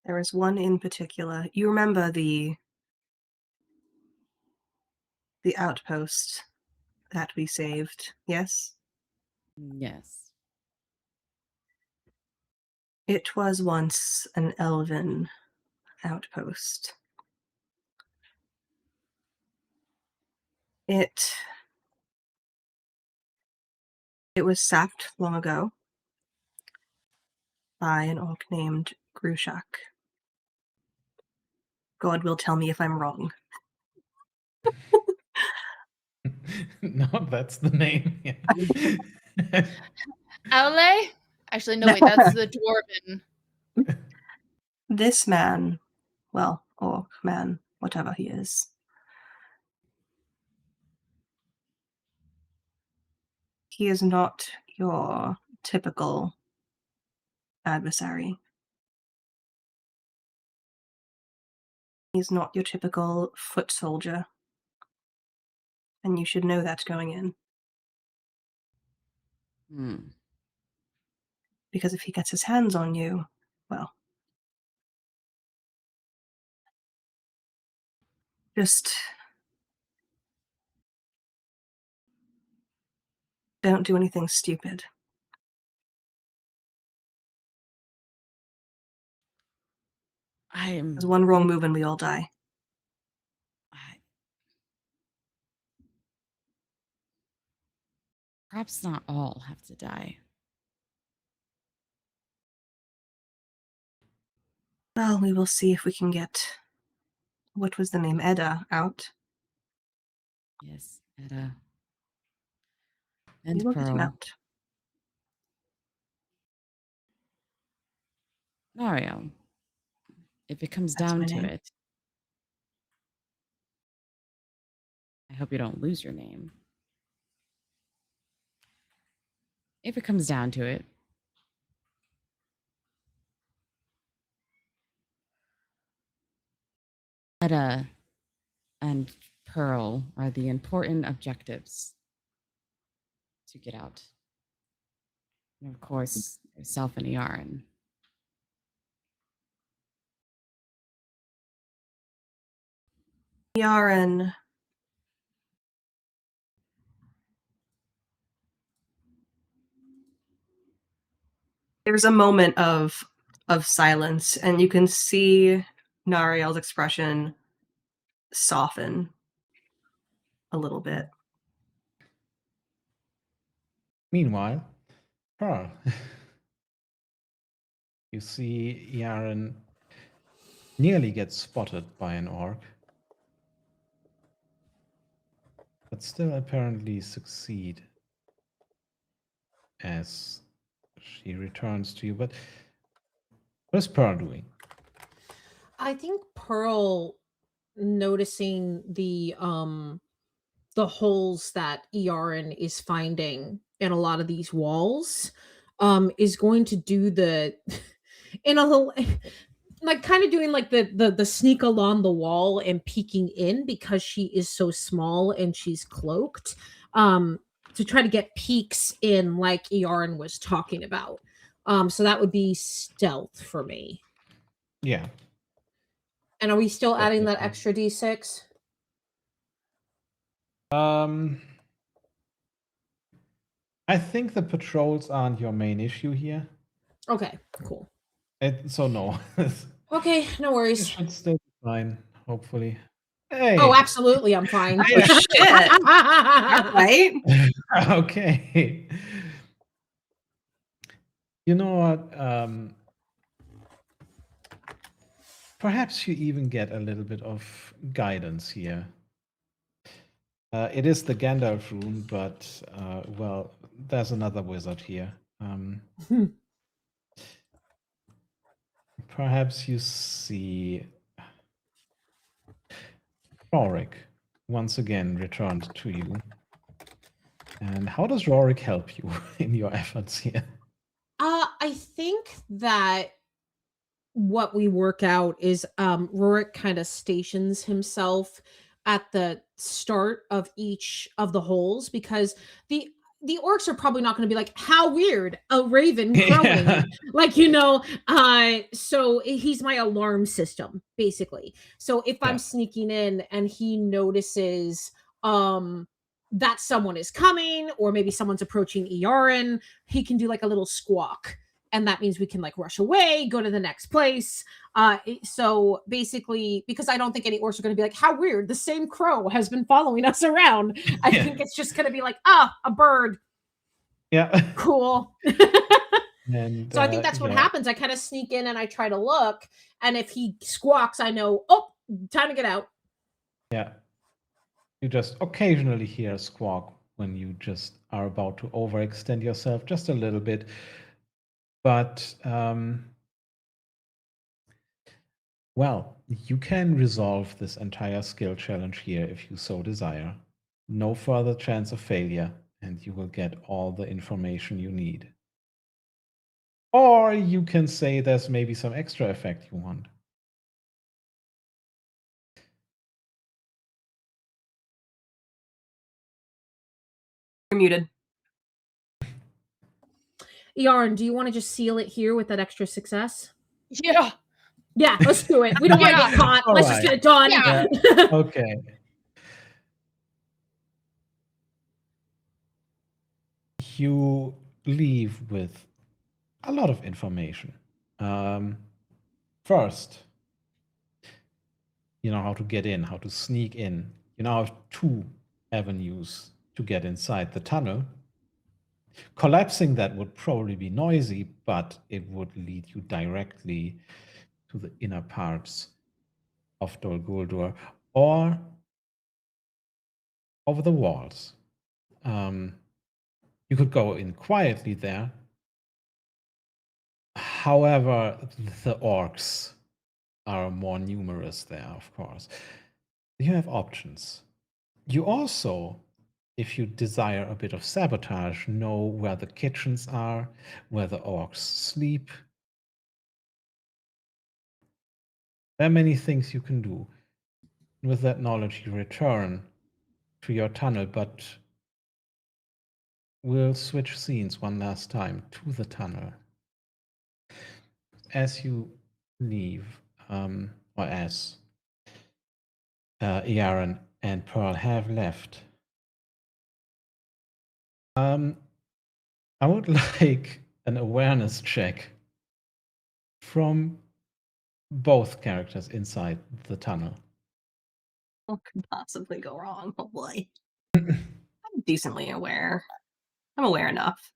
There is one in particular. You remember the outpost that we saved, yes? Yes. It was once an elven outpost. It was sacked long ago by an orc named Grushak. God will tell me if I'm wrong. No, that's the name. Yeah. Aule? Actually, no, wait, that's the dwarven. This man, well, orc man, whatever he is, he is not your typical adversary. He's not your typical foot soldier. And you should know that going in. Because if he gets his hands on you, well, just don't do anything stupid. There's one wrong move and we all die. Perhaps not all have to die. Well, we will see if we can get, what was the name, Edda, out. Yes, Edda. And We will get him Pearl. out. Mario, if it comes That's down my to name. it, I hope you don't lose your name. If it comes down to it, Edda and Pearl are the important objectives to get out. And of course, yourself and Yaren. Yaren. There's a moment of silence, and you can see Nariel's expression soften a little bit. Meanwhile, Pearl, you see Yaren nearly gets spotted by an orc, but still apparently succeed as she returns to you. But what is Pearl doing? I think Pearl, noticing the holes that Yaren is finding in a lot of these walls, is going to do the in a little like kind of doing like the sneak along the wall and peeking in because she is so small and she's cloaked, to try to get peeks in like Yaren was talking about. So that would be stealth for me. Yeah. And are we still adding that Definitely. extra d6? I think the patrols aren't your main issue here. Okay, cool. So no. Okay, no You worries. should still be fine, hopefully. Hey. Oh, absolutely, I'm fine. Oh shit! Right? Okay. You know what? Perhaps you even get a little bit of guidance here. It is the Gandalf room, but well, there's another wizard here. Perhaps you see Rorik once again returned to you. And how does Rorik help you in your efforts here? I think that what we work out is Rurik kind of stations himself at the start of each of the holes because the orcs are probably not going to be like, how weird, a raven crowing. Yeah. Like, so he's my alarm system, basically. So if I'm Yeah. sneaking in and he notices that someone is coming or maybe someone's approaching Earin, he can do like a little squawk. And that means we can like rush away, go to the next place. So basically, because I don't think any orcs are going to be like, how weird, the same crow has been following us around. I Yeah. think it's just going to be like, a bird. Yeah. Cool. And So I think that's what yeah. happens. I kind of sneak in and I try to look. And if he squawks, I know, oh, time to get out. Yeah. You just occasionally hear a squawk when you just are about to overextend yourself just a little bit. But well, you can resolve this entire skill challenge here if you so desire. No further chance of failure, and you will get all the information you need. Or you can say there's maybe some extra effect you want. You're muted. Earin, do you want to just seal it here with that extra success? Yeah. Yeah, let's do it. We don't want to Yeah. get caught. All Let's just right. get it done. Yeah. Okay. You leave with a lot of information. First, you know how to get in, how to sneak in. You now have 2 avenues to get inside the tunnel. Collapsing that would probably be noisy, but it would lead you directly to the inner parts of Dol Guldur or over the walls. You could go in quietly there. However, the orcs are more numerous there, of course. You have options. You also, if you desire a bit of sabotage, know where the kitchens are, where the orcs sleep. There are many things you can do. With that knowledge, you return to your tunnel, but we'll switch scenes one last time to the tunnel. As you leave, or as Earin and Pearl have left, I would like an awareness check from both characters inside the tunnel. What could possibly go wrong? Oh boy. I'm decently aware. I'm aware enough.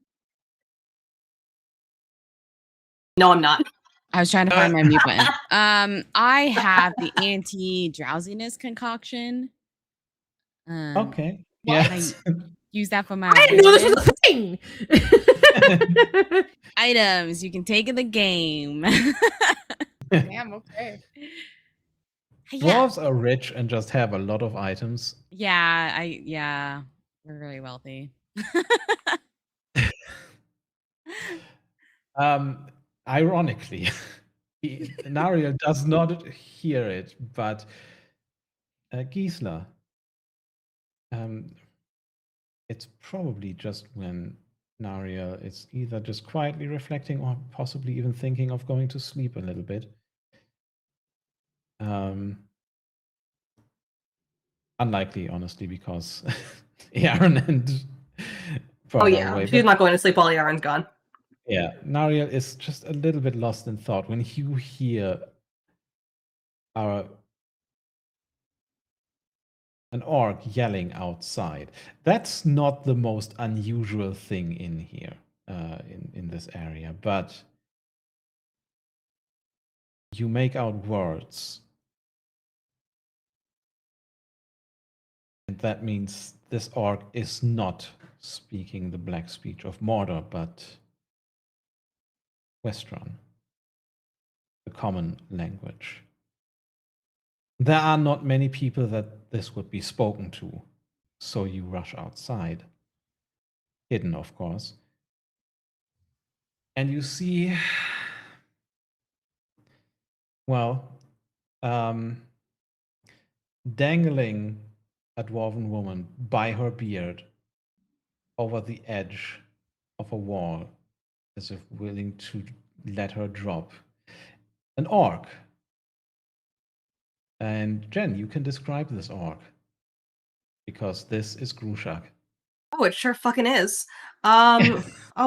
No, I'm not. I was trying to find my mute button. I have the anti-drowsiness concoction. Okay. What? Yes. Use that for my I didn't know this was movement. a thing. Items you can take in the game. Damn, okay. Yeah. Dwarves are rich and just have a lot of items. Yeah, we're really wealthy. Ironically, Nariel does not hear it, but Gisela, it's probably just when Nariel is either just quietly reflecting or possibly even thinking of going to sleep a little bit. Unlikely, honestly, because Aaron and Oh Pearl are yeah, away. she's But not going to sleep while Yaren's gone. yeah, Nariel is just a little bit lost in thought when you hear an orc yelling outside. That's not the most unusual thing in here, in this area, but you make out words. And that means this orc is not speaking the black speech of Mordor, but Westron, the common language. There are not many people that this would be spoken to, so you rush outside. Hidden, of course. And you see, well, dangling a dwarven woman by her beard over the edge of a wall, as if willing to let her drop. An orc. And Jen, you can describe this orc, because this is Grushak. Oh, it sure fucking is. Oh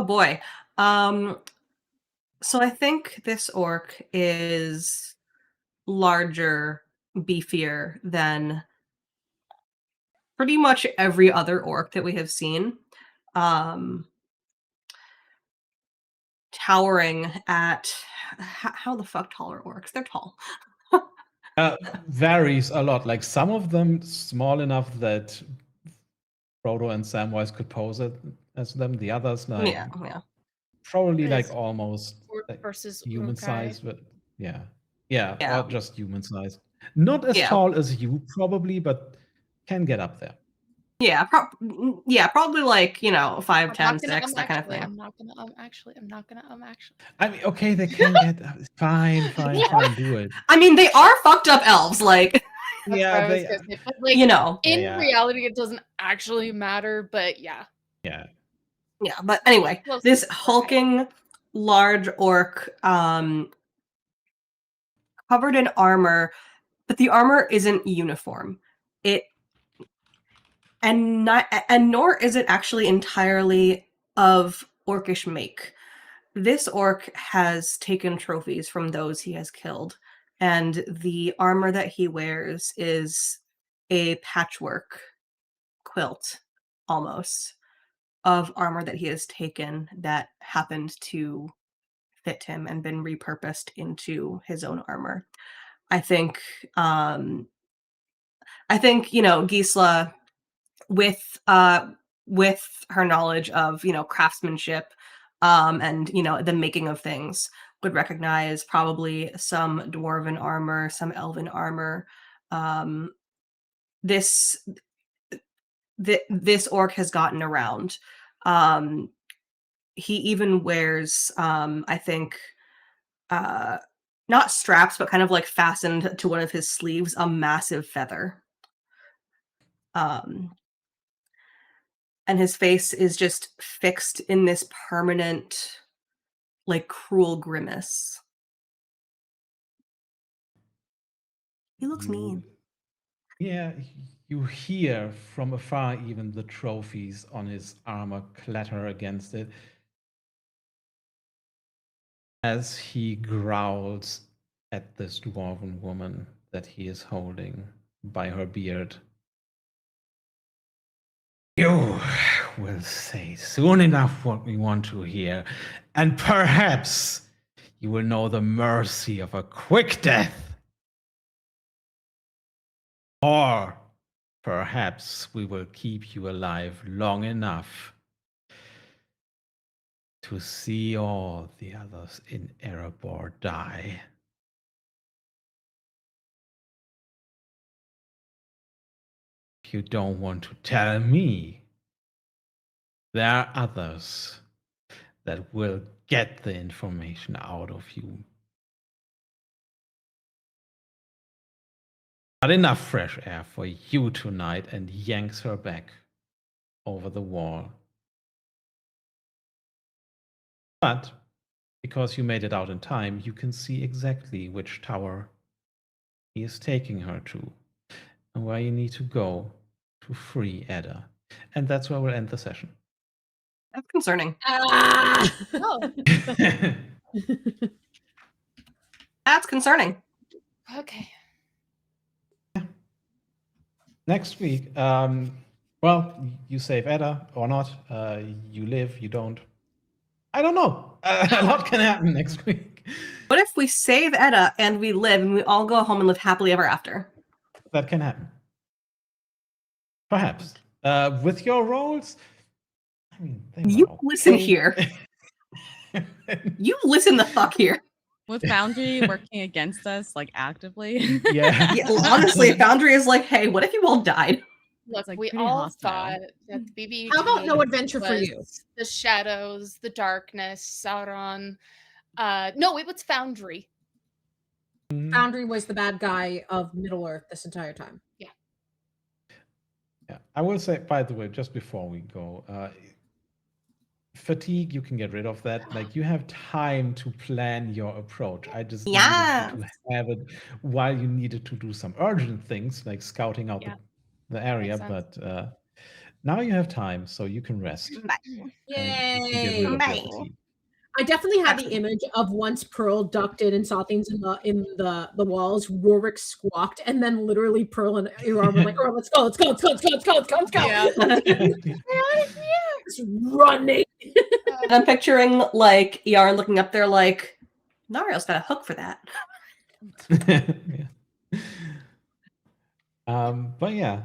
boy. So I think this orc is larger, beefier than pretty much every other orc that we have seen. Towering at how the fuck tall are orcs? They're tall. Varies a lot. Like some of them small enough that Frodo and Samwise could pose it as them. The others, like, Yeah. probably Is like almost orc like versus human Uruk-hai. size, but yeah, Yeah. or just human size. Not as Yeah. tall as you probably, but can get up there. Yeah, probably like, 5, I'm 10, not gonna 6, that kind of actually. thing. I'm not gonna actually. I'm not gonna actually. I mean, okay, they can get fine, do it. I mean, they are fucked up elves, like, That's Yeah, what I was they, gonna say. But like in Yeah. reality, it doesn't actually matter. But yeah, yeah. yeah, but anyway, Close this to Uruk-hai. hulking large orc covered in armor, but the armor isn't uniform. Nor is it actually entirely of orcish make. This orc has taken trophies from those he has killed, and the armor that he wears is a patchwork quilt, almost, of armor that he has taken that happened to fit him and been repurposed into his own armor. I think, Gisela, with her knowledge of craftsmanship, and the making of things, would recognize probably some dwarven armor, some elven armor. This orc has gotten around. He even wears, I think, not straps, but kind of like fastened to one of his sleeves, a massive feather. And his face is just fixed in this permanent, like, cruel grimace. He looks mean. Yeah, you hear from afar even the trophies on his armor clatter against it as he growls at this dwarven woman that he is holding by her beard. You will say soon enough what we want to hear, and perhaps you will know the mercy of a quick death. Or perhaps we will keep you alive long enough to see all the others in Erebor die. If you don't want to tell me, there are others that will get the information out of you. Not enough fresh air for you tonight, and yanks her back over the wall. But because you made it out in time, you can see exactly which tower he is taking her to, and where you need to go to free Edda. And that's where we'll end the session. That's concerning. Ah! Oh, That's concerning. okay. Next week, well, you save Edda or not. You live, you don't. I don't know. A lot can happen next week. What if we save Edda and we live and we all go home and live happily ever after? That can happen. Perhaps. With your roles, I mean, they You were listen okay. here. You listen the fuck here. With Foundry working against us, like actively. Yeah. Yeah, well, honestly, Foundry is like, hey, what if you all died? Look, like, we pretty all hostile. thought that the BB How about no adventure for you? the shadows, the darkness, Sauron. No, it was Foundry. Foundry was the bad guy of Middle Earth this entire time. Yeah. I will say, by the way, just before we go, fatigue, you can get rid of that. Like, you have time to plan your approach. I just needed you to have it while you needed to do some urgent things, like scouting out the area. Makes But now you have time, so you can rest. and you can get Yay! rid of your Bye. fatigue. I definitely had the image of once Pearl ducked in and saw things in the walls. Warwick squawked, and then literally Pearl and Iran were like, "Oh, let's go! Yeah. Just running." And I'm picturing like Yarn looking up there like, Nariel's got a hook for that. Yeah. But yeah,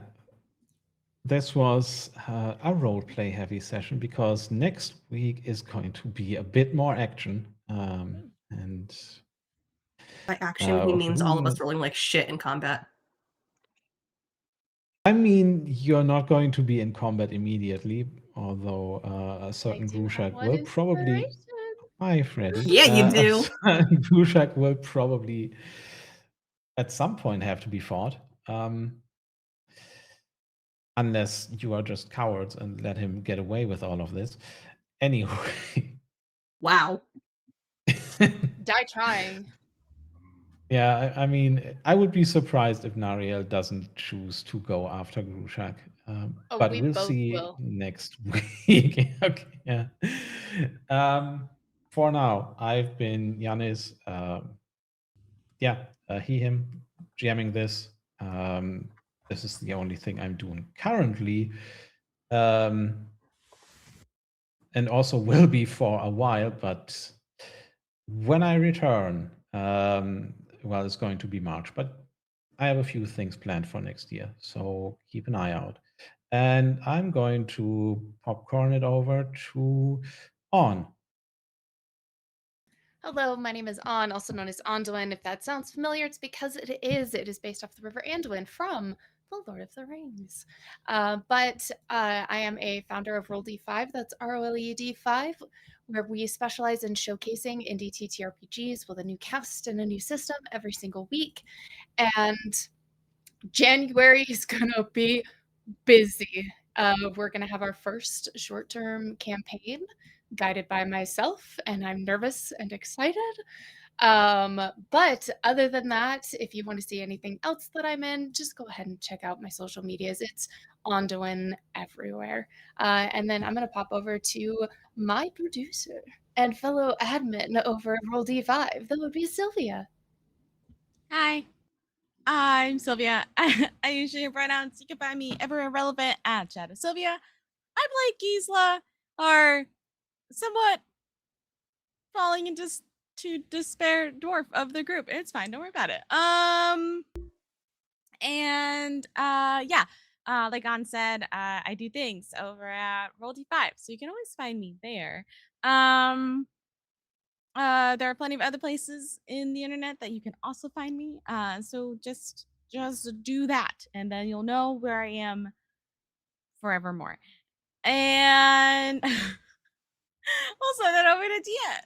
this was a roleplay heavy session because next week is going to be a bit more action. And By action, he means all of us rolling like shit in combat. I mean, you're not going to be in combat immediately, although a certain do have Grushak one will probably. inspiration. Hi, Freddy. Yeah, you do. A certain Grushak will probably at some point have to be fought. Unless you are just cowards and let him get away with all of this. Anyway. Wow. Die trying. Yeah, I mean, I would be surprised if Nariel doesn't choose to go after Grushak. But we we'll both see will. next week. Okay, yeah. For now, I've been Yanis. He, him, jamming this. This is the only thing I'm doing currently. And also will be for a while, but when I return, well, it's going to be March, but I have a few things planned for next year, so keep an eye out. And I'm going to popcorn it over to On. Hello, my name is An, also known as Anduin. If that sounds familiar, it's because it is. It is based off the River Anduin from The Lord of the Rings. But I am a founder of Roll D5, that's ROLE D5, where we specialize in showcasing indie TTRPGs with a new cast and a new system every single week. And January is going to be busy. We're going to have our first short-term campaign guided by myself, and I'm nervous and excited. But other than that, if you want to see anything else that I'm in, just go ahead and check out my social medias. It's Ondoin everywhere. And then I'm going to pop over to my producer and fellow admin over Roll D5. That would be Sylvia. Hi, I'm Sylvia. I use your pronouns. You can find me ever irrelevant at Chat of Sylvia. I play Gisela, or somewhat falling into despair dwarf of the group. It's fine. Don't worry about it. Like An said, I do things over at Roll D5, so you can always find me there. There are plenty of other places in the internet that you can also find me. So just do that, and then you'll know where I am forevermore. And I'll send it over to Tia.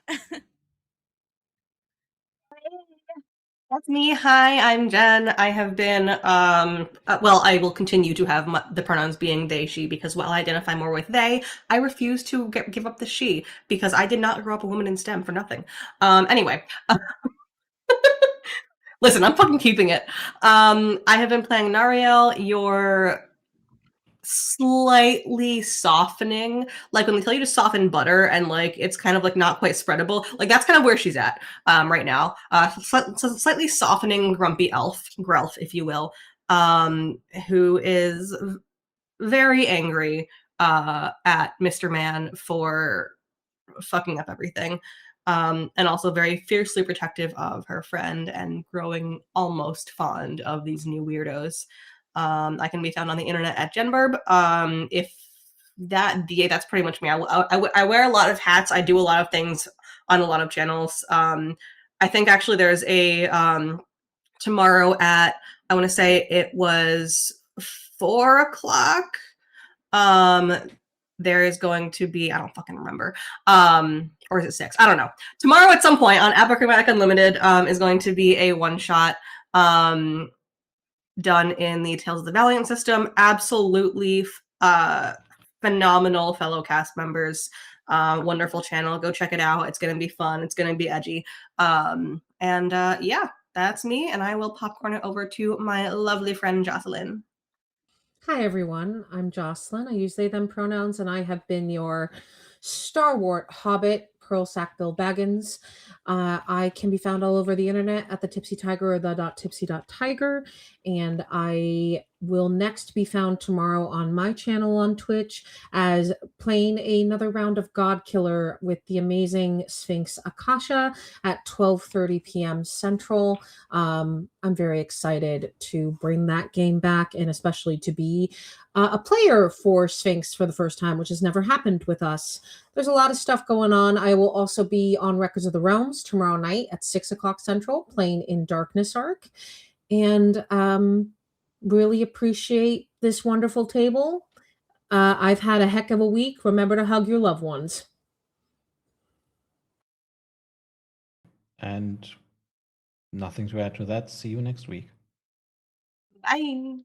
That's me. Hi, I'm Jen. I have been, well, I will continue to have the pronouns being they, she, because while I identify more with they, I refuse to give up the she, because I did not grow up a woman in STEM for nothing. Anyway. Listen, I'm fucking keeping it. I have been playing Nariel, your slightly softening, like when they tell you to soften butter and like it's kind of like not quite spreadable, like that's kind of where she's at right now. Slightly softening grumpy Grelf, if you will, who is very angry at Mr. Man for fucking up everything. And also very fiercely protective of her friend and growing almost fond of these new weirdos. I can be found on the internet at Genburb. If that's pretty much me. I wear a lot of hats. I do a lot of things on a lot of channels. I think actually there's a tomorrow at, I want to say it was 4:00. There is going to be, I don't fucking remember, or is it 6? I don't know. Tomorrow at some point on Apochromatic Unlimited is going to be a one-shot done in the Tales of the Valiant system. Absolutely phenomenal fellow cast members. Wonderful channel. Go check it out. It's going to be fun. It's going to be edgy. Yeah, that's me, and I will popcorn it over to my lovely friend Jocelyn. Hi, everyone. I'm Jocelyn. I use they, them pronouns, and I have been your Starwart Hobbit, Pearl Sackbill Baggins. I can be found all over the internet at the Tipsy Tiger or the .tipsy.tiger, and I will next be found tomorrow on my channel on Twitch as playing another round of God Killer with the amazing Sphinx Akasha at 12:30 p.m. Central. I'm very excited to bring that game back, and especially to be a player for Sphinx for the first time, which has never happened with us. There's a lot of stuff going on. I will also be on Records of the Realms tomorrow night at 6:00 Central, playing in Darkness Arc, and really appreciate this wonderful table. I've had a heck of a week. Remember to hug your loved ones. And nothing to add to that. See you next week. Bye.